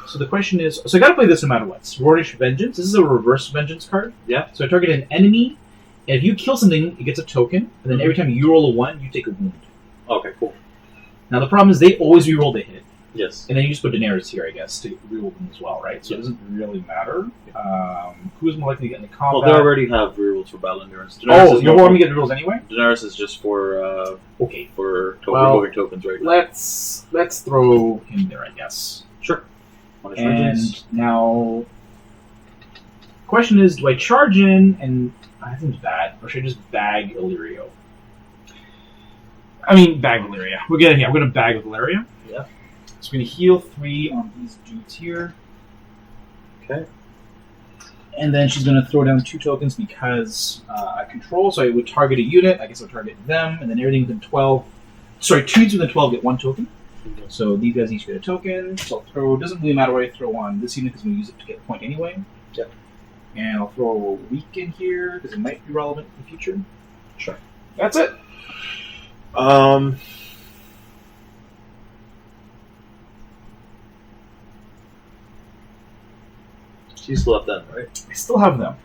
So the question is... So I gotta play this no matter what. Sororish Vengeance. This is a reverse vengeance card. Yeah. So I target an enemy, and if you kill something, it gets a token, and then every time you roll a 1, you take a wound. Okay, cool. Now the problem is they always reroll the hit. Yes. And then you just put Daenerys here, I guess, to reroll them as well, right? So it doesn't really matter. Who's more likely to get into combat? Well, they already have rerolls for battle endurance. Daenerys you're going to get rerolls anyway? Daenerys is just for removing tokens right now. Let's throw him there, I guess. Sure. And now, question is, do I charge in and I think it's bad, or should I just bag Illyrio? I mean, bag Ellaria. I'm going to bag Ellaria. Yeah. So we're going to heal 3 on these dudes here. Okay. And then she's going to throw down 2 tokens because I control, so I would target a unit. I guess I'll target them, and then everything within 12... Sorry, 2 within 12 get 1 token. Mm-hmm. So these guys each get a token. So I'll throw... It doesn't really matter what I throw on this unit because I'm going to use it to get a point anyway. Yep. And I'll throw a weak in here because it might be relevant in the future. Sure. That's it. You still have them, right? I still have them.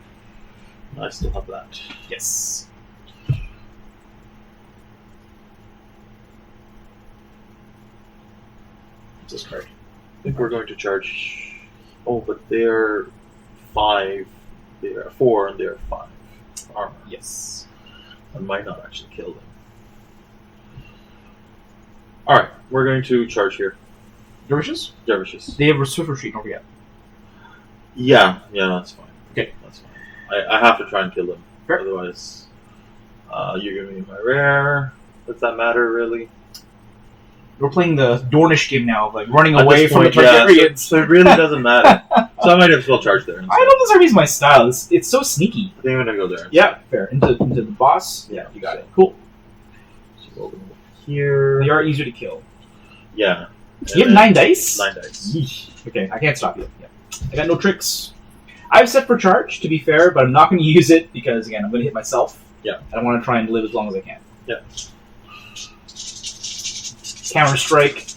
I still have that. Yes. What's this card? I think we're going to charge... Oh, but they're 5. They're 4 and they're 5 armor. Yes. I might not actually kill them. Alright, we're going to charge here. Dervishes? Dervishes. They have a swift retreat, don't forget. Yeah, that's fine. Okay. That's fine. I have to try and kill them. Fair. Otherwise, you're giving me my rare. Does that matter, really? We're playing the Dornish game now, like running away from the yeah, Targaryens. so it really doesn't matter. So I might as well charge there. I don't deserve my style. It's so sneaky. I think I'm going to go there. Yeah, fair. Into the boss? Yeah. You got it. Cool. So we'll go here. They are easier to kill. Yeah. You have 9 dice? 9 dice. Yeesh. Okay, I can't stop you. Yeah. I got no tricks. I've set for charge, to be fair, but I'm not going to use it because, again, I'm going to hit myself. Yeah. And I want to try and live as long as I can. Yeah. Counter-Strike.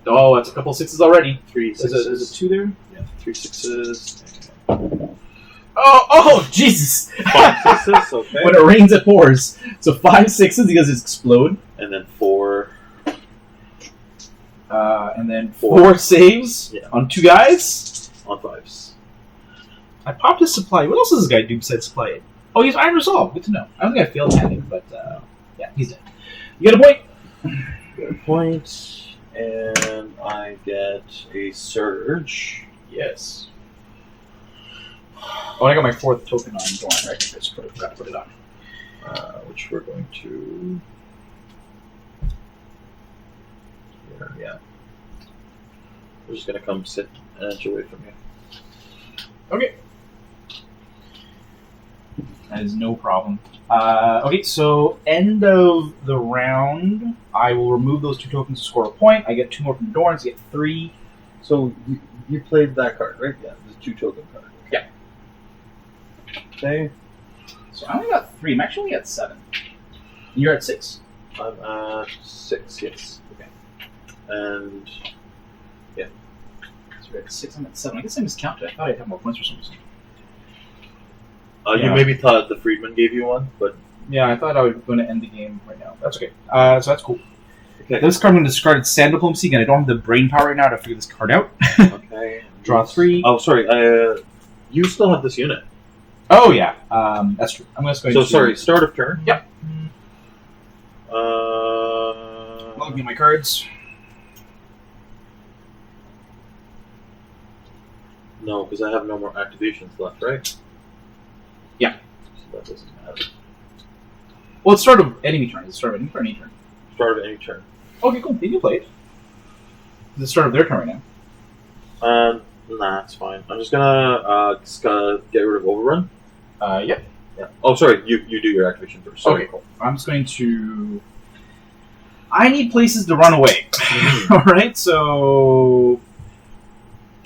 Oh, that's a couple 6s already. 3 6s. Is it 2 there? Yeah, 3 6s. Oh, Jesus! 5 6s, okay. When it rains, it pours. So 5 6s because it's explode. And then 4. And then 4 saves on 2 guys. On 5s. I popped his supply. What else does this guy do besides supply? Oh, he's Iron Resolve. Good to know. I don't think I failed at it, but yeah, he's dead. You get a point. Get a point. And I get a surge. Yes. Oh, I got my 4th token on Dorne, right? I just forgot to put it on. Which we're going to... Yeah. We're just going to come sit an inch away from you. Okay. That is no problem. Okay, so end of the round, I will remove those 2 tokens to score a point. I get 2 more from Dorne, so I get 3. So you played that card, right? Yeah, the 2 token card. Yeah. Okay. So I only got 3. I'm actually only at 7. You're at 6? I'm at 6, yes. Okay. And yeah. So we're at 6, I'm at 7. I guess I miscounted. I thought I'd have more points for some reason. You maybe thought the Freedmen gave you one, but... Yeah, I thought I was going to end the game right now. That's okay. So that's cool. Okay. This card I'm going to discard its Sand Diplomacy. Again, I don't have the brain power right now to figure this card out. Okay. Draw 3. Oh, sorry. You still have this unit. Oh, yeah. That's true. I'm just going to... Sorry. Start of turn. Yep. I'll give you my cards. No, because I have no more activations left, right? Yeah. So that doesn't matter. Well, it's start of enemy turn. It's start of enemy turn. Any turn. Start of any turn. Okay, cool. You can play it. It's the start of their turn right now. Nah, it's fine. I'm just gonna get rid of Overrun. Yep. Yeah. Oh, sorry. You do your activation first. Sorry. Okay, cool. I'm just going to... I need places to run away. Alright, so...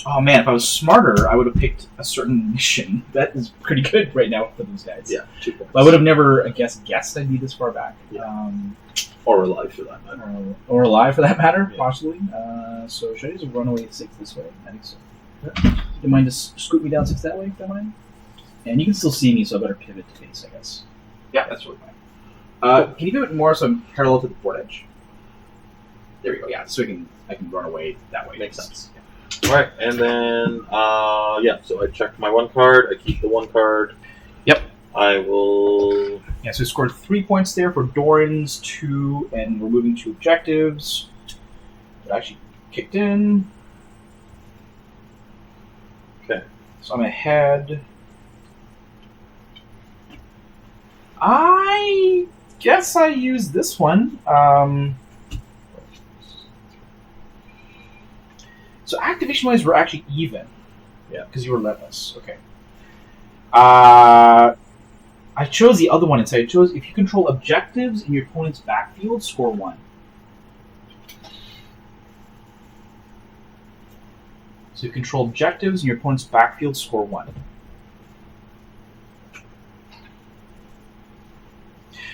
Oh man, if I was smarter, I would have picked a certain mission. That is pretty good right now for those guys. Yeah, 2 points. I would have never, I guess, guessed I'd be this far back. Yeah. Or alive, for that matter. Or alive, for that matter, Yeah. possibly. So should I just run away 6 this way? I think so. Do you mind just scoot me down 6 that way, if you don't mind? And you can still see me, so I better pivot to base, I guess. Yeah, that's really fine. Can you pivot more so I'm parallel to the port edge? There we go, yeah, so I can run away that way. Makes sense. Yeah. Alright, and then, so I checked my 1 card, I keep the 1 card. Yep. I will... Yeah, so we scored 3 points there for Doran's 2, and we're moving 2 objectives. It actually kicked in. Okay. So I'm ahead. I guess I use this one. So activation-wise, we're actually even. Yeah. Because you were relentless. Okay. I chose the other one instead. I chose if you control objectives in your opponent's backfield, score 1. So you control objectives in your opponent's backfield, score 1.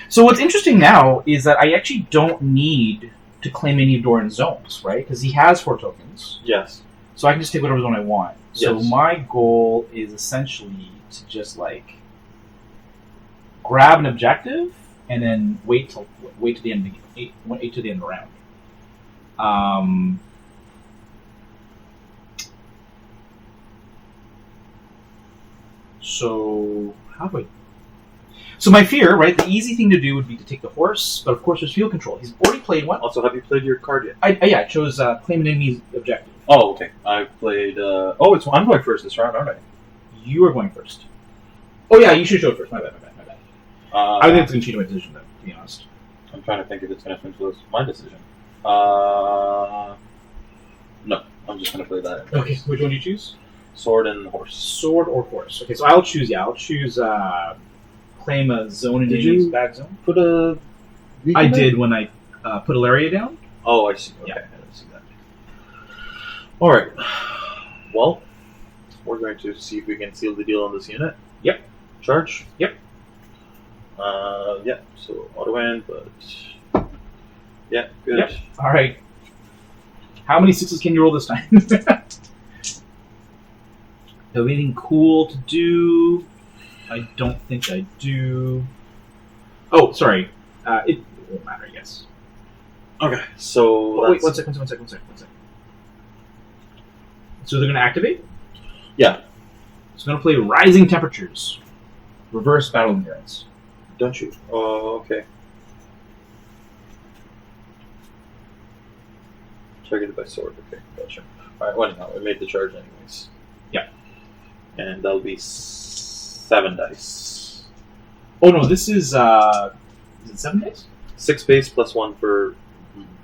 So what's interesting now is that I actually don't need to claim any of Doran's zones, right? Because he has 4 tokens. Yes. So I can just take whatever zone I want. So Yes. my goal is essentially to just grab an objective and then wait to the end of the wait to the end of the round. So how do I? So my fear, right? The easy thing to do would be to take the horse, but of course there's field control. He's already played one. Also, have you played your card yet? I chose claim an enemy's objective. Oh, okay. I played... I'm going first this round, aren't I? You are going first. Oh yeah, you should show it first. My bad. I think it's going to change my decision, though, to be honest. I'm trying to think if it's going to influence my decision. No. I'm just going to play that. Okay, which one do you choose? Sword and horse. Sword or horse. Okay, so I'll choose claim a zone in Did enemy's you back zone. Put a... I did when I put Ellaria down. Oh, I see. Okay, Yeah. I didn't see that. Alright. Well, we're going to see if we can seal the deal on this unit. Yep. Charge? Yep. So auto end, but... Yeah, good. Yep. Alright. How many 6s can you roll this time? Do you have anything cool to do? I don't think I do. Oh, sorry. It won't matter, I guess. Okay, so... Oh, wait, one second. So they're going to activate? Yeah. So I'm going to play Rising Temperatures. Reverse Battle Endurance. Don't you? Oh, okay. Targeted by sword. Okay, gotcha. Alright, well, anyhow, I made the charge anyways. Yeah. And that'll be 7 dice. Oh no, this is it 7 dice? 6 base plus 1 for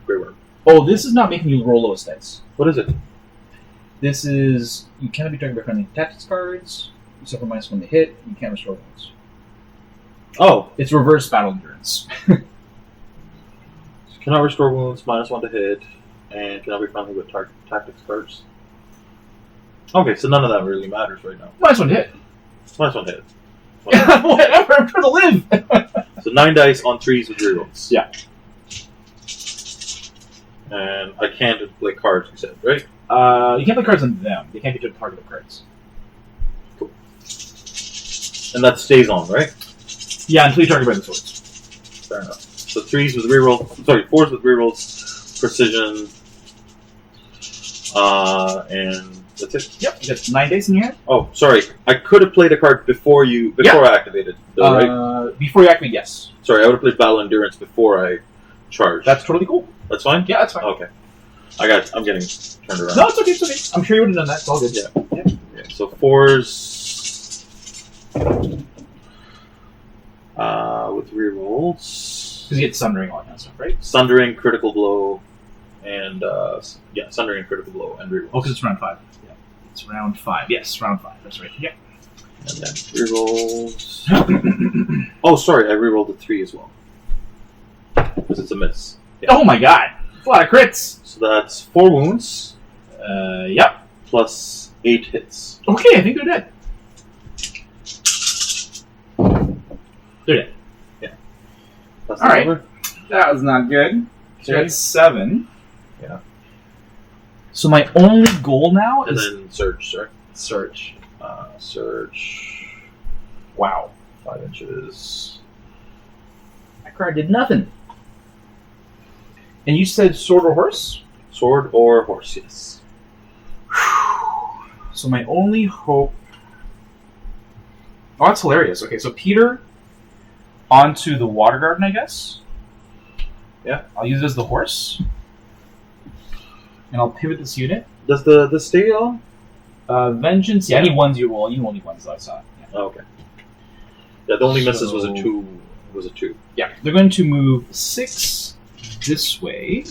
Grey Worm. Oh, this is not making you roll lowest dice. What is it? This is you cannot be targeted by friendly tactics cards. You suffer -1 to hit. You can't restore wounds. Oh, It's reverse battle endurance. cannot restore wounds, -1 to hit, and cannot be friendly with tactics cards. Okay, so none of that really matters right now. -1 to hit. -1 to hit. Whatever, I'm trying to live. So 9 dice on 3s with rerolls. Yeah. And I can't play cards, you said, right? You can't play cards on them. They can't be targeted cards. Cool. And that stays on, right? Yeah, until you target by the swords. Fair enough. So 3s with rerolls, 4s with rerolls, precision, and that's it. Yep, you got 9 dice in your hand. Oh, sorry. I could have played a card before I activated, though, right? Before you activate, yes. Sorry, I would have played Battle Endurance before I charged. That's totally cool. That's fine? Yeah, that's fine. Okay. I'm getting turned around. No, it's okay, it's okay. I'm sure you would have done that. It's all good. Yeah. Okay, so 4s with rerolls. Because you get Sundering, all that kind of stuff, right? Sundering, critical blow, and Sundering, critical blow, and rerolls. Oh, because it's round 5. Yeah. It's round 5. Yes, round 5. That's right. Yeah. And then rerolls. Oh, sorry, I rerolled a 3 as well. Because it's a miss. Yeah. Oh my god! It's a lot of crits! So that's 4 wounds. Yep. Plus 8 hits. Okay, I think they're dead. They're dead. Yeah. That's Alright. over. That was not good. So Okay. that's 7. Yeah. So my only goal now And is then surge, sorry. search. Surge. Wow. 5 inches. That card did nothing. And you said sword or horse? Sword or horse, yes. So my only hope... Oh, that's hilarious. Okay, so Petyr onto the Water Garden, I guess. Yeah. I'll use it as the horse. And I'll pivot this unit. Does the stay on? Vengeance. Yeah, any ones you roll. You only ones I saw. Yeah. Oh, okay. Yeah, the only misses was a So- 2. Was a 2. Yeah, they're going to move 6 this way.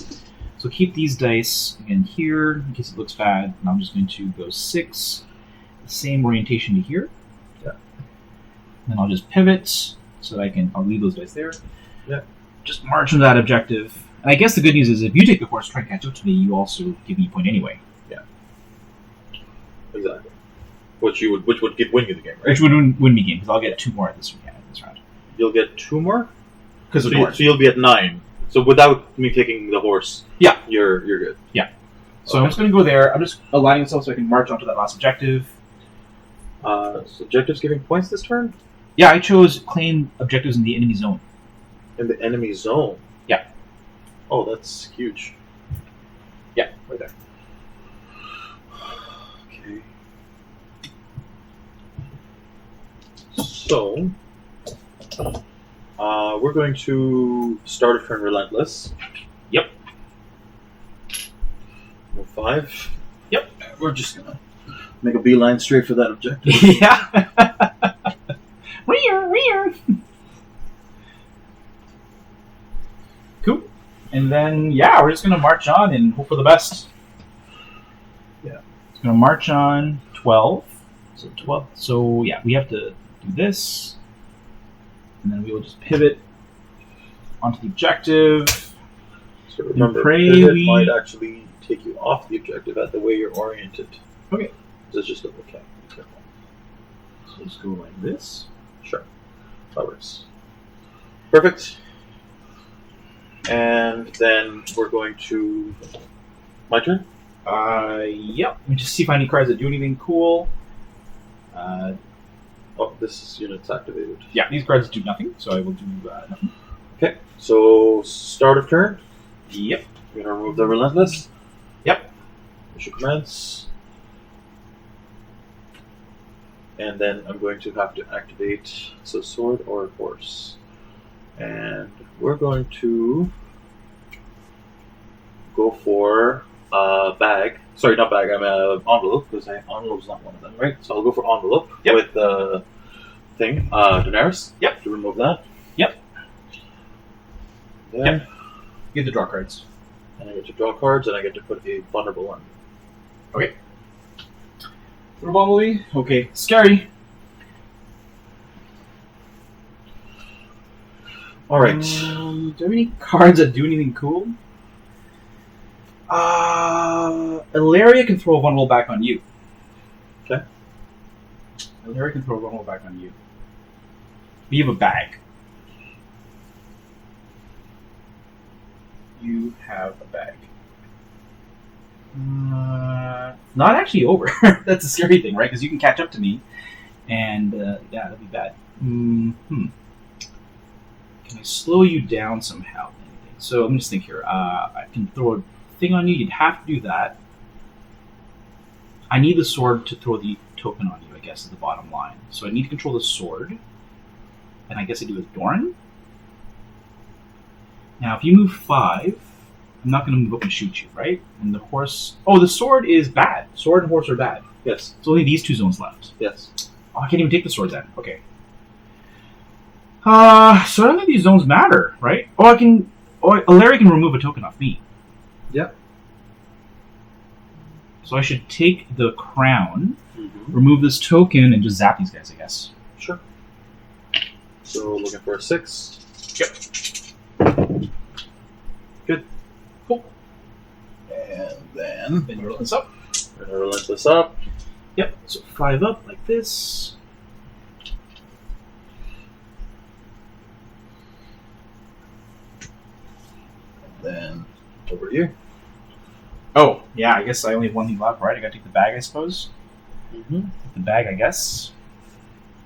So keep these dice again here in case it looks bad. And I'm just going to go 6, the same orientation to here. Yeah. Then I'll just pivot so that I'll leave those dice there. Yeah. Just march on that objective. And I guess the good news is if you take the horse, try and catch up to me, you also give me a point anyway. Exactly. Which would win you the game, right? Which would win me game because I'll get 2 more at this round. You'll get 2 more? Because of the horse. So you'll be at 9. So without me taking the horse, Yeah. you're good. So I'm just going to go there. I'm just aligning myself so I can march onto that last objective. So objectives giving points this turn? Yeah, I chose claim objectives in the enemy zone. In the enemy zone? Yeah. Oh, that's huge. Yeah, right there. Okay. So, we're going to start of turn Relentless. Yep. Move 5. Yep. We're just going to make a beeline straight for that objective. Yeah. Rear. Cool. And then, yeah, we're just going to march on and hope for the best. Yeah. It's going to march on 12. So 12. So, yeah, we have to do this. And then we will just pivot onto the objective. So remember, pray pivot we- might actually take you off the objective at the way you're oriented. Okay. So it's just double check. So just go like this. Sure. That works. Perfect. And then we're going to... My turn? Yep. Let me just see if I have any cards that do anything cool. Oh, this unit's activated. Yeah, these cards do nothing, so I will do nothing. Okay, so start of turn. Yep. We're going to remove the Relentless. Yep. We should commence. And then I'm going to have to activate sword or horse. And we're going to go for bag. Sorry, not bag. I'm envelope because envelope's not one of them, right? So I'll go for envelope with the thing, Daenerys. Yep. To remove that. Yep. Then, Yep. You get to draw cards. and I get to draw cards, and I get to put a vulnerable on. Okay. Bumblebee. Okay. Scary. All right. Do you have any cards that do anything cool? Ellaria can throw a vulnerable back on you. Okay. Ellaria can throw a vulnerable back on you. You have a bag. You have a bag. Not actually over. That's a scary thing, right? Because you can catch up to me, and yeah, that'd be bad. Can I slow you down somehow? So let me just think here. I can throw a thing on you. You'd have to do that. I need the sword to throw the token on you, I guess, is the bottom line. So I need to control the sword. And I guess I do with Doran. Now, if you move 5, I'm not going to move up and shoot you, right? And the horse... Oh, the sword is bad. Sword and horse are bad. Yes. There's only these 2 zones left. Yes. Oh, I can't even take the sword then. Okay. So I don't think these zones matter, right? Oh, I can... Oh, Ellaria can remove a token off me. Yep. So I should take the crown, remove this token, and just zap these guys, I guess. Sure. So looking for a 6. Yep. Good. Cool. And then Then you roll this up. we're gonna relent this up. Yep. So 5 up, like this. Then over to you. Oh, yeah, I guess I only have one thing left, right? I gotta take the bag, I suppose. Mm-hmm. Take the bag, I guess.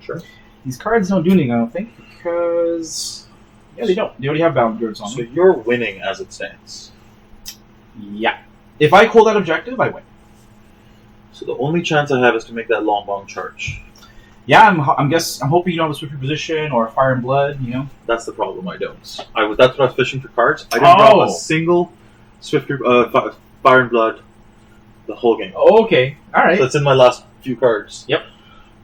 Sure. These cards don't do anything, I don't think, because... Yeah, they don't. They already have bound on So them. you're winning as it stands. Yeah. If I call that objective, I win. So the only chance I have is to make that long bomb charge. Yeah, I'm hoping you don't have a swift position or Fire and Blood, you know? That's the problem. I don't. That's what I was fishing for cards. I didn't draw a single Swift Fire and Blood the whole game. Oh, okay. Alright. So that's in my last few cards. Yep.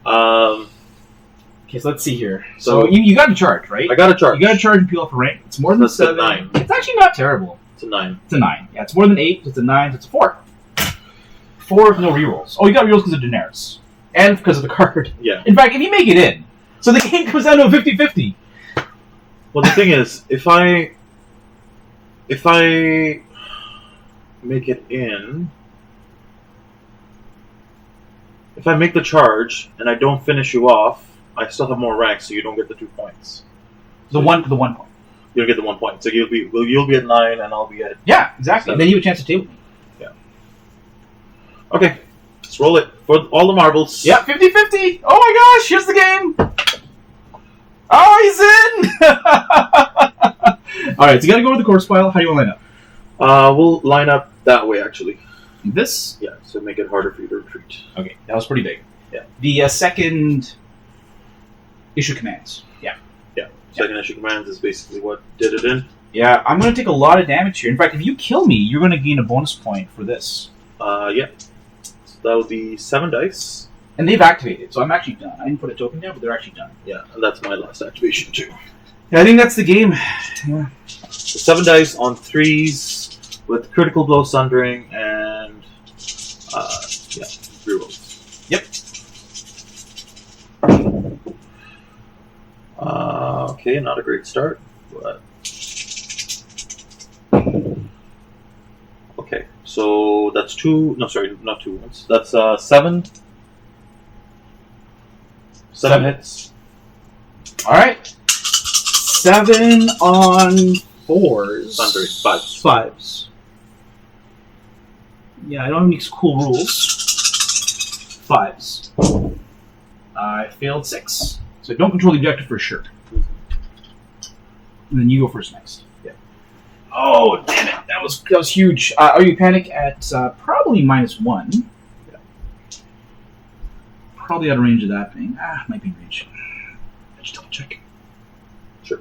Okay, so let's see here. So you got to charge, right? I got a charge. You got to charge and peel off a rank. It's more than That's a 7. 9. It's actually not terrible. It's a 9. It's a 9. Yeah, it's more than 8. So it's a 9. So it's a 4. 4 with no rerolls. Oh, you got rerolls because of Daenerys. And because of the card. Yeah. In fact, if you make it in. So the game comes down to a 50-50. Well, the thing is, if I make it in, if I make the charge and I don't finish you off, I still have more ranks, so you don't get the 2 points. The one point. You'll get the 1 point. So you'll be at 9 and I'll be at... Yeah, exactly. 7. And then you have a chance to table me. Yeah. Okay. Let's roll it for all the marbles. Yeah, 50-50. Oh my gosh, here's the game. Oh, he's in. All right, so you got to go with the corpse pile. How do you want to line up? We'll line up that way, actually. This? Yeah, so make it harder for you to retreat. Okay, that was pretty big. Yeah. The second issue commands. Yeah. Yeah. Second issue commands is basically what did it in. Yeah, I'm going to take a lot of damage here. In fact, if you kill me, you're going to gain a bonus point for this. Yeah. So that would be 7 dice. And they've activated, so I'm actually done. I didn't put a token down, but they're actually done. Yeah, and that's my last activation too. Yeah, I think that's the game. Yeah. So 7 dice on 3s with critical blow sundering and yeah, rerolls. Yep. Okay, not a great start, but okay. So that's 2. No, sorry, not 2 ones. That's 7. 7 hits. All right. 7 on 4s. Sundering 5s. 5s. Yeah, I don't have any cool rules. 5s. I failed 6. So don't control the objective for sure. And then you go first next. Yeah. Oh, damn it. That was huge. Are you panic at probably -1? Yeah. Probably out of range of that thing. Might be in range. Just double check. Sure.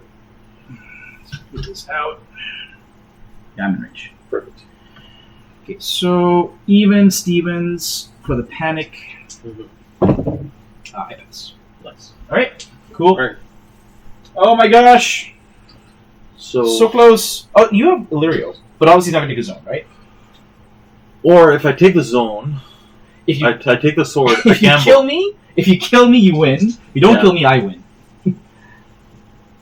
Let's move this out. Yeah, I'm in range. Perfect. Okay, so even Stevens for the panic. I pass. Nice. Alright, cool. Alright. Oh my gosh! So close. Oh, you have Illyrio, but obviously not going to take a zone, right? or if I take the zone, If you, I take the sword. I if you gamble. kill me, you win. If you don't Yeah. kill me, I win.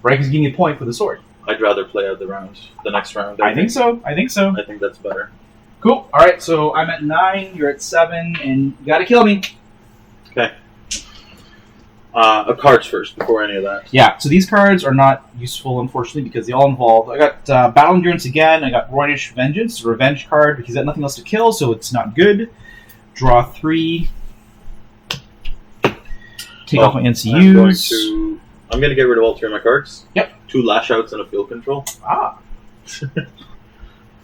Right? Because you give me a point for the sword. I'd rather play out the next round. I think so. I think that's better. Cool. All right. So I'm at 9. You're at 7, and you got to kill me. Okay. Cards first before any of that. Yeah. So these cards are not useful, unfortunately, because they all involve. I got Battle Endurance again. I got Roynish Vengeance, a revenge card, because I got nothing else to kill, so it's not good. Draw 3. Take off my NCUs. I'm going to get rid of all 3 of my cards. Yep. 2 lash outs and a field control. Ah.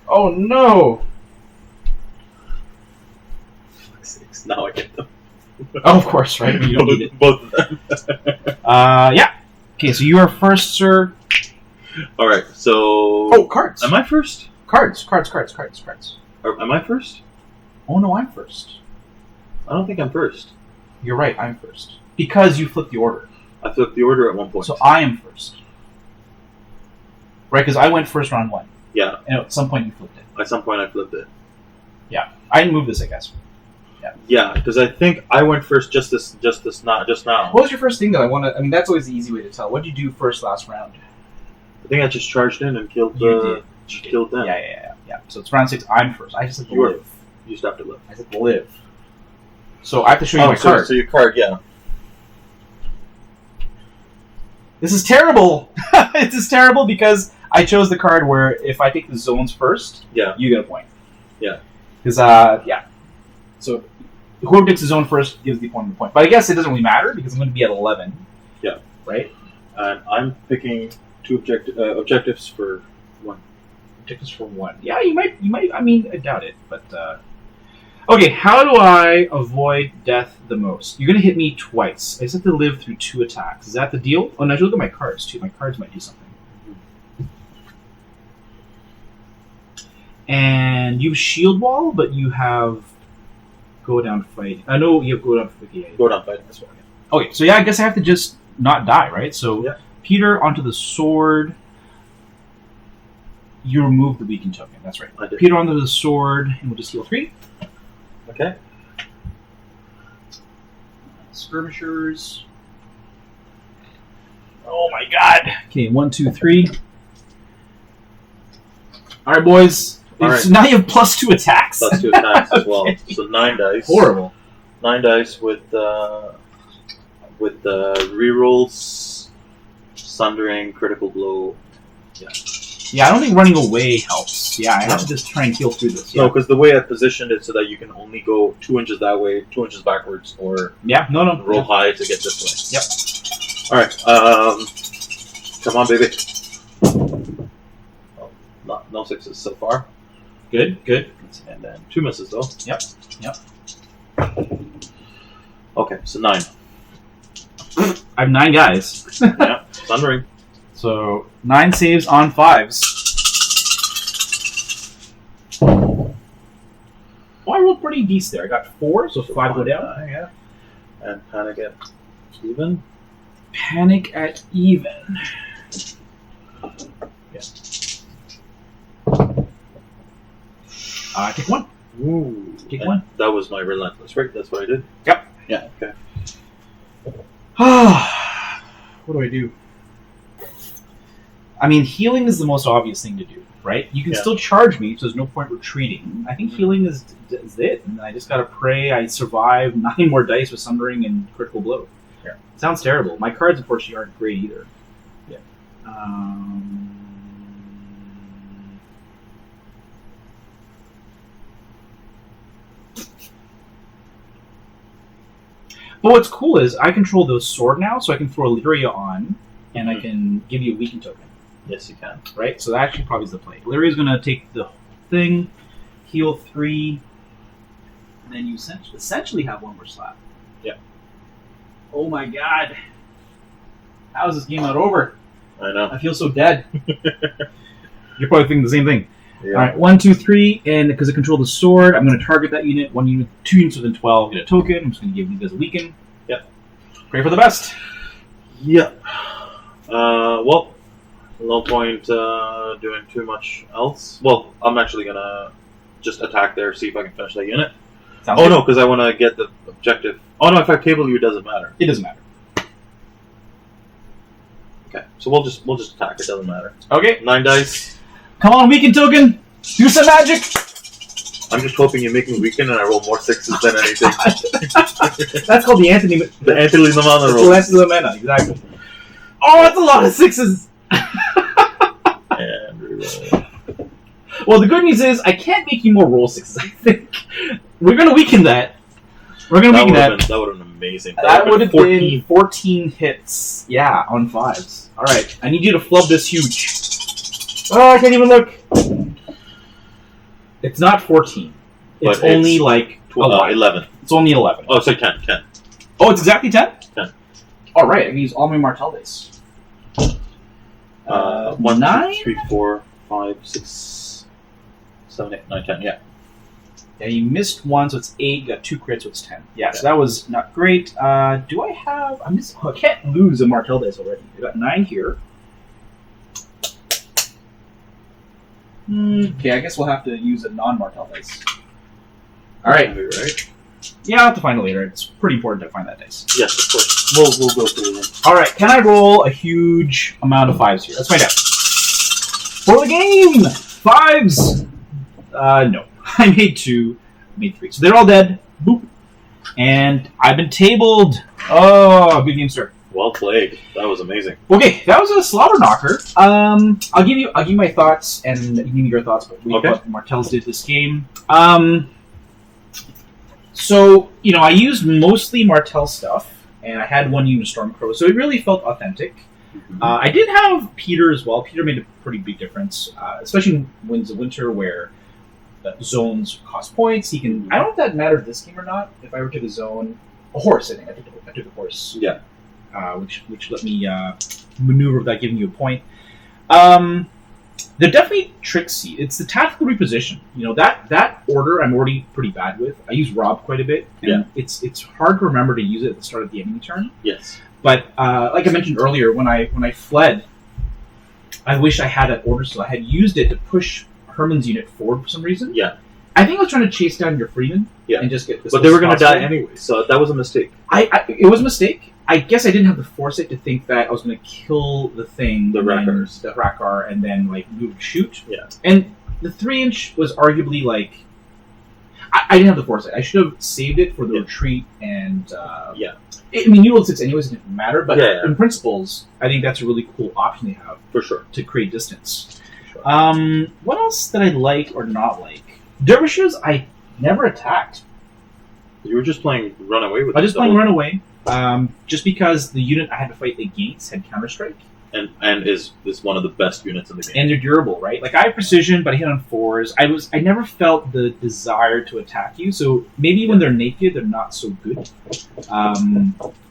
Oh no. Now I get them. Oh, of course, right? But you don't need it. Both of them. Yeah. Okay, so you are first, sir. All right. So. Oh, cards. Am I first? Cards. Am I first? Oh no, I'm first. I don't think I'm first. You're right, I'm first. Because you flipped the order. I flipped the order at one point. So I am first. Right, because I went first round 1. Yeah. And at some point you flipped it. At some point I flipped it. Yeah. I didn't move this, I guess. Yeah, because I think I went first just now. What was your first thing, though? I mean, that's always the easy way to tell. What did you do first last round? I think I just charged in and killed killed them. Yeah. So it's round 6. I'm first. I just have to You live. You just have to live. I just have to live. So I have to show you my card. So your card, yeah. This is terrible. This is terrible because I chose the card where if I take the zones first, Yeah. you get a point. Yeah. Because So whoever takes the zone first gives the opponent a point. But I guess it doesn't really matter because I'm going to be at 11. Yeah. Right? And I'm picking 2 objectives for 1. Objectives for 1. Yeah, you might. I mean, I doubt it. But okay, how do I avoid death the most? You're going to hit me twice. I just have to live through 2 attacks. Is that the deal? Oh, no, I should look at my cards too. My cards might do something. And you have shield wall, but you have go down fighting. I know you have go down fighting. Yeah, Go down fighting. That's what I get. Okay, so yeah, I guess I have to just not die, right? So Yeah. Petyr onto the sword. You remove the weakened token. That's right. I did. Petyr onto the sword, and we'll just heal 3. Okay. Skirmishers. Oh my god. Okay, 1, 2, 3. All right, boys. All right. So now you have +2 attacks. +2 attacks as well. Okay. So 9 dice. Horrible. 9 dice with the rerolls, sundering, critical blow. Yeah, I don't think running away helps. Yeah, I have to just try and heal through this. No, because the way I positioned it so that you can only go 2 inches that way, 2 inches backwards, or No. roll high to get this way. Yep. All right. Come on, baby. Oh, no 6s so far. Good. And then 2 misses though. Yep. Okay, so 9. I have 9 guys. Yeah, sundering. So 9 saves on 5s. Oh, I rolled pretty decent there. I got 4, so 5 go down. Yeah. And panic at even. Panic at even. Yeah. Take 1. Ooh. Take And 1. That was my relentless, right? That's what I did? Yep. Yeah, okay. What do I do? I mean, healing is the most obvious thing to do, right? You can still charge me, so there's no point retreating. I think healing is it, and I just gotta pray I survive 9 more dice with Sundering and critical blow. Yeah. Sounds terrible. My cards, unfortunately, aren't great either. Yeah. But what's cool is I control the sword now, so I can throw Illyrio on, and I can give you a weakened token. Yes, you can. Right? So that actually probably is the play. Illyria's going to take the thing, heal 3, and then you essentially have 1 more slap. Yeah. Oh my god. How is this game not over? I know. I feel so dead. You're probably thinking the same thing. Yeah. Alright, 1, 2, 3, and because I control the sword, I'm going to target that unit. 1 unit, 2 units within 12 get a token. I'm just going to give you guys a weaken. Yep. Pray for the best. Yep. Well, no point doing too much else. Well, I'm actually going to just attack there, see if I can finish that unit. Sounds Oh good. no, because I want to get the objective. Oh no, if I cable you, it doesn't matter. It doesn't matter. Okay, so we'll just attack. It doesn't matter. Okay. 9 dice. Come on, weaken token! Do some magic! I'm just hoping you make me weaken and I roll more 6s than anything. That's called the Anthony. The Anthony Lamana It's roll. the Anthony Lamana, exactly. Oh, that's a lot of 6s! And reroll. Well, the good news is I can't make you more roll 6s, I think. We're going to weaken that. We're going to weaken that. That would have been amazing. That would have 14. been 14 hits. Yeah, on 5s. Alright, I need you to flub this huge. Oh, I can't even look. It's not 14. It's But only it's like 11. It's only 11. Oh, so 10. Oh, it's exactly 10? 10. Alright, I can use all my Martell dice. 1, 9? 2, 3, 4, 5, 6. 7, 8, 9, 10. Yeah. Yeah, you missed one, so it's 8. You got 2 crits, so it's 10. Yeah, so that was not great. Do I have... I can't lose a Martell dice already. I got 9 here. Okay, I guess we'll have to use a non-Martell dice. Alright. Right? Yeah, I'll have to find it later. It's pretty important to find that dice. Yes, of course. We'll go through them. Alright, can I roll a huge amount of 5s here? Let's find out. For the game! 5s! No. I made 2. I made 3. So they're all dead. Boop. And I've been tabled. Oh, good game start. Well played. That was amazing. Okay, that was a slaughter knocker. I'll give you my thoughts, and you give me your thoughts about what Martells did this game. So, I used mostly Martell stuff, and I had 1 unit of Stormcrow, so it really felt authentic. Mm-hmm. I did have Petyr as well. Petyr made a pretty big difference, especially in Winds of Winter, where zones cost points. He can. I don't know if that mattered this game or not. If I were to the zone, a horse. I think I took a horse. Yeah. Which let me maneuver without giving you a point. They're definitely tricksy. It's the tactical reposition. That order I'm already pretty bad with. I use Rob quite a bit. And it's hard to remember to use it at the start of the enemy turn. Yes. But like I mentioned earlier, when I fled, I wish I had that order, so I had used it to push Harmen's unit forward for some reason. Yeah. I think I was trying to chase down your Freedmen and just get this. But they were going to die anyway, so that was a mistake. It was a mistake. I guess I didn't have the foresight to think that I was going to kill the thing, the Hrakkar, and then move shoot. Yeah. And the 3-inch was arguably I didn't have the foresight. I should have saved it for the retreat, and you rolled 6 anyways, it didn't matter. But in principles, I think that's a really cool option they have for sure to create distance. For sure. What else did I like or not like? Dervishes, I never attacked. You were just playing runaway with. I was just playing runaway. Just because the unit I had to fight against had counterstrike. And is one of the best units in the game. And they're durable, right? I have precision, but I hit on 4s. I never felt the desire to attack you, so maybe when they're naked, they're not so good.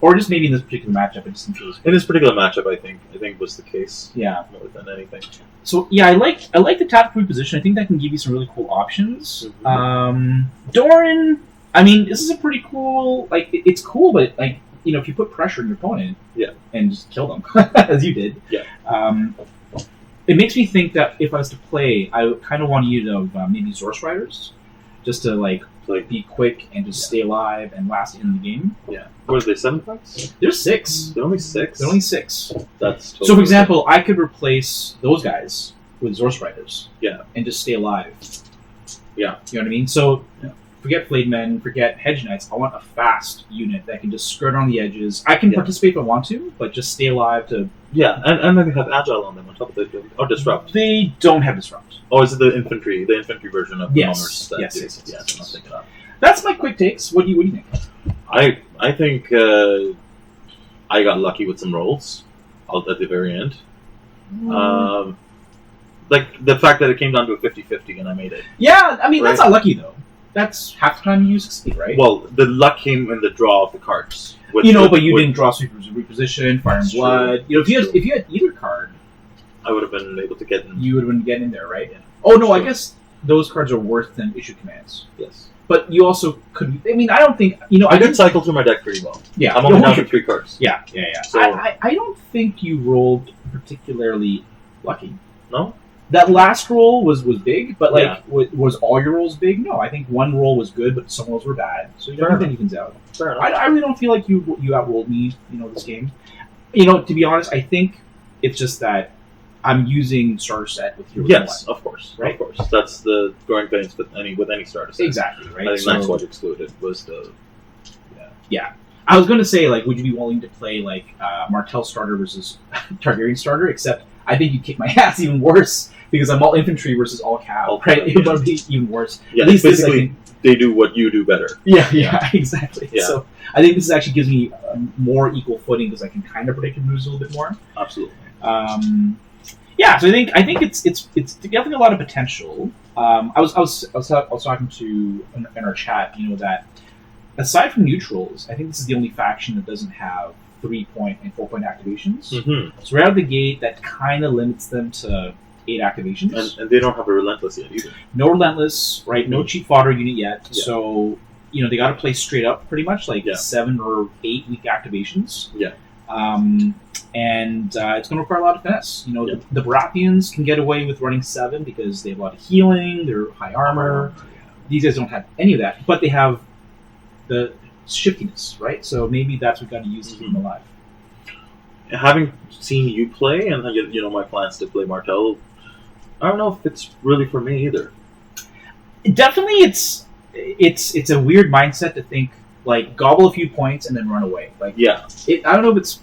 Or just maybe in this particular matchup, it just didn't feel as good. In this particular matchup, I think was the case. Yeah. More than anything. So yeah, I like the tactical reposition. I think that can give you some really cool options. Mm-hmm. Doran, this is a pretty cool. It's cool, but if you put pressure on your opponent, and just kill them as you did, it makes me think that if I was to play, I kind of want to use maybe Zorse Riders, just to be quick and just stay alive and last in the game. Yeah. What are they? 7 points? There's 6. They're only 6. They're only 6. That's totally so. For example, I could replace those guys with Zorse Riders. Yeah. And just stay alive. Yeah. You know what I mean? So. Yeah. Forget Freedmen, forget Hedge Knights. I want a fast unit that can just skirt on the edges. I can participate if I want to, but just stay alive to... Yeah, and then they have Agile on them on top of it. Or Disrupt. They don't have Disrupt. Oh, is it the infantry version of the Mummers? Yes. That's my quick takes. What do you think? I think I got lucky with some rolls at the very end. The fact that it came down to a 50-50 and I made it. Yeah, that's not lucky, though. That's half the time you use XP, right? Well, the luck came in the draw of the cards. But you didn't draw Sweepers of Reposition, Fire and Blood. If you had either card, I would have been able to get in. You would have been getting in there, right? Yeah. Oh no, sure. I guess those cards are worse than issue commands. Yes, but you also could. I don't think I did cycle through my deck pretty well. Yeah, I'm only down to 3 cards. Yeah. So I don't think you rolled particularly lucky. No. That last roll was big, but was all your rolls big? No, I think one roll was good, but some rolls were bad. So everything evens out. I really don't feel like you outrolled me. This game. To be honest, I think it's just that I'm using starter set with Heroes. Yes, of course, right? Of course. That's the growing pains with any starter set. Exactly, right. I think Max Watch excluded was the. Yeah. I was going to say, would you be willing to play Martell starter versus Targaryen starter? Except I think you'd kick my ass even worse. Because I'm all infantry versus all cav, right? It would be even worse. Yeah, at least basically they do what you do better. Yeah, exactly. Yeah. So I think this actually gives me more equal footing because I can kind of predict the moves a little bit more. Absolutely. So I think it's definitely a lot of potential. I was talking to in our chat, that aside from neutrals, I think this is the only faction that doesn't have 3-point and 4-point activations. Mm-hmm. So right out of the gate, that kind of limits them to 8 activations. And they don't have a Relentless yet either. No Relentless, right? No cheap fodder unit yet. Yeah. So, they got to play straight up pretty much, like Yeah. 7 or 8 weak activations. Yeah. And it's going to require a lot of finesse. Yeah. The Baratheons can get away with running 7 because they have a lot of healing, they're high armor. These guys don't have any of that, but they have the shiftiness, right? So maybe that's what we got to use to keep them alive. Having seen you play, and my plans to play Martell, I don't know if it's really for me either. Definitely, it's a weird mindset to think like gobble a few points and then run away. Like, Yeah, I don't know if it's.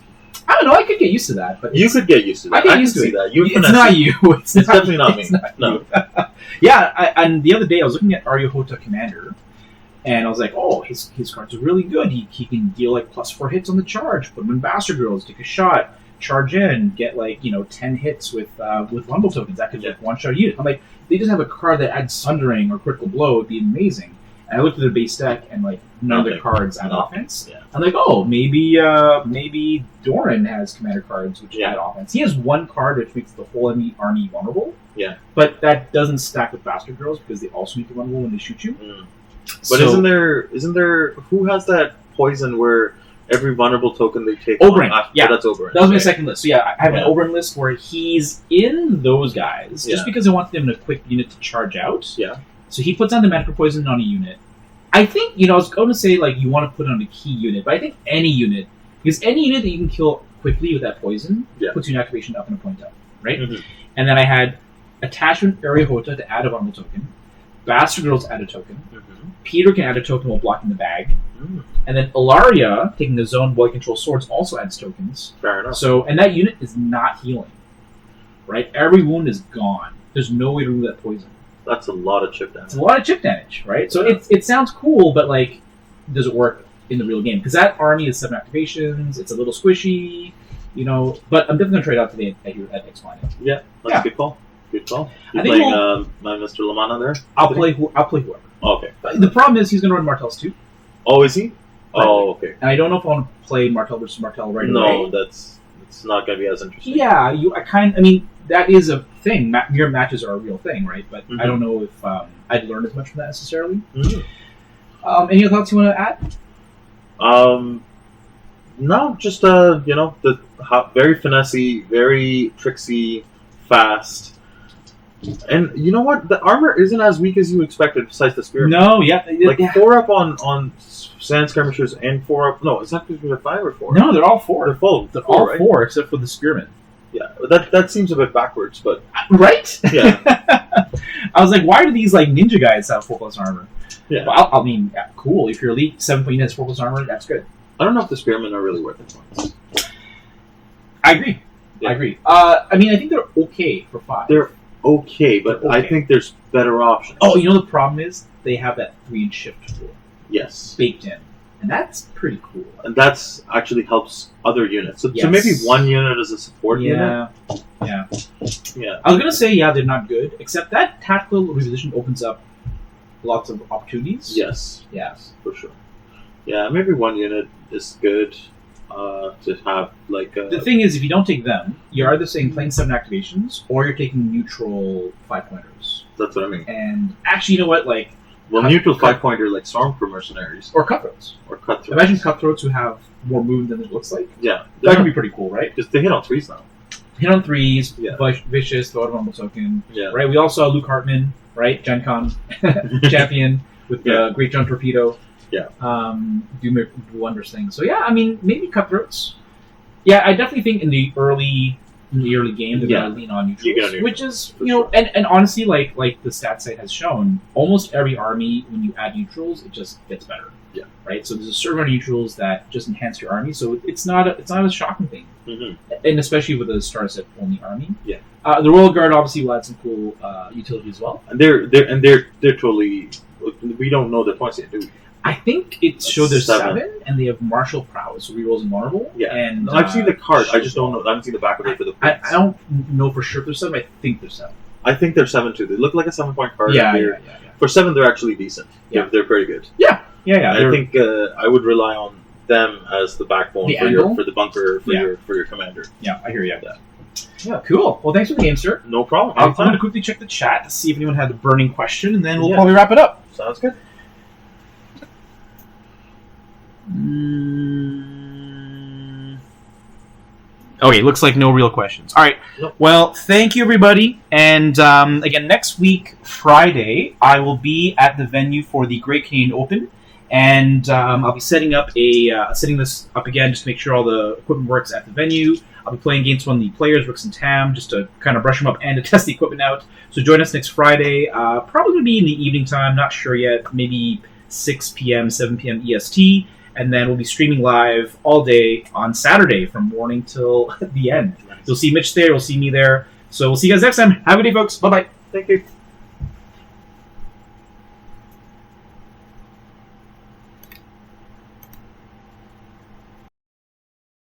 I don't know. I could get used to that, but you could get used to that. I get used can to see it. that. You It's finesse not it. you. It's Definitely not me. No. Yeah, and the other day I was looking at Aryahota Commander, and I was like, oh, his cards are really good. He can deal like +4 hits on the charge, put him in Bastard Girls, take a shot, charge in, get 10 hits with Rumble tokens. That could like one-shot unit. I'm like, they just have a card that adds Sundering or Critical Blow. It'd be amazing. And I looked at their base deck, and like none of their cards add offense. Yeah. I'm like, oh, maybe Doran has commander cards which add offense. He has one card which makes the whole army vulnerable. Yeah. But that doesn't stack with Bastard Girls because they also make you vulnerable when they shoot you. Mm. But isn't there who has that poison where every vulnerable token they take Oberyn, that's Oberyn. That was my second list. So yeah, I have an Oberyn list where he's in those guys just because I want them to quick unit to charge out. Yeah. So he puts on the Magical Poison on a unit. I think, I was going to say, you want to put it on a key unit, but I think any unit, because any unit that you can kill quickly with that poison puts you in activation up and a point up, right? Mm-hmm. And then I had Attachment Aryahota to add a vulnerable token, Bastard Girls add a token, Petyr can add a token while blocking the bag, and then Ellaria, taking the zone while control swords, also adds tokens. Fair enough. So, and that unit is not healing, right? Every wound is gone. There's no way to remove that poison. That's a lot of chip damage. It's a lot of chip damage, right? So it sounds cool, but does it work in the real game? Because that army is 7 activations. It's a little squishy, But I'm definitely gonna trade out today at X-Planet. Yeah, that's a good call. Good call. You I think playing my Mr. Lamana there? I'll play whoever. Oh, okay. The problem is he's gonna run Martells too. Oh, is he? Oh, okay. And I don't know if I want to play Martell versus Martell right away. No, it's not gonna be as interesting. Yeah, that is a thing. Mirror matches are a real thing, right? But I don't know if I'd learn as much from that necessarily. Mm-hmm. Any other thoughts you want to add? No, just very finessey, very tricksy, fast. And you know what? The armor isn't as weak as you expected, besides the spear. No, 4 up on Sand Skirmishers and 4 up. No, it's not because we have 5 or 4. No, they're all 4. They're full. They're all right? 4 except for the Spearmen. Yeah, that seems a bit backwards, but right? Yeah. I was like, why do these ninja guys have 4+ armor? Yeah. Well, cool. If you're elite 7 point unit has 4+ armor, that's good. I don't know if the Spearmen are really worth the points. I agree. Yeah. I agree. I think they're okay for 5. They're okay, but I think there's better options. Oh, the problem is they have that 3-inch shift tool. Yes. Baked in. And that's pretty cool. And that's actually helps other units. So maybe one unit as a support unit. Yeah. Yeah. I was going to say, they're not good, except that tactical reposition opens up lots of opportunities. Yes. Yes. For sure. Yeah, maybe one unit is good to have, The thing is, if you don't take them, you're either saying playing 7 activations, or you're taking neutral 5-pointers. That's what I mean. And actually, you know what, neutral 5-pointer like Stormcrow Mercenaries. Or Cutthroats. Imagine Cutthroats who have more movement than it looks like. Yeah. That could be pretty cool, right? Because they hit on 3s now. Hit on 3s, Vicious, throw out a Rumble token. Yeah. Right? We all saw Luke Hartman, right? Gen Con champion with the Great John Torpedo. Yeah. Do wondrous things. So maybe Cutthroats. Yeah, I definitely think in the early game they're gonna lean on neutrals, which is and honestly, like the stat site has shown, almost every army when you add neutrals, it just gets better. Yeah. Right. So there's a certain amount of neutrals that just enhance your army. So it's not a shocking thing, and especially with a star set only army. Yeah. The Royal Guard obviously will add some cool utility as well. And they're totally. We don't know the points yet, do we? I think it showed there's 7, and they have martial prowess, so rerolls invulnerable. Yeah, and I've seen the card. I just don't know. I haven't seen the back of it for the points. I don't know for sure if there's 7. I think there's 7. I think they're 7 too. They look like a 7-point card. Yeah. For 7, they're actually decent. Yeah, they're pretty good. Yeah. I think I would rely on them as the backbone for the bunker for your commander. Yeah, I hear you. Yeah, cool. Well, thanks for the game, sir. No problem. I'm going Anytime. to quickly check the chat to see if anyone had a burning question, and then we'll Yeah. probably wrap it up. Sounds good. Okay, looks like no real questions. All right. Nope. Well, thank you, everybody. And again, next week, Friday, I will be at the venue for the Great Canadian Open, and I'll be setting this up again just to make sure all the equipment works at the venue. I'll be playing against one of the players, Rooks and Tam, just to kind of brush them up and to test the equipment out. So join us next Friday. Probably going to be in the evening time, not sure yet. Maybe 6 p.m., 7 p.m. EST. And then we'll be streaming live all day on Saturday from morning till the end. You'll see Mitch there. You'll see me there. So we'll see you guys next time. Have a good day, folks. Bye-bye. Thank you.